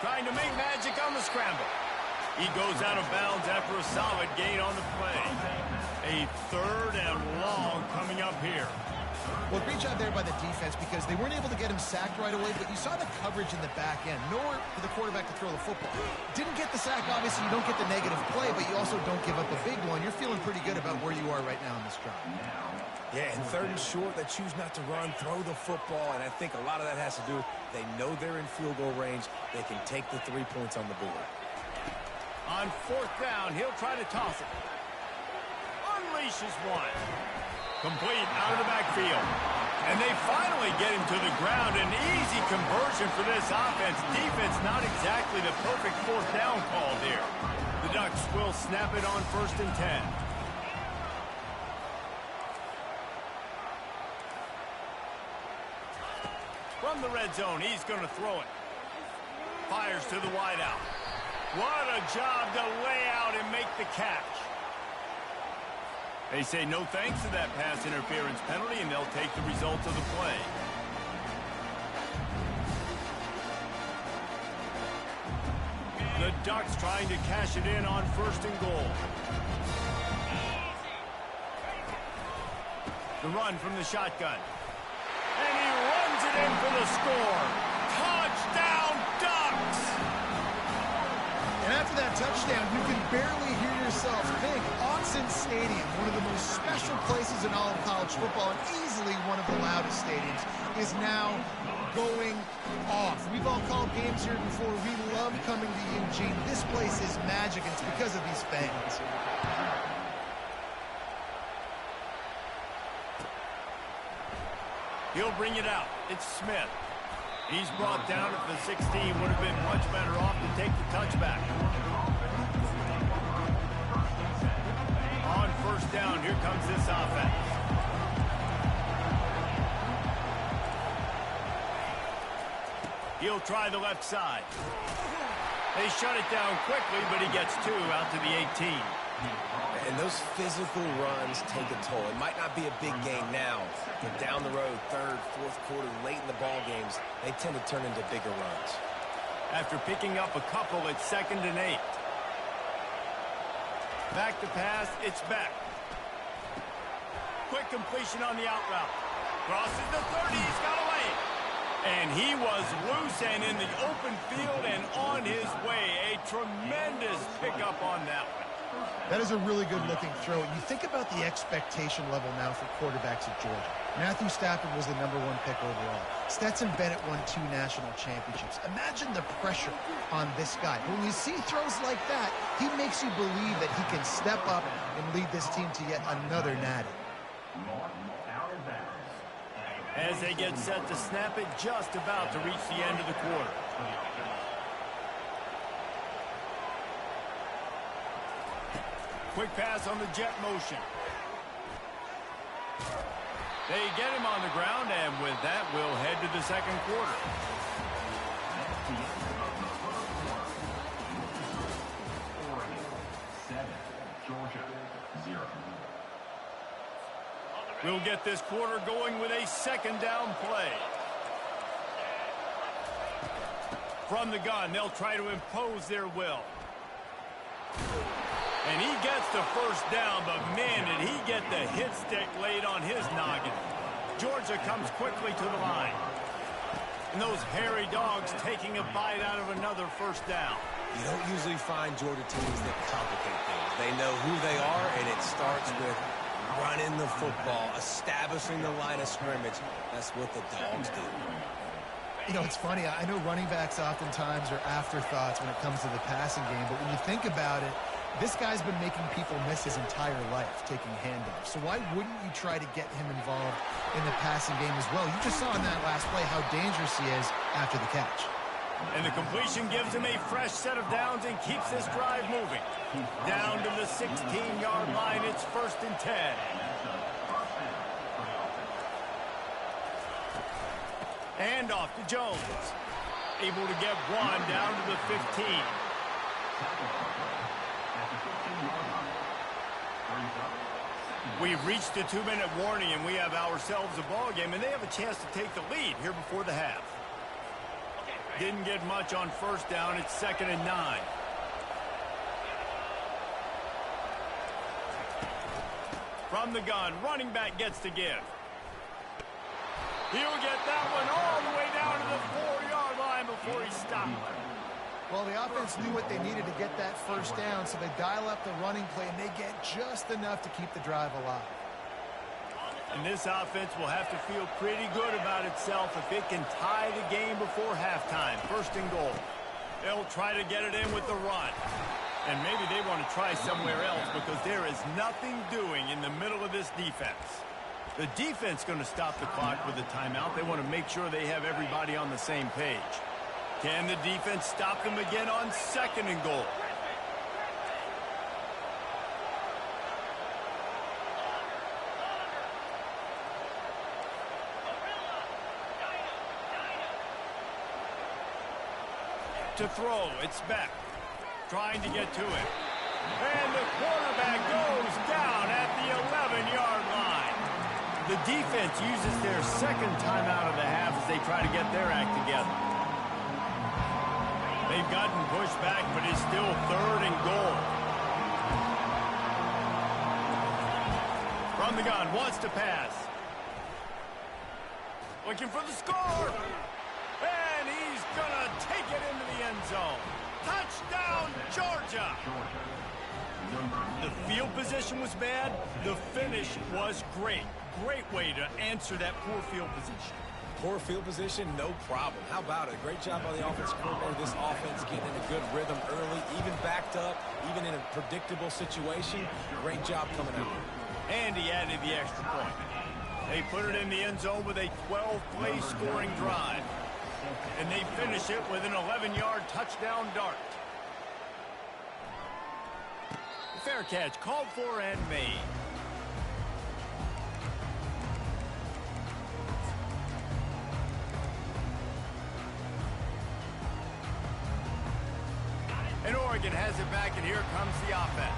S1: Trying to make magic on the scramble. He goes out of bounds after a solid gain on the play. A third and long coming up here.
S2: Well, great job there by the defense because they weren't able to get him sacked right away, but you saw the coverage in the back end. Nowhere for the quarterback to throw the football. Didn't get the sack. Obviously, you don't get the negative play, but you also don't give up a big one. You're feeling pretty good about where you are right now in this drive.
S3: Yeah, and third and short, they choose not to run, throw the football, and I think a lot of that has to do with they know they're in field goal range. They can take the 3 points on the board.
S1: On fourth down, he'll try to toss it. Unleashes one. Complete out of the backfield. And they finally get him to the ground. An easy conversion for this offense. Defense not exactly the perfect fourth down call there. The Ducks will snap it on 1st and 10. From the red zone, he's going to throw it. Fires to the wideout. What a job to lay out and make the catch. They say no thanks to that pass interference penalty, and they'll take the results of the play. The Ducks trying to cash it in on 1st and goal. The run from the shotgun. And he runs it in for the score. Touchdown, Ducks!
S2: And after that touchdown, you can barely hear yourself think. Autzen Stadium, one of the most special places in all of college football, and easily one of the loudest stadiums, is now going off. We've all called games here before. We love coming to Eugene. This place is magic, and it's because of these fans.
S1: He'll bring it out. It's Smith. He's brought down at the 16. Would have been much better off to take the touchback. On 1st down, here comes this offense. He'll try the left side. They shut it down quickly, but he gets 2 out to the 18.
S3: And those physical runs take a toll. It might not be a big game now, but down the road, 3rd, 4th quarter, late in the ball games, they tend to turn into bigger runs.
S1: After picking up a couple, it's 2nd and 8. Back to pass, it's back. Quick completion on the out route. Crosses the 30, he's got away. And he was loose and in the open field and on his way. A tremendous pickup on that one.
S2: That is a really good-looking throw. You think about the expectation level now for quarterbacks at Georgia. Matthew Stafford was the #1 pick overall. Stetson Bennett won 2 national championships. Imagine the pressure on this guy. When you see throws like that, he makes you believe that he can step up and lead this team to yet another natty.
S1: As they get set to snap it, just about to reach the end of the quarter. Quick pass on the jet motion. They get him on the ground, and with that, we'll head to the 2nd quarter. We'll get this quarter going with a 2nd down play. From the gun, they'll try to impose their will. And he gets the 1st down, but man, did he get the hit stick laid on his noggin. Georgia comes quickly to the line. And those hairy dogs taking a bite out of another 1st down.
S3: You don't usually find Georgia teams that complicate things. They know who they are, and it starts with running the football, establishing the line of scrimmage. That's what the Dogs do.
S2: You know, it's funny. I know running backs oftentimes are afterthoughts when it comes to the passing game, but when you think about it, this guy's been making people miss his entire life taking handoffs. So why wouldn't you try to get him involved in the passing game as well? You just saw in that last play how dangerous he is after the catch.
S1: And the completion gives him a fresh set of downs and keeps this drive moving. Down to the 16-yard line, it's 1st and 10. And off to Jones. Able to get 1 down to the 15. We've reached the 2-minute warning, and we have ourselves a ball game, and they have a chance to take the lead here before the half. Didn't get much on 1st down. It's 2nd and 9. From the gun, running back gets to give. He'll get that one all the way down to the 4-yard line before he stopped.
S2: Well, the offense knew what they needed to get that 1st down, so they dial up the running play, and they get just enough to keep the drive alive.
S1: And this offense will have to feel pretty good about itself if it can tie the game before halftime. 1st and goal. They'll try to get it in with the run. And maybe they want to try somewhere else because there is nothing doing in the middle of this defense. The defense going to stop the clock with a timeout. They want to make sure they have everybody on the same page. Can the defense stop them again on 2nd and goal? To throw, it's Beck. Trying to get to it. And the quarterback goes down at the 11-yard line. The defense uses their 2nd timeout of the half as they try to get their act together. They've gotten pushed back, but it's still 3rd and goal. From the gun, wants to pass. Looking for the score. And he's going to take it into the end zone. Touchdown, Georgia! The field position was bad. The finish was great. Great way to answer that poor field position.
S3: Poor field position, no problem. How about it? Great job by the offensive coordinator. This offense getting in a good rhythm early, even backed up, even in a predictable situation. Great job coming out.
S1: And he added the extra point. They put it in the end zone with a 12-play scoring drive. And they finish it with an 11-yard touchdown dart. Fair catch, called for and made. And Oregon has it back, and here comes the offense.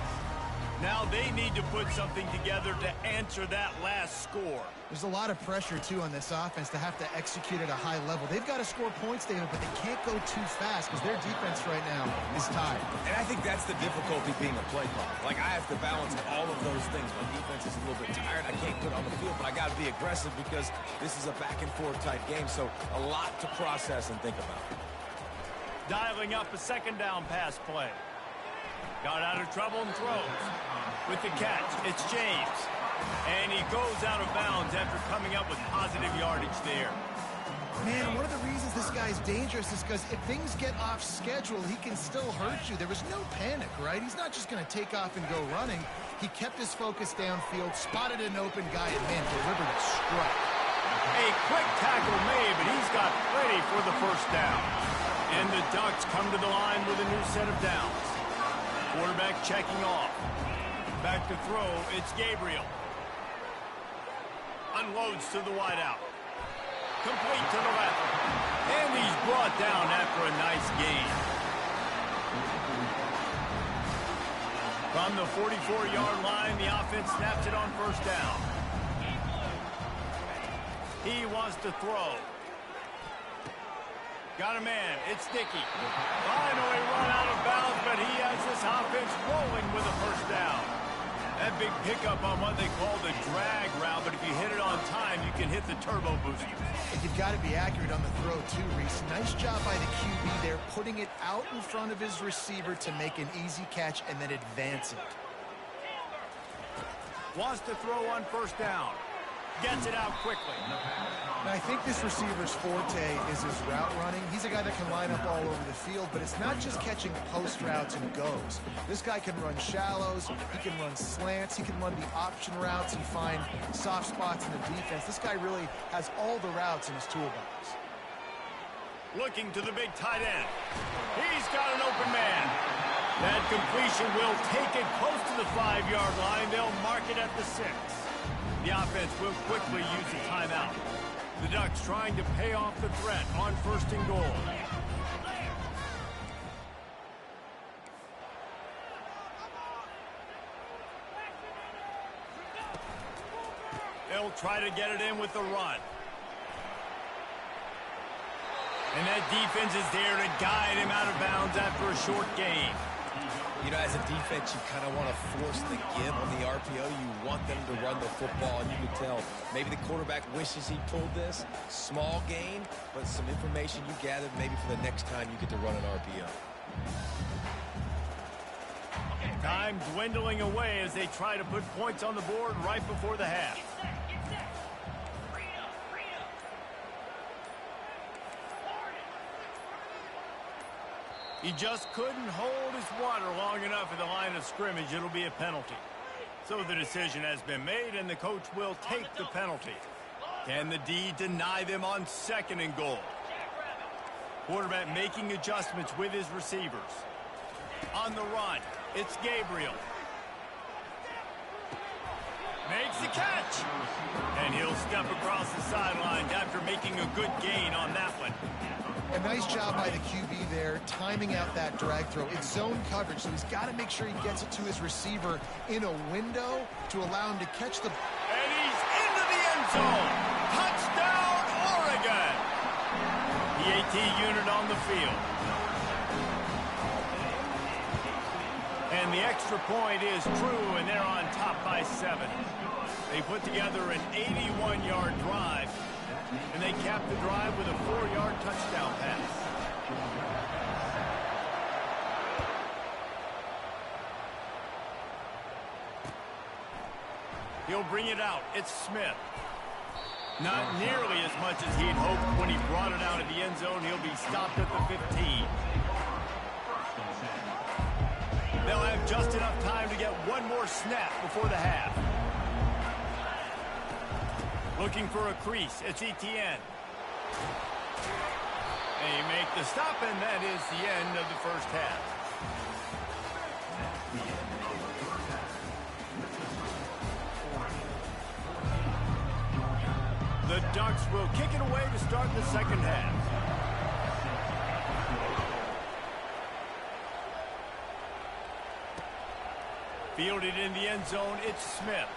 S1: Now they need to put something together to answer that last score.
S2: There's a lot of pressure, too, on this offense to have to execute at a high level. They've got to score points, David, but they can't go too fast because their defense right now is tired.
S3: And I think that's the difficulty being a play caller. Like, I have to balance all of those things. My defense is a little bit tired. I can't put it on the field, but I got to be aggressive because this is a back-and-forth type game, so a lot to process and think about.
S1: Dialing up a 2nd down pass play. Got out of trouble and throws. With the catch, it's James. And he goes out of bounds after coming up with positive yardage there.
S2: Man, one of the reasons this guy's dangerous is because if things get off schedule, he can still hurt you. There was no panic, right? He's not just going to take off and go running. He kept his focus downfield, spotted an open guy, and, man, delivered a strike.
S1: A quick tackle made, but he's got plenty for the 1st down. And the Ducks come to the line with a new set of downs. Quarterback checking off. Back to throw, it's Gabriel. Unloads to the wideout. Complete to the left. And he's brought down after a nice gain. From the 44-yard line, the offense snaps it on 1st down. He wants to throw. Got a man. It's Dickey. Finally run out of bounds, but he has this offense rolling with a 1st down. That big pickup on what they call the drag route, but if you hit it on time, you can hit the turbo booster.
S2: And you've got to be accurate on the throw, too, Reese. Nice job by the QB there, putting it out in front of his receiver to make an easy catch and then advance it.
S1: Wants to throw on 1st down. Gets it out quickly.
S2: Now, I think this receiver's forte is his route running. He's a guy that can line up all over the field, but it's not just catching post routes and goes. This guy can run shallows, he can run slants, he can run the option routes and find soft spots in the defense. This guy really has all the routes in his toolbox.
S1: Looking to the big tight end. He's got an open man. That completion will take it close to the 5-yard line. They'll mark it at the 6. The offense will quickly use the timeout. The Ducks trying to pay off the threat on 1st and goal. They'll try to get it in with the run. And that defense is there to guide him out of bounds after a short gain.
S3: You know, as a defense, you kind of want to force the give on the RPO. You want them to run the football, and you can tell maybe the quarterback wishes he pulled this. Small gain, but some information you gathered maybe for the next time you get to run an RPO.
S1: Time dwindling away as they try to put points on the board right before the half. He just couldn't hold his water long enough at the line of scrimmage. It'll be a penalty. So the decision has been made, and the coach will take the penalty. Can the D deny them on 2nd and goal? Quarterback making adjustments with his receivers. On the run, it's Gabriel. Makes the catch. And he'll step across the sidelines after making a good gain on that one.
S2: A nice job by the QB there, timing out that drag throw. It's zone coverage, so he's got to make sure he gets it to his receiver in a window to allow him to catch the...
S1: And he's into the end zone. Touchdown, Oregon. The AT unit on the field. And the extra point is true, and they're on top by 7. They put together an 81-yard drive, and they capped the drive with a 4-yard touchdown pass. He'll bring it out. It's Smith. Not nearly as much as he'd hoped when he brought it out of the end zone. He'll be stopped at the 15. They'll have just enough time to get one more snap before the half. Looking for a crease. It's Etienne. They make the stop, and that is the end of the first half. The Ducks will kick it away to start the second half. Fielded in the end zone, it's Smith.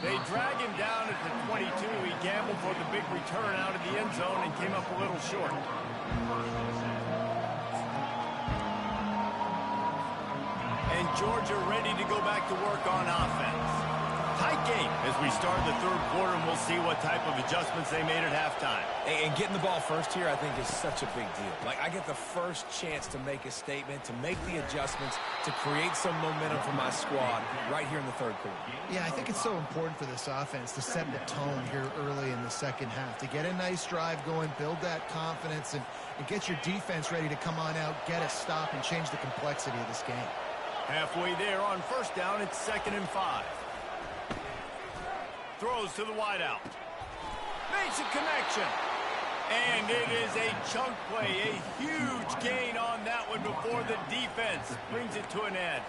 S1: They drag him down at the 22. He gambled for the big return out of the end zone and came up a little short. And Georgia ready to go back to work on offense. Tight game as we start the third quarter, and we'll see what type of adjustments they made at halftime.
S3: And getting the ball first here, I think, is such a big deal. Like, I get the first chance to make a statement, to make the adjustments, to create some momentum for my squad right here in the third quarter.
S2: Yeah, I think it's so important for this offense to set the tone here early in the second half, to get a nice drive going, build that confidence, and get your defense ready to come on out, get a stop, and change the complexity of this game.
S1: Halfway there on first down, it's 2nd and 5. Throws to the wideout. Makes a connection. And it is a chunk play, a huge gain on that one before the defense brings it to an end.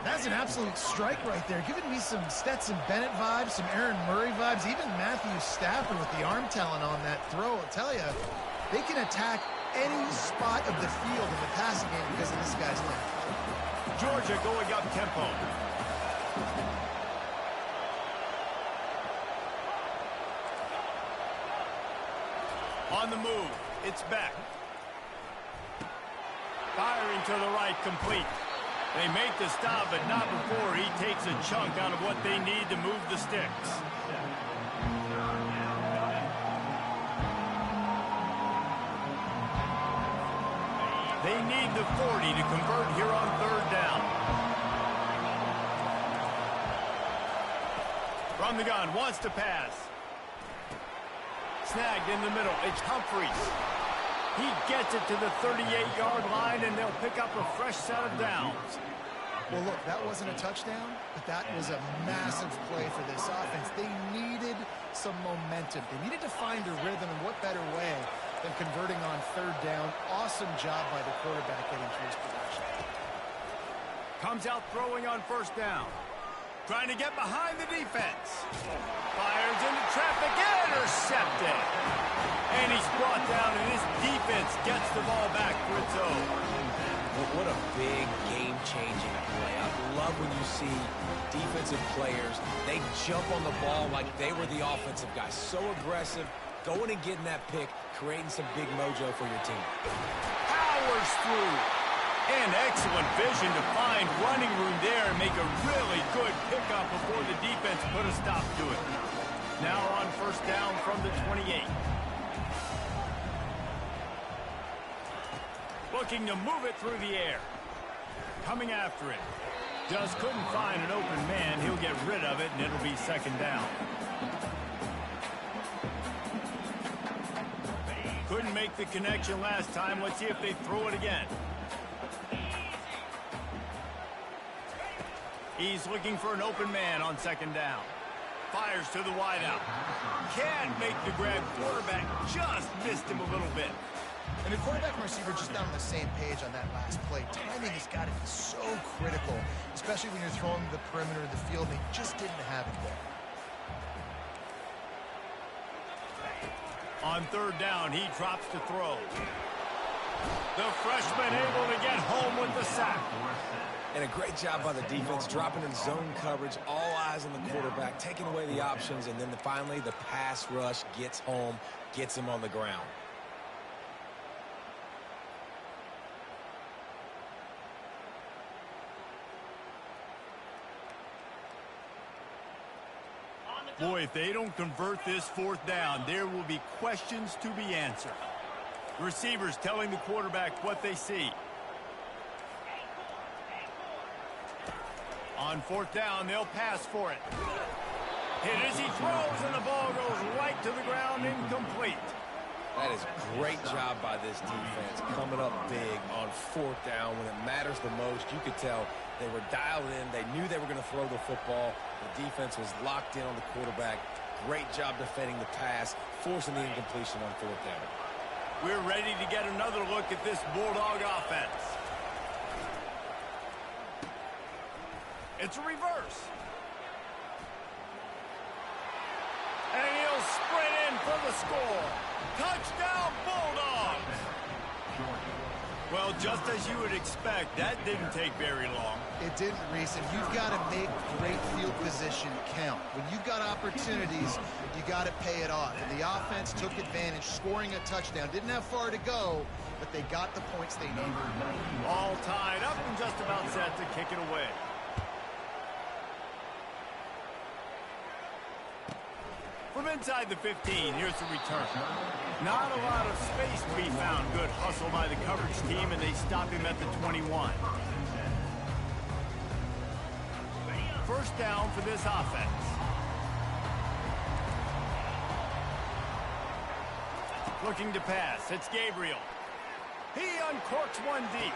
S2: That's an absolute strike right there, giving me some Stetson Bennett vibes, some Aaron Murray vibes, even Matthew Stafford with the arm talent on that throw. I'll tell you, they can attack any spot of the field in the passing game because of this guy's length.
S1: Georgia going up tempo. On the move, it's Beck. Firing to the right, complete. They make the stop, but not before he takes a chunk out of what they need to move the sticks. They need the 40 to convert here on third down. From the gun, wants to pass. Snagged in the middle, it's Humphreys. He gets it to the 38-yard line, and they'll pick up a fresh set of downs.
S2: Well, look, that wasn't a touchdown, but that was a massive play for this offense. They needed some momentum. They needed to find a rhythm, and what better way than converting on third down. Awesome job by the quarterback getting to his position.
S1: Comes out throwing on first down. Trying to get behind the defense. Fires into traffic, intercepted. And he's brought down, and his defense gets the ball back for its own.
S3: What a big game-changing play. I love when you see defensive players, they jump on the ball like they were the offensive guys. So aggressive, going and getting that pick, creating some big mojo for your team.
S1: Powers through. And excellent vision to find running room there and make a really good pickup before the defense put a stop to it. Now on first down from the 28. Looking to move it through the air. Coming after it. Just couldn't find an open man. He'll get rid of it, and it'll be second down. Couldn't make the connection last time. Let's see if they throw it again. He's looking for an open man on second down. Fires to the wideout. Can't make the grab. Quarterback just missed him a little bit.
S2: And the quarterback and receiver just not on the same page on that last play. Timing has got to be so critical, especially when you're throwing to the perimeter of the field. They just didn't have it there.
S1: On third down, he drops to throw. The freshman able to get home with the sack.
S3: And a great job by the defense, dropping in zone coverage, all eyes on the quarterback, taking away the options, and then finally the pass rush gets home, gets him on the ground.
S1: Boy, if they don't convert this fourth down, there will be questions to be answered. Receivers telling the quarterback what they see. On fourth down, they'll pass for it. Hit as he throws, and the ball goes right to the ground, incomplete.
S3: That is a great job by this defense, coming up big on fourth down when it matters the most. You could tell they were dialed in. They knew they were going to throw the football. The defense was locked in on the quarterback. Great job defending the pass, forcing the incompletion on fourth down.
S1: We're ready to get another look at this Bulldog offense. It's a reverse. And he'll sprint in for the score. Touchdown, Bulldogs! Well, just as you would expect, that didn't take very long.
S2: It didn't, Reese, and you've got to make great field position count. When you've got opportunities, you got to pay it off. And the offense took advantage, scoring a touchdown. Didn't have far to go, but they got the points they needed.
S1: All tied up and just about set to kick it away. From inside the 15, here's the return. Not a lot of space to be found. Good hustle by the coverage team, and they stop him at the 21. First down for this offense. Looking to pass. It's Gabriel. He uncorks one deep.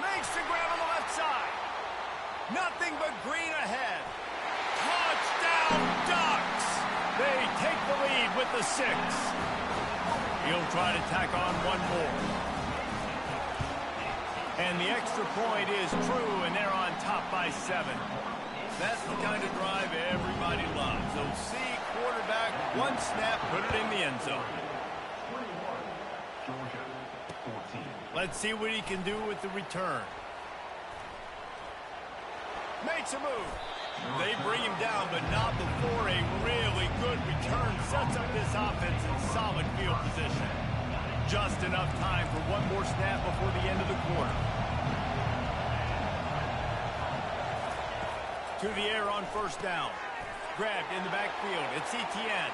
S1: Makes the grab on the left side. Nothing but green ahead. Touchdown, Ducks! They take the lead with the 6. He'll try to tack on one more. And the extra point is true, and they're on top by 7. That's the kind of drive everybody loves. So see quarterback, one snap, put it in the end zone. Let's see what he can do with the return. Makes a move. They bring him down, but not before a really good return sets up this offense in solid field position. Just enough time for one more snap before the end of the quarter. To the air on first down. Grabbed in the backfield. It's Etienne.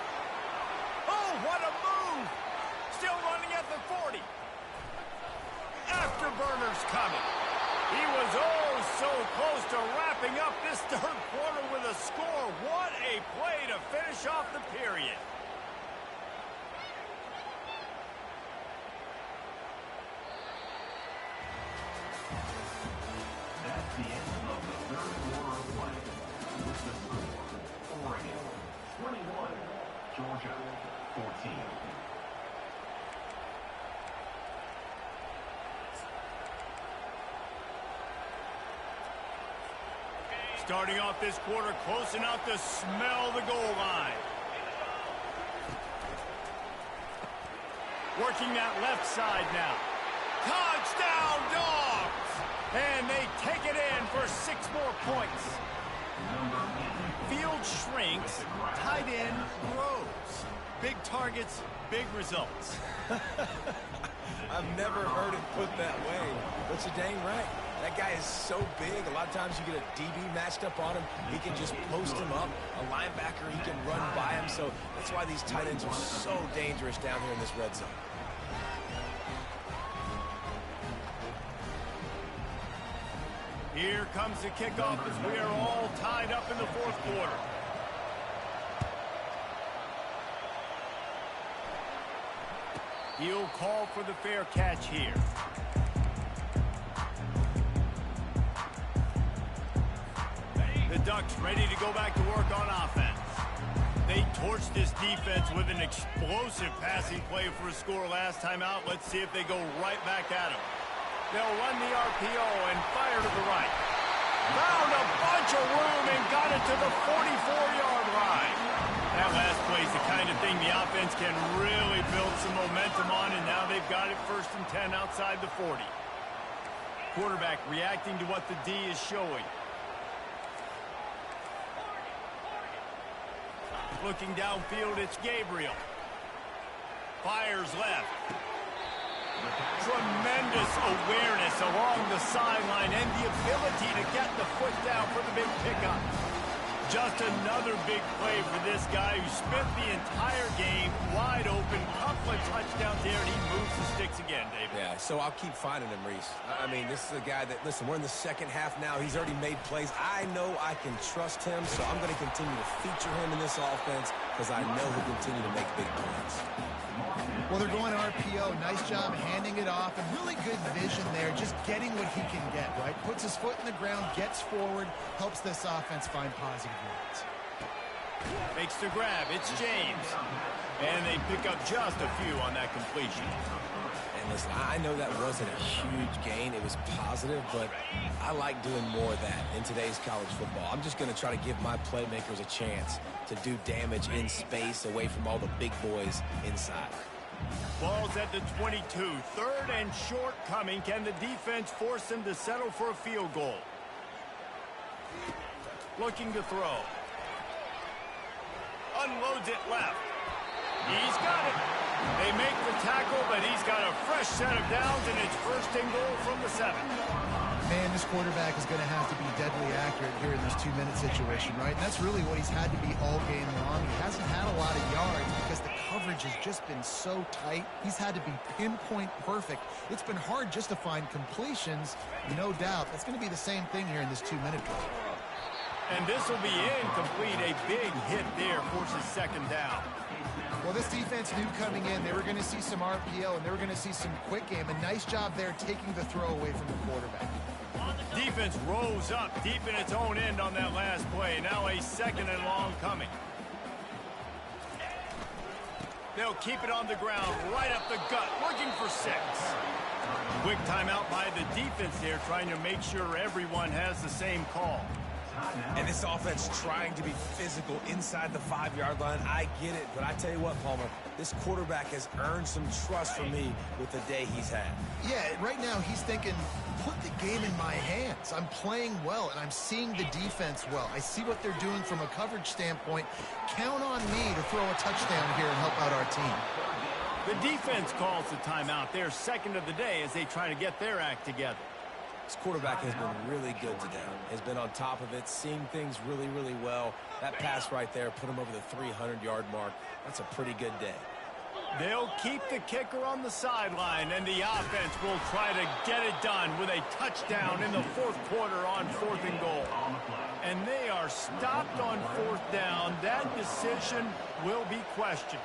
S1: Oh, what a move! Still running at the 40. Afterburners coming. He was so close to wrapping up this third quarter with a score. What a play to finish off the period.
S4: That's the end of the third quarter of play. With the score, Oregon 21, Georgia 14.
S1: Starting off this quarter close enough to smell the goal line. Working that left side now. Touchdown, Dogs! And they take it in for 6 more points. Field shrinks, tight end grows. Big targets, big results.
S3: I've never heard it put that way, but you're dang right. That guy is so big. A lot of times you get a DB matched up on him. He can just post him up. A linebacker, he can run by him. So that's why these tight ends are so dangerous down here in this red zone.
S1: Here comes the kickoff as we are all tied up in the fourth quarter. He'll call for the fair catch here. Ducks ready to go back to work on offense. They torched this defense with an explosive passing play for a score last time out. Let's see if they go right back at him. They'll run the RPO and fire to the right. Found a bunch of room and got it to the 44-yard line. That last play is the kind of thing the offense can really build some momentum on, and now they've got it 1st and 10 outside the 40. Quarterback reacting to what the D is showing. Looking downfield, it's Gabriel. Fires left. Tremendous awareness along the sideline and the ability to get the foot down for the big pickup. Just another big play for this guy who spent the entire game wide open. Couple of touchdowns there, and he moves the sticks again, David.
S3: Yeah, so I'll keep finding him, Reese. I mean, this is a guy that, listen, we're in the second half now. He's already made plays. I know I can trust him, so I'm going to continue to feature him in this offense because I know he'll continue to make big plays.
S2: Well, they're going RPO. Nice job handing it off, and really good vision there, just getting what he can get, right? Puts his foot in the ground, gets forward, helps this offense find positive yards.
S1: Makes the grab. It's James. And they pick up just a few on that completion.
S3: And listen, I know that wasn't a huge gain. It was positive, but I like doing more of that in today's college football. I'm just going to try to give my playmakers a chance to do damage in space away from all the big boys inside.
S1: Ball's at the 22. 3rd and short coming. Can the defense force them to settle for a field goal? Looking to throw. Unloads it left. He's got it. They make the tackle, but he's got a fresh set of downs, and it's 1st and goal from the 7.
S2: Man, this quarterback is going to have to be deadly accurate here in this 2-minute situation, right? And that's really what he's had to be all game long. He hasn't had a lot of yards because the coverage has just been so tight. He's had to be pinpoint perfect. It's been hard just to find completions, no doubt. That's going to be the same thing here in this 2-minute drill.
S1: And this will be incomplete. A big hit there forces 2nd down.
S2: Well, this defense knew coming in they were going to see some RPO and they were going to see some quick game. A nice job there taking the throw away from the quarterback.
S1: Defense rose up deep in its own end on that last play. Now a 2nd and long coming. They'll keep it on the ground, right up the gut, looking for 6. Quick timeout by the defense there, trying to make sure everyone has the same call.
S3: And this offense trying to be physical inside the 5-yard line. I get it, but I tell you what, Palmer, this quarterback has earned some trust from me with the day he's had.
S2: Yeah, right now he's thinking, put the game in my hands. I'm playing well, and I'm seeing the defense well. I see what they're doing from a coverage standpoint. Count on me to throw a touchdown here and help out our team.
S1: The defense calls the timeout. Their 2nd of the day as they try to get their act together.
S3: This quarterback has been really good today. Has been on top of it, seeing things really, really well. That pass right there put him over the 300-yard mark. That's a pretty good day.
S1: They'll keep the kicker on the sideline, and the offense will try to get it done with a touchdown in the 4th quarter on 4th and goal. And they are stopped on 4th down. That decision will be questioned.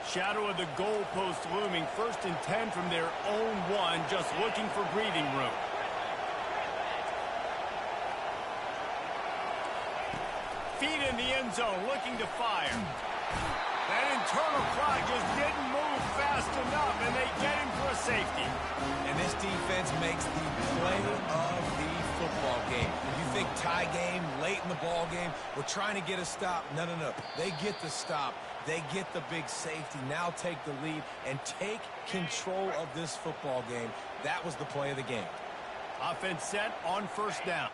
S1: Shadow of the goalpost looming. 1st and 10 from their own 1, just looking for breathing room. Feet in the end zone, looking to fire. That internal clock just didn't move fast enough, and they get him for a safety.
S3: And this defense makes the play of the football game. You think tie game, late in the ball game, we're trying to get a stop. No. They get the stop. They get the big safety. Now take the lead and take control of this football game. That was the play of the game.
S1: Offense set on 1st down.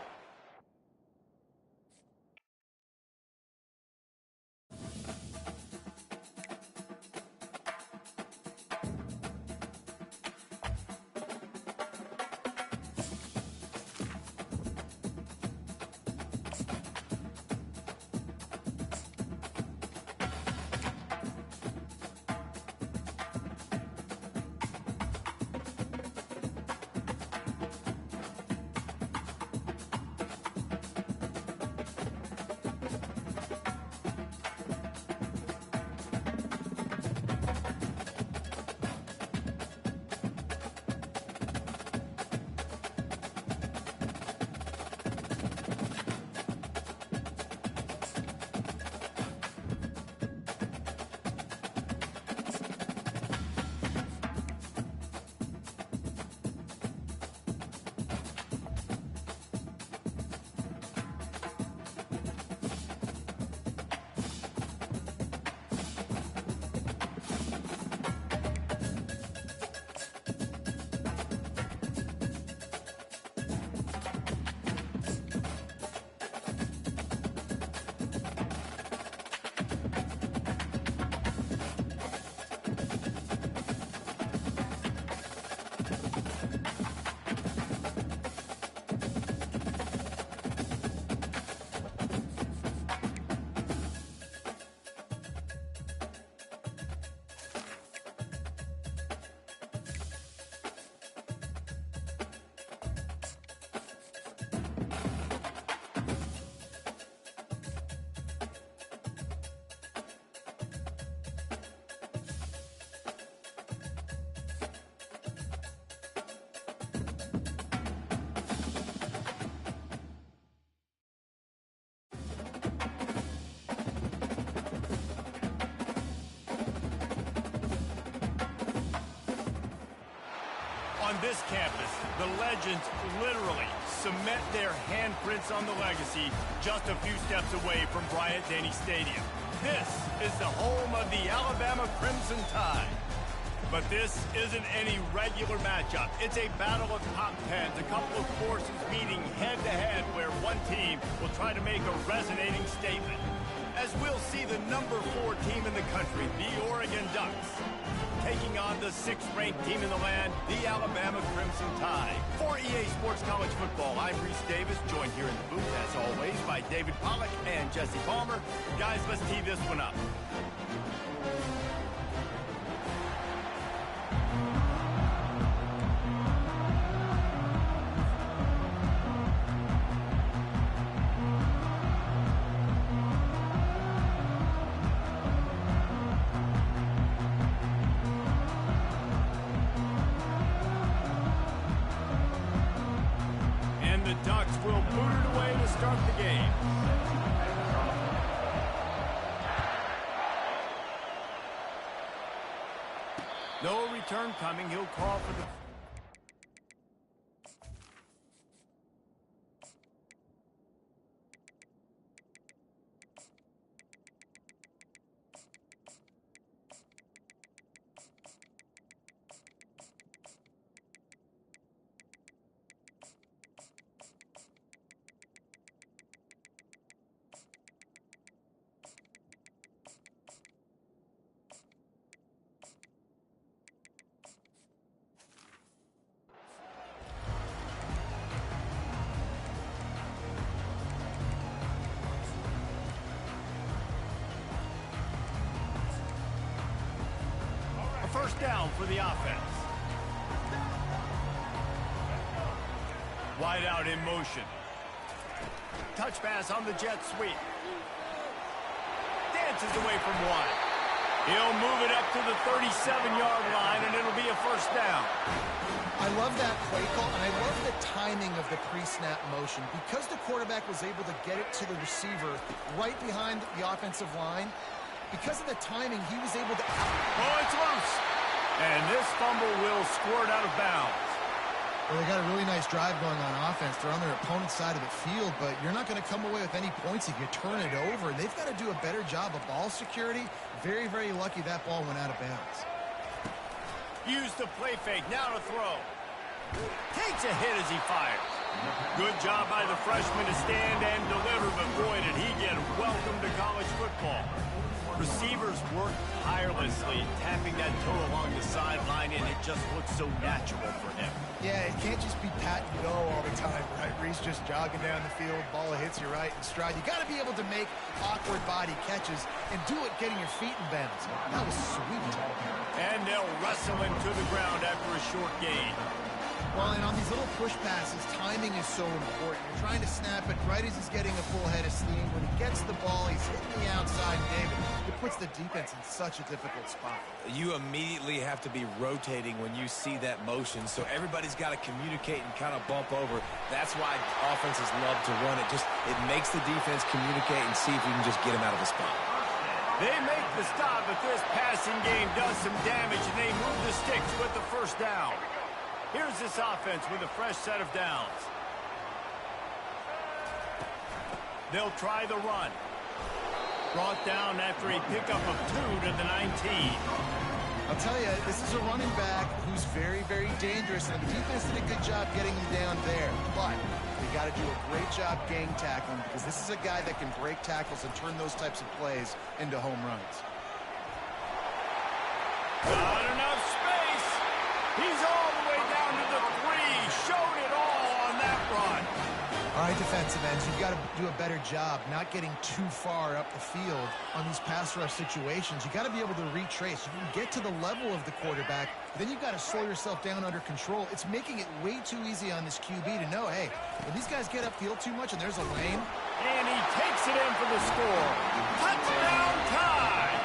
S1: this campus, the legends literally cement their handprints on the legacy just a few steps away from Bryant-Denny Stadium. This is the home of the Alabama Crimson Tide. But this isn't any regular matchup. It's a battle of top tens, a couple of forces meeting head-to-head where one team will try to make a resonating statement. As we'll see the number 4 team in the country, the Oregon Ducks, taking on the 6th-ranked team in the land, the Alabama Crimson Tide. For EA Sports College Football, I'm Reese Davis, joined here in the booth, as always, by David Pollack and Jesse Palmer. Guys, let's tee this one up. The Ducks will boot it away to start the game. No return coming. He'll call for the... First down for the offense. Wide out in motion. Touch pass on the jet sweep. Dances away from one. He'll move it up to the 37-yard line, and it'll be a first down.
S2: I love that play call, and I love the timing of the pre-snap motion. Because the quarterback was able to get it to the receiver right behind the offensive line, because of the timing, he was able to...
S1: Oh, it's loose. And this fumble will squirt out of bounds.
S2: Well, they got a really nice drive going on offense. They're on their opponent's side of the field, but you're not going to come away with any points if you turn it over. They've got to do a better job of ball security. Very, very lucky that ball went out of bounds.
S1: Use the play fake. Now to throw. Takes a hit as he fires. Good job by the freshman to stand and deliver, but boy, did he get welcome to college football. Receivers work tirelessly, tapping that toe along the sideline, and it just looks so natural for him.
S2: Yeah, it can't just be pat and go all the time, right? Reese just jogging down the field, ball hits you right in stride. You got to be able to make awkward body catches and do it getting your feet in bounds. That was sweet.
S1: And they'll wrestle him to the ground after a short gain.
S2: Well, and on these little push passes, timing is so important. You're trying to snap it right as he's getting a full head of steam. When he gets the ball, he's hitting the outside, David. It puts the defense in such a difficult spot.
S3: You immediately have to be rotating when you see that motion, so everybody's got to communicate and kind of bump over. That's why offenses love to run it. It makes the defense communicate and see if you can just get him out of the spot.
S1: They make the stop, but this passing game does some damage, and they move the sticks with the first down. Here's this offense with a fresh set of downs. They'll try the run. Brought down after a pickup of 2 to the 19.
S2: I'll tell you, this is a running back who's very, very dangerous, and the defense did a good job getting him down there. But they got to do a great job gang tackling, because this is a guy that can break tackles and turn those types of plays into home runs.
S1: Not enough space. He's all the way down to the 3. Showed it all on that run.
S2: All right, defensive ends, you've got to do a better job not getting too far up the field on these pass rush situations. You got to be able to retrace. You can get to the level of the quarterback, then you've got to slow yourself down under control. It's making it way too easy on this QB to know, hey, when these guys get upfield too much and there's a lane.
S1: And he takes it in for the score. Touchdown time.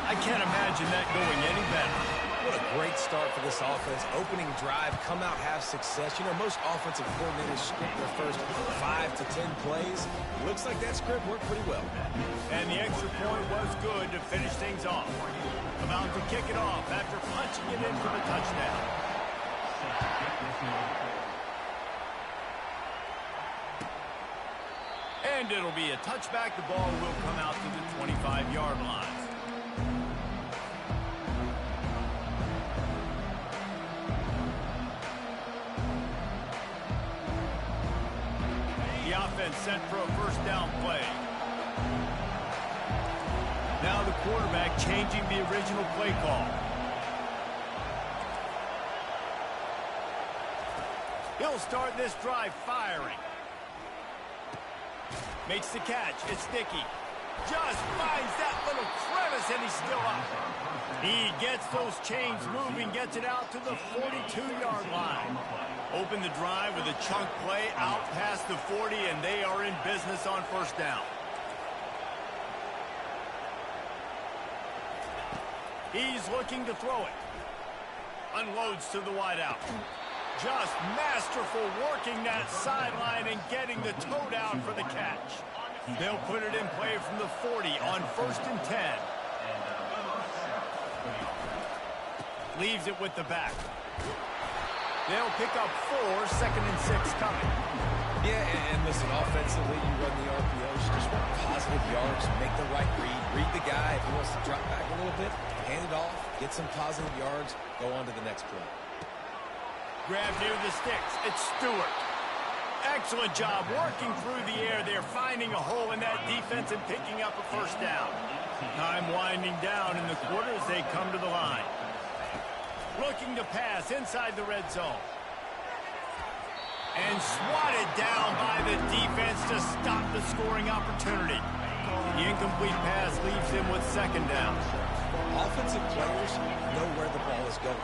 S1: I can't imagine that going any better.
S3: What a great start for this offense. Opening drive, come out, have success. You know, most offensive coordinators script their first 5 to 10 plays. Looks like that script worked pretty well.
S1: And the extra point was good to finish things off. About to kick it off after punching it in for the touchdown. And it'll be a touchback. The ball will come out to the 25-yard line. The offense set for a first down play. Now the quarterback changing the original play call. He'll start this drive firing. Makes the catch. It's sticky. Just finds that little crevice, and he's still up. He gets those chains moving, gets it out to the 42-yard line. Open the drive with a chunk play out past the 40, and they are in business on first down. He's looking to throw it. Unloads to the wideout. Just masterful working that sideline and getting the toe down for the catch. They'll put it in play from the 40 on 1st and 10. Leaves it with the back. They'll pick up 4, 2nd and 6 coming.
S3: Yeah, and listen, offensively, you run the RPOs, just want positive yards, make the right read the guy. If he wants to drop back a little bit, hand it off, get some positive yards, go on to the next play.
S1: Grab near the sticks. It's Stewart. Excellent job working through the air there, finding a hole in that defense and picking up a first down. Time winding down in the quarter as they come to the line. Looking to pass inside the red zone. And swatted down by the defense to stop the scoring opportunity. The incomplete pass leaves him with 2nd down.
S3: Offensive players know where the ball is going.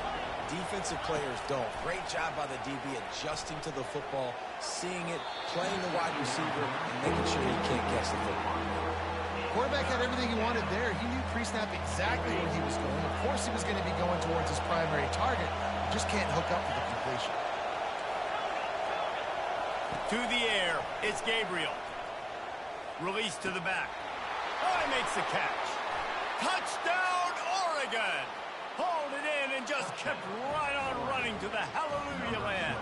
S3: Defensive players don't. Great job by the DB adjusting to the football, seeing it, playing the wide receiver, and making sure he can't catch the football.
S2: Quarterback had everything he wanted there. He knew pre-snap exactly where he was going. Of course he was going to be going towards his primary target. Just can't hook up for the completion.
S1: To the air, it's Gabriel. Release to the back. Oh, he makes the catch. Touchdown, Oregon! Hauled it in and just kept right on running to the hallelujah land.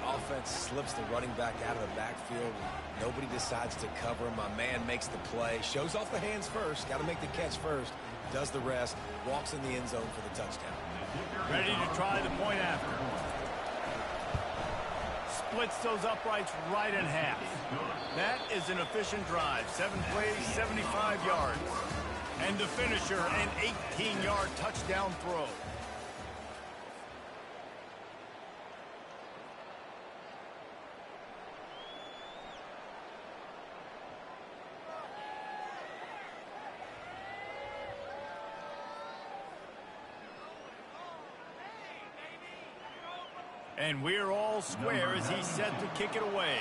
S3: Offense slips the running back out of the backfield. Nobody decides to cover him. My man makes the play. Shows off the hands first. Got to make the catch first. Does the rest. Walks in the end zone for the touchdown.
S1: Ready to try the point after. Splits those uprights right in half. That is an efficient drive. 7 plays, 75 yards. And the finisher, an 18-yard touchdown throw. And we're all square as he's set to kick it away.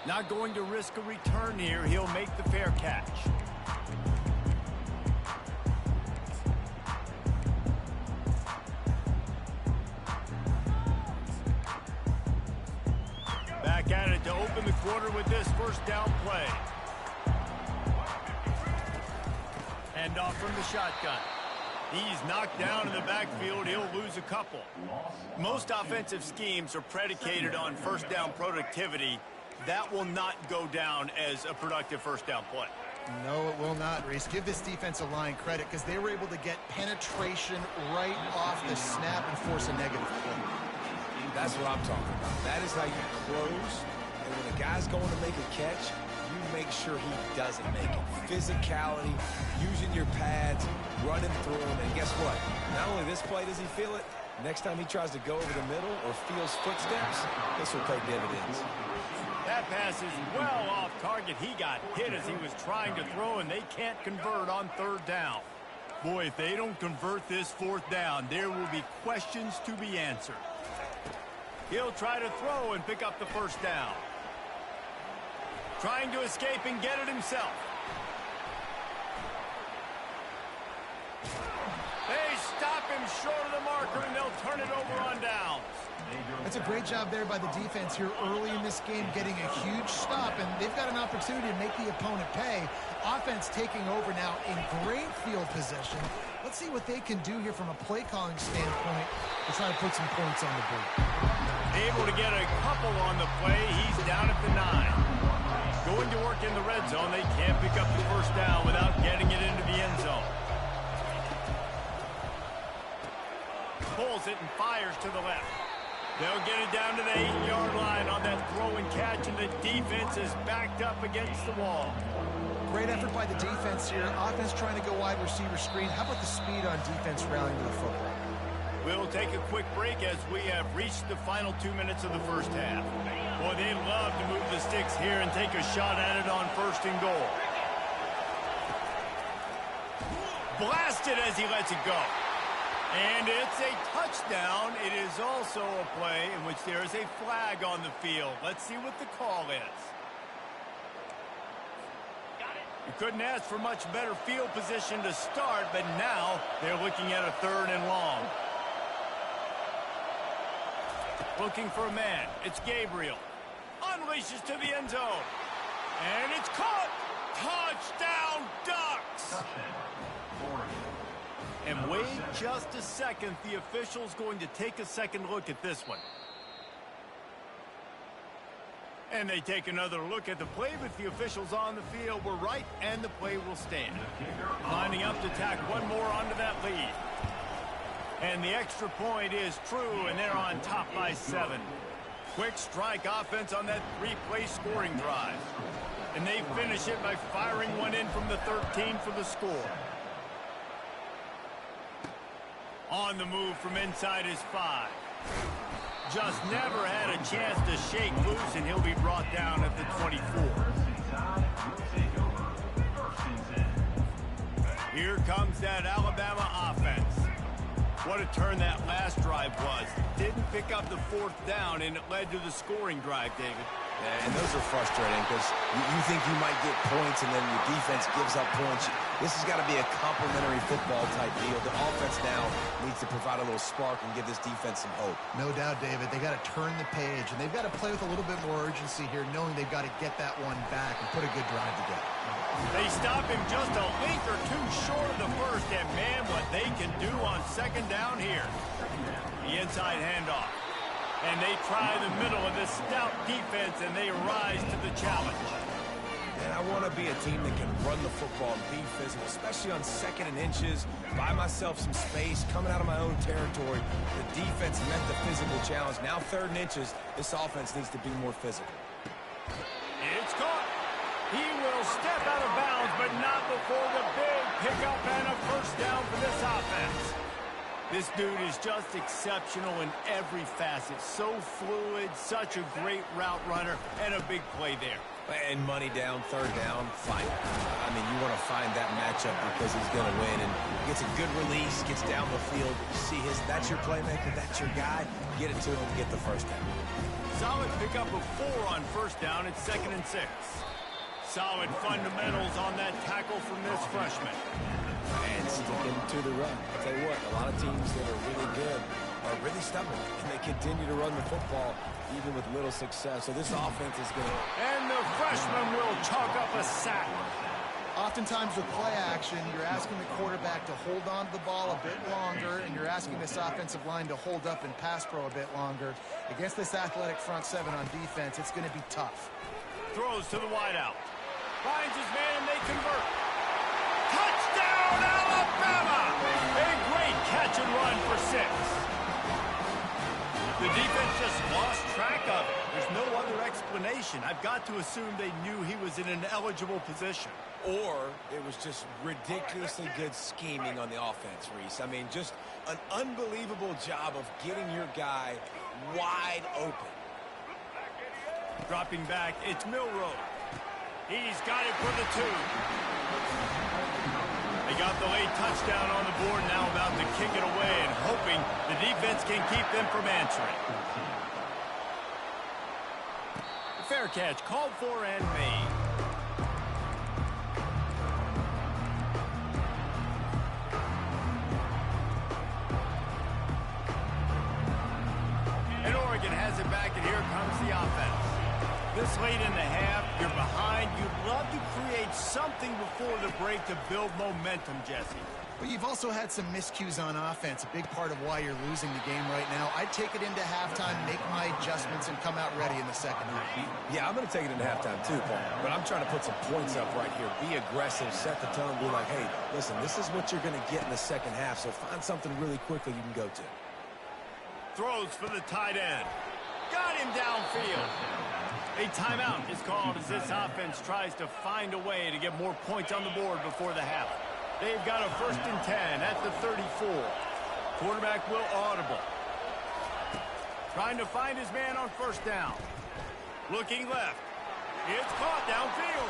S1: Not going to risk a return here. He'll make the fair catch. Back at it to open the quarter with this first down play. Hand off from the shotgun. He's knocked down in the backfield. He'll lose a couple. Most offensive schemes are predicated on first down productivity. That will not go down as a productive first down play.
S2: No, it will not, Reese. Give this defensive line credit because they were able to get penetration right off the snap and force a negative play.
S3: That's what I'm talking about. That is how you close. And when a guy's going to make a catch, you make sure he doesn't make it. Physicality, using your pads, running through him. And guess what? Not only this play does he feel it, next time he tries to go over the middle or feels footsteps, this will pay dividends.
S1: That pass is well off target. He got hit as he was trying to throw, and they can't convert on 3rd down. Boy, if they don't convert this 4th down, there will be questions to be answered. He'll try to throw and pick up the first down. Trying to escape and get it himself. They stop him short of the marker, and they'll turn it over on downs.
S2: That's a great job there by the defense here early in this game, getting a huge stop, and they've got an opportunity to make the opponent pay. Offense taking over now in great field possession. Let's see what they can do here from a play calling standpoint to try to put some points on the board.
S1: Able to get a couple on the play. He's down at the 9. Going to work in the red zone. They can't pick up the first down without getting it into the end zone. Pulls it and fires to the left. They'll get it down to the 8-yard line on that throw and catch, and the defense is backed up against the wall.
S2: Great effort by the defense here. Offense trying to go wide receiver screen. How about the speed on defense rallying to the football?
S1: We'll take a quick break as we have reached the final 2 minutes of the first half. Boy, they love to move the sticks here and take a shot at it on 1st and goal. Blasted as he lets it go. And it's a touchdown. It is also a play in which there is a flag on the field. Let's see what the call is. You couldn't ask for much better field position to start, but now they're looking at a 3rd and long. Looking for a man. It's Gabriel. Unleashes to the end zone. And it's caught. Touchdown, Ducks. And wait just a second. The official's going to take a second look at this one. And they take another look at the play, but the officials on the field were right, and the play will stand. Lining up to tack one more onto that lead. And the extra point is true, and they're on top by 7. Quick strike offense on that 3-play scoring drive. And they finish it by firing one in from the 13 for the score. On the move from inside his 5. Just never had a chance to shake loose, and he'll be brought down at the 24. Here comes that Alabama offense. What a turn that last drive was. Didn't pick up the 4th down, and it led to the scoring drive, David.
S3: Yeah, and those are frustrating because you think you might get points and then your defense gives up points. This has got to be a complementary football type deal. The offense now needs to provide a little spark and give this defense some hope.
S2: No doubt, David. They got to turn the page, and they've got to play with a little bit more urgency here, knowing they've got to get that one back and put a good drive together.
S1: They stop him just a link or two short of the first, and man, what they can do on 2nd down here. The inside handoff. And they try the middle of this stout defense, and they rise to the challenge.
S3: And I want to be a team that can run the football and be physical, especially on 2nd and inches, buy myself some space, coming out of my own territory. The defense met the physical challenge. Now 3rd and inches, this offense needs to be more physical.
S1: It's caught. He will step out of bounds, but not before the big pickup and a 1st down for this offense. This dude is just exceptional in every facet. So fluid, such a great route runner, and a big play there.
S3: And money down, 3rd down, fight. I mean, you want to find that matchup because he's going to win. And gets a good release, gets down the field. You see that's your playmaker, that's your guy. Get it to him, get the 1st down.
S1: Solid pickup of 4 on 1st down. It's 2nd and 6. Solid fundamentals on that tackle from this freshman.
S3: And sticking to the run. I'll tell you what, a lot of teams that are really good are really stubborn, and they continue to run the football even with little success. So this offense is going to...
S1: And the freshman will chalk up a sack.
S2: Oftentimes with play action, you're asking the quarterback to hold on to the ball a bit longer, and you're asking this offensive line to hold up and pass pro a bit longer. Against this athletic front 7 on defense, it's going to be tough.
S1: Throws to the wideout. Finds his man, and they convert. Touchdown, Alabama! A great catch and run for 6. The defense just lost track of it. There's no other explanation. I've got to assume they knew he was in an eligible position.
S3: Or it was just ridiculously good scheming on the offense, Reese. I mean, just an unbelievable job of getting your guy wide open.
S1: Dropping back, it's Milroe. He's got it for the 2. They got the late touchdown on the board, now about to kick it away and hoping the defense can keep them from answering. Fair catch called for and made. And This late in the half, you're behind. You'd love to create something before the break to build momentum, Jesse.
S2: But you've also had some miscues on offense, a big part of why you're losing the game right now. I'd take it into halftime, make my adjustments, and come out ready in the second half.
S3: Yeah, I'm going to take it into halftime too, Paul. But I'm trying to put some points up right here. Be aggressive, set the tone, be like, hey, listen, this is what you're going to get in the second half, so find something really quickly you can go to.
S1: Throws for the tight end. Got him downfield. A timeout is called as this offense tries to find a way to get more points on the board before the half. They've got a 1st and 10 at the 34. Quarterback will audible. Trying to find his man on 1st down. Looking left. It's caught downfield.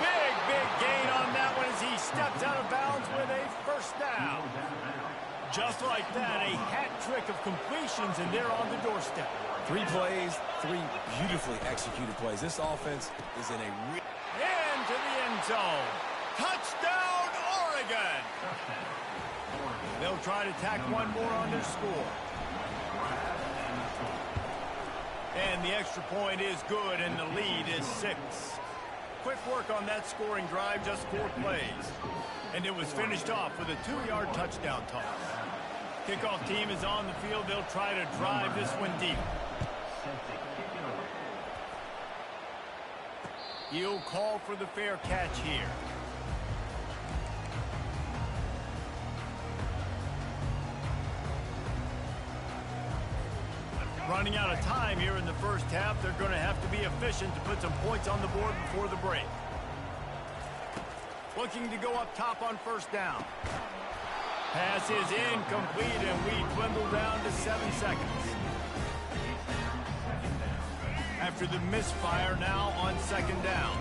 S1: Big gain on that one as he steps out of bounds with a 1st down. Just like that, a hat trick of completions, and they're on the doorstep.
S3: 3 plays, 3 beautifully executed plays. This offense is in a
S1: into the end zone. Touchdown, Oregon! They'll try to tack one more on their score. And the extra point is good, and the lead is 6. Quick work on that scoring drive, just 4 plays. And it was finished off with a 2-yard touchdown toss. Kickoff team is on the field. They'll try to drive this one deep. He'll call for the fair catch here. Running out of time here in the first half. They're going to have to be efficient to put some points on the board before the break. Looking to go up top on 1st down. Pass is incomplete, and we dwindle down to 7 seconds. After the misfire, now on 2nd down.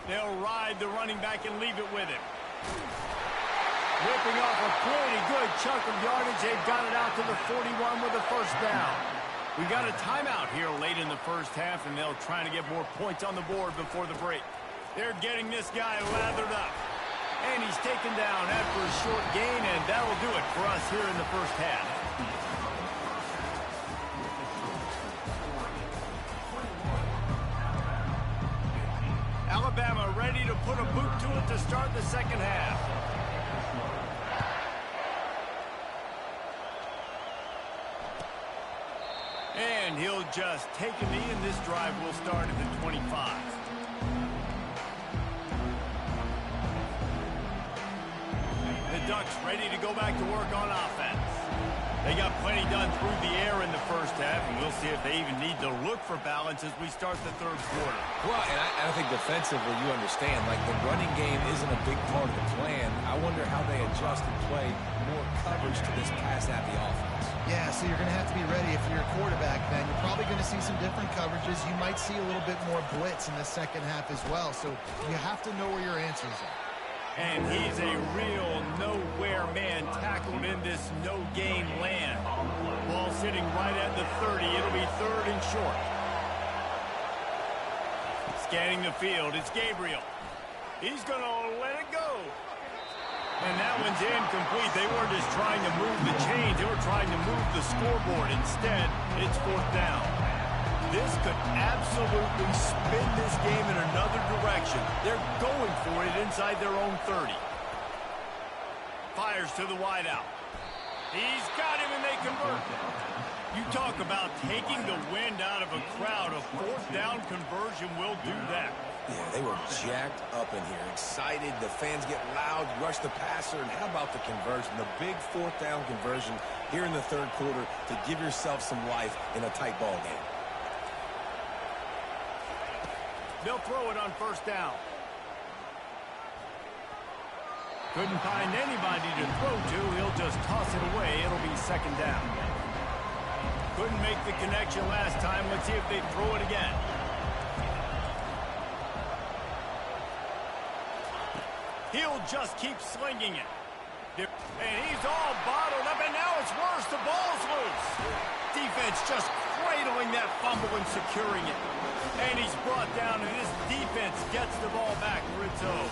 S1: They'll ride the running back and leave it with him. Ripping off a pretty good chunk of yardage. They've got it out to the 41 with a 1st down. We got a timeout here late in the first half, and they'll try to get more points on the board before the break. They're getting this guy lathered up. And he's taken down after a short gain, and that'll do it for us here in the first half. Alabama ready to put a boot to it to start the second half. And he'll just take a knee, and this drive will start at the 25. The Ducks ready to go back to work on offense. They got plenty done through the air in the first half, and we'll see if they even need to look for balance as we start the 3rd quarter.
S3: Well, and I think defensively, you understand, like the running game isn't a big part of the plan. I wonder how they adjust and play more coverage to this pass at the offense.
S2: Yeah, so you're going to have to be ready if you're a quarterback, then. You're probably going to see some different coverages. You might see a little bit more blitz in the second half as well, so you have to know where your answers are.
S1: And he's a real nowhere man tackled in this no-gain land. Ball sitting right at the 30. It'll be 3rd and short. Scanning the field, it's Gabriel. He's going to let it go. And that one's incomplete. They weren't just trying to move the chains. They were trying to move the scoreboard. Instead, it's 4th down. This could absolutely spin this game in another direction. They're going for it inside their own 30. Fires to the wideout. He's got him, and they convert. You talk about taking the wind out of a crowd. A 4th down conversion will do that.
S3: Yeah, they were jacked up in here, excited. The fans get loud, rush the passer, and how about the conversion? The big 4th down conversion here in the 3rd quarter to give yourself some life in a tight ball game.
S1: They'll throw it on 1st down. Couldn't find anybody to throw to. He'll just toss it away. It'll be 2nd down. Couldn't make the connection last time. Let's see if they throw it again. He'll just keep slinging it. And he's all bottled up, and now it's worse. The ball's loose. Defense just cradling that fumble and securing it. And he's brought down, and this defense gets the ball back for its own.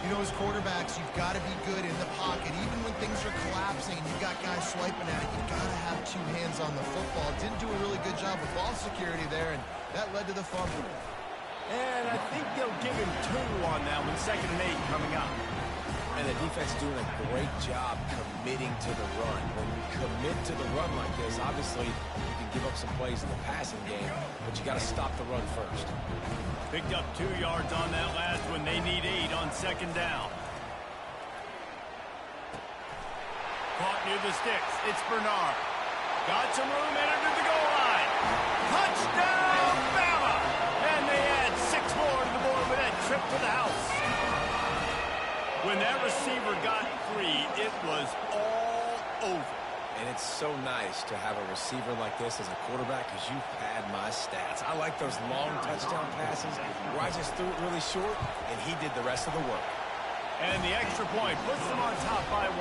S2: You know, as quarterbacks, you've got to be good in the pocket. Even when things are collapsing and you've got guys swiping at it, you've got to have two hands on the football. Didn't do a really good job of ball security there, and that led to the fumble.
S1: And I think they'll give him 2 on that one, 2nd and 8 coming up.
S3: And the defense doing a great job committing to the run. When you commit to the run like this, obviously you can give up some plays in the passing game, but you got to stop the run first.
S1: Picked up 2 yards on that last one. They need 8 on 2nd down. Caught near the sticks. It's Bernard. Got some room, entered the goal line. Touchdown, Bama! And they add 6 more to the board with that trip to the house. When that receiver got free, it was all over.
S3: And it's so nice to have a receiver like this as a quarterback because you pad my stats. I like those long touchdown passes where I just threw it really short, and he did the rest of the work.
S1: And the extra point puts them on top by 1.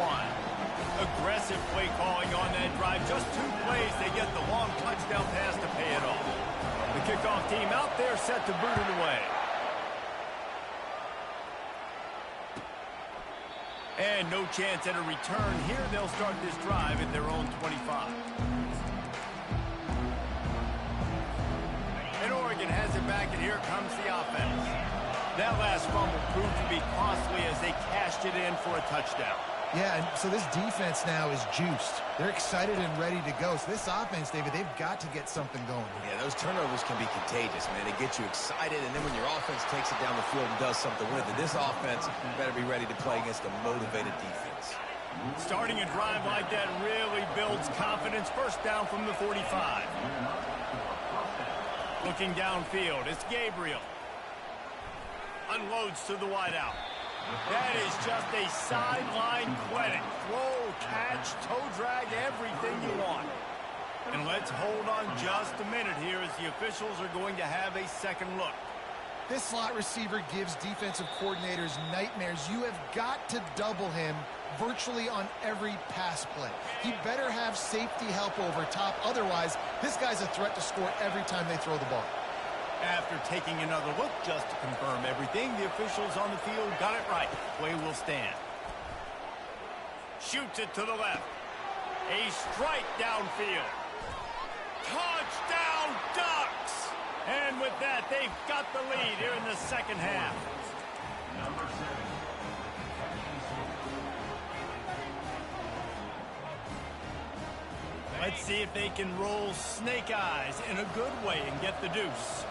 S1: Aggressive play calling on that drive. Just 2 plays, they get the long touchdown pass to pay it off. The kickoff team out there set to boot it away. And no chance at a return here. They'll start this drive at their own 25. And Oregon has it back, and here comes the offense. That last fumble proved to be costly as they cashed it in for a touchdown.
S2: Yeah, and so this defense now is juiced. They're excited and ready to go. So this offense, David, they've got to get something going.
S3: Yeah, those turnovers can be contagious, man. They get you excited, and then when your offense takes it down the field and does something with it, this offense better be ready to play against a motivated defense.
S1: Starting a drive like that really builds confidence. First down from the 45. Looking downfield, it's Gabriel. Unloads to the wideout. That is just a sideline clinic. Throw, catch, toe drag, everything you want. And let's hold on just a minute here as the officials are going to have a second look.
S2: This slot receiver gives defensive coordinators nightmares. You have got to double him virtually on every pass play. He better have safety help over top. Otherwise, this guy's a threat to score every time they throw the ball.
S1: After taking another look just to confirm everything, the officials on the field got it right. Play will stand. Shoots it to the left. A strike downfield. Touchdown Ducks! And with that, they've got the lead here in the second half.
S4: Number 7.
S1: Let's see if they can roll snake eyes in a good way and get the deuce.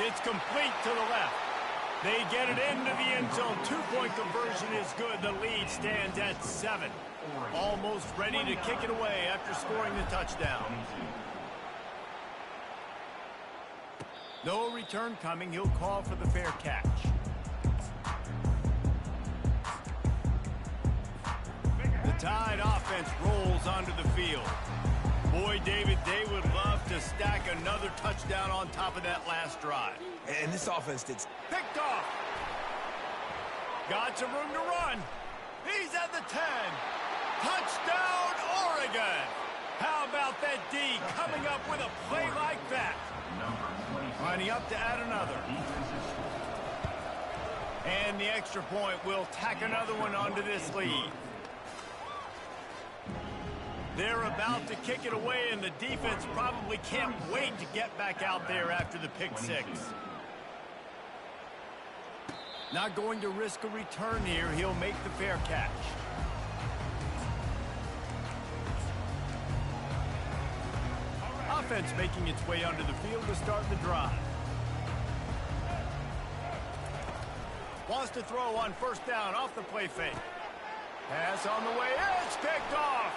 S1: It's complete to the left. They get it into the end zone. 2-point conversion is good. The lead stands at 7. Almost ready to kick it away after scoring the touchdown. No return coming. He'll call for the fair catch. The Tide offense rolls onto the field. Boy, David, they would love to stack another touchdown on top of that last drive.
S3: And this offense did...
S1: Picked off. Got some room to run. He's at the 10. Touchdown, Oregon. How about that D coming up with a play like that? Lining up to add another. And the extra point will tack another one onto this lead. They're about to kick it away, and the defense probably can't wait to get back out there after the pick six. Not going to risk a return here. He'll make the fair catch. Offense making its way onto the field to start the drive. Wants to throw on first down off the play fake. Pass on the way. It's picked off.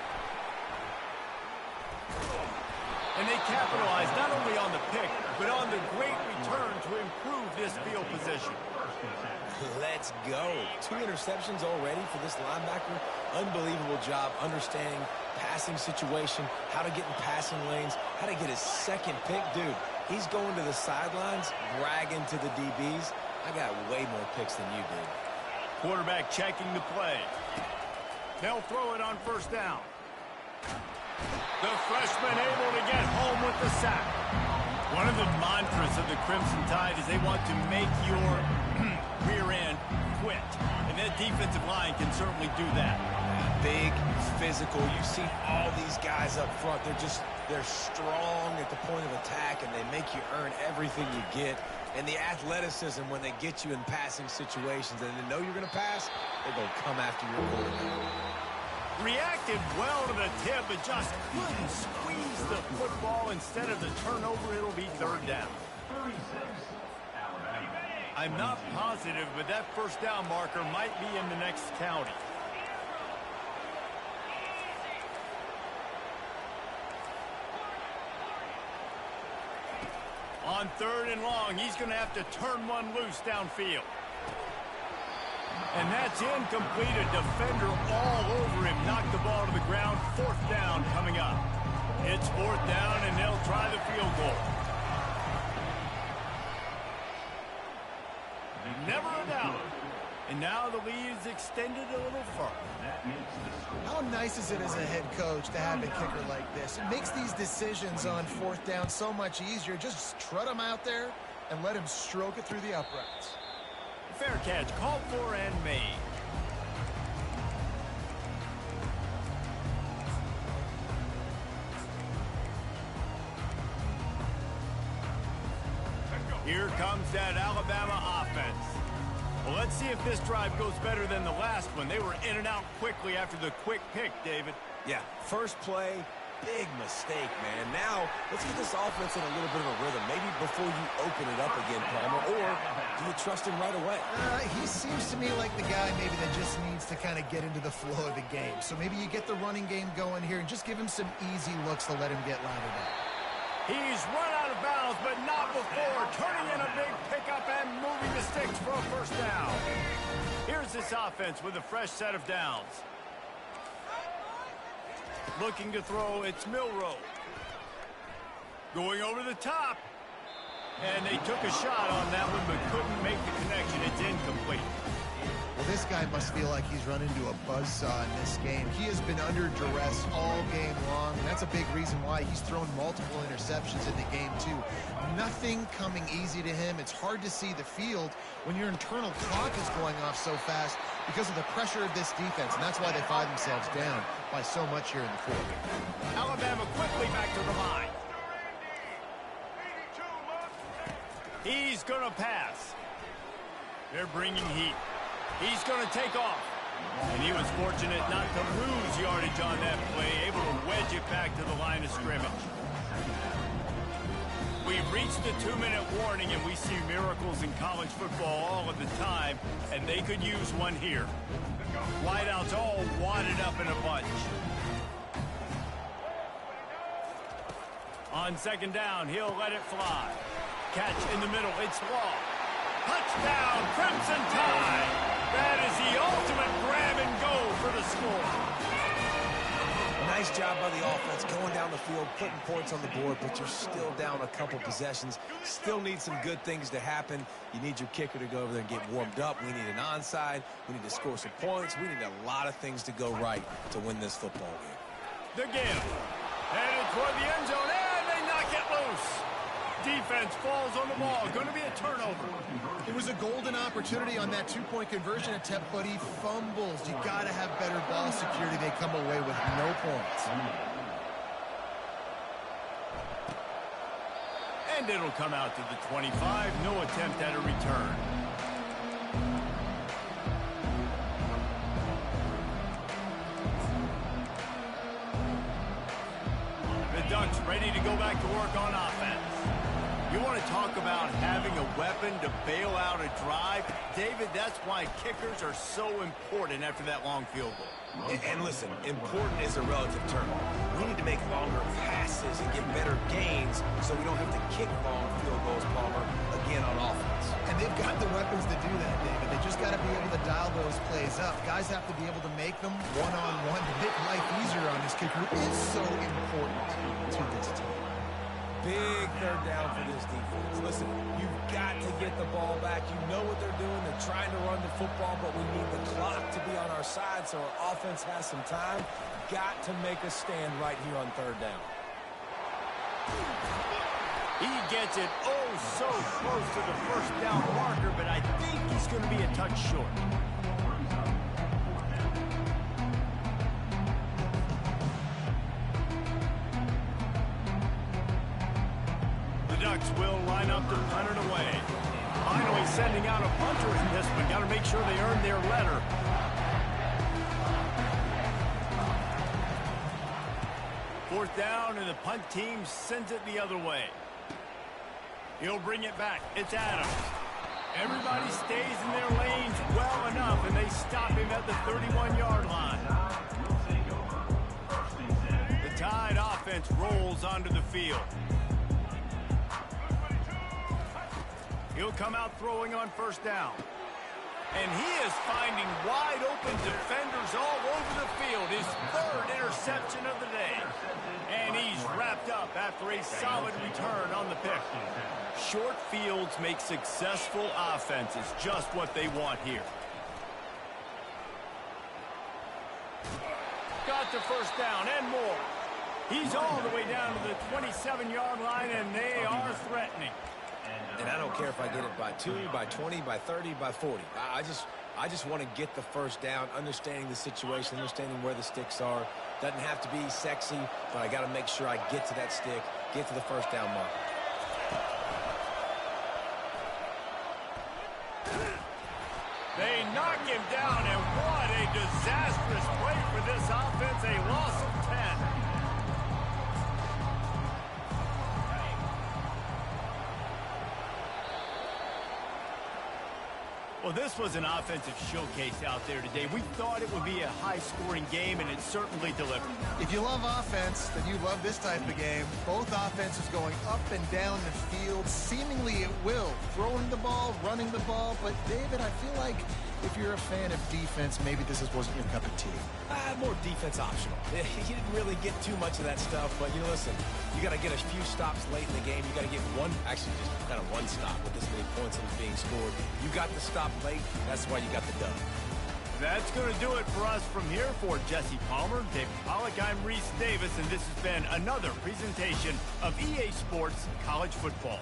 S1: And they capitalize not only on the pick, but on the great return to improve this field position.
S3: Let's go. 2 interceptions already for this linebacker. Unbelievable job understanding passing situation, how to get in passing lanes, how to get his second pick. Dude, he's going to the sidelines, bragging to the DBs. I got way more picks than you did.
S1: Quarterback checking the play. They'll throw it on first down. The freshman able to get home with the sack. One of the mantras of the Crimson Tide is they want to make your rear end quit. And that defensive line can certainly do that.
S3: Big, physical. You've seen all these guys up front. They're strong at the point of attack, and they make you earn everything you get. And the athleticism when they get you in passing situations and they know you're going to pass, they're going to come after your quarterback.
S1: Reacted well to the tip, but just couldn't squeeze the football. Instead of the turnover, it'll be third down.
S4: 36, Alabama.
S1: I'm not positive, but that first down marker might be in the next county. On third and long, he's going to have to turn one loose downfield. And that's incomplete. A defender all over him. Knocked the ball to the ground. Fourth down coming up. It's fourth down, and they'll try the field goal. Never a doubt. And now the lead is extended a little further.
S2: How nice is it as a head coach to have a kicker like this? It makes these decisions on fourth down so much easier. Just trot him out there and let him stroke it through the uprights.
S1: Fair catch, called for and made. Here comes that Alabama offense. Well, let's see if this drive goes better than the last one. They were in and out quickly after the quick pick, David.
S3: Yeah, first play, big mistake, man. Now, let's get this offense in a little bit of a rhythm. Maybe before you open it up again, Palmer, or do you trust him right away?
S2: He seems to me like the guy maybe that just needs to kind of get into the flow of the game. So maybe you get the running game going here and just give him some easy looks to let him get lathered up.
S1: He's run out of bounds, but not before. Turning in a big pickup and moving the sticks for a first down. Here's this offense with a fresh set of downs. Looking to throw, it's Milroe. Going over the top. And they took a shot on that one, but couldn't make the connection. It's incomplete.
S2: Well, this guy must feel like he's run into a buzzsaw in this game. He has been under duress all game long, and that's a big reason why he's thrown multiple interceptions in the game, too. Nothing coming easy to him. It's hard to see the field when your internal clock is going off so fast because of the pressure of this defense, and that's why they find themselves down by so much here in the fourth.
S1: Alabama quickly back to the line. He's going to pass. They're bringing heat. He's going to take off. And he was fortunate not to lose yardage on that play, able to wedge it back to the line of scrimmage. We've reached the 2-minute warning, and we see miracles in college football all of the time, and they could use one here. Wideouts all wadded up in a bunch. On second down, he'll let it fly. Catch in the middle, it's Law. Touchdown, Crimson Tide! That is the ultimate grab and go for the score.
S3: Nice job by the offense going down the field, putting points on the board, but you're still down a couple possessions. Still need some good things to happen. You need your kicker to go over there and get warmed up. We need an onside. We need to score some points. We need a lot of things to go right to win this football game.
S1: The give. Headed toward the end zone, and they knock it loose. Defense falls on the ball. Going to be a turnover.
S2: It was a golden opportunity on that two-point conversion attempt, but he fumbles. You got to have better ball security. They come away with no points.
S1: And it'll come out to the 25. No attempt at a return. The Ducks ready to go back to work on offense. You want to talk about having a weapon to bail out a drive? David, that's why kickers are so important after that long field goal.
S3: And listen, important is a relative term. We need to make longer passes and get better gains so we don't have to kick long field goals, Palmer, again on offense.
S2: And they've got the weapons to do that, David. They just got to be able to dial those plays up. Guys have to be able to make them one-on-one to make life easier on this kicker. It's so important to this team.
S3: Big third down for this defense. Listen, you've got to get the ball back. You know what they're doing. They're trying to run the football, but we need the clock to be on our side so our offense has some time. Got to make a stand right here on third down.
S1: He gets it oh so close to the first down marker, but I think he's going to be a touch short. The Ducks will line up to punt it away. Finally sending out a punter in this one. Got to make sure they earn their letter. Fourth down, and the punt team sends it the other way. He'll bring it back. It's Adams. Everybody stays in their lanes well enough, and they stop him at the 31-yard line. The Tide offense rolls onto the field. He'll come out throwing on first down. And he is finding wide-open defenders all over the field. His third interception of the day. And he's wrapped up after a solid return on the pick. Short fields make successful offenses just what they want here. Got the first down and more. He's all the way down to the 27-yard line, and they are threatening.
S3: And I don't care if I get it by 2, by 20, by 30, by 40. I just want to get the first down, understanding the situation, understanding where the sticks are. Doesn't have to be sexy, but I got to make sure I get to that stick, get to the first down mark.
S1: They knock him down, and what a disastrous play for this offense. A loss of 10. Well, this was an offensive showcase out there today. We thought it would be a high-scoring game, and it certainly delivered.
S2: If you love offense, then you love this type of game. Both offenses going up and down the field, seemingly at will. Throwing the ball, running the ball. But, David, I feel like if you're a fan of defense, maybe this wasn't your cup of tea.
S3: More defense optional. You didn't really get too much of that stuff, but, listen, you got to get a few stops late in the game. You got to get just kind of one stop with this many points that are being scored. You got the stop late. That's why you got the dub.
S1: That's going to do it for us from here. For Jesse Palmer, David Pollack, I'm Reese Davis, and this has been another presentation of EA Sports College Football.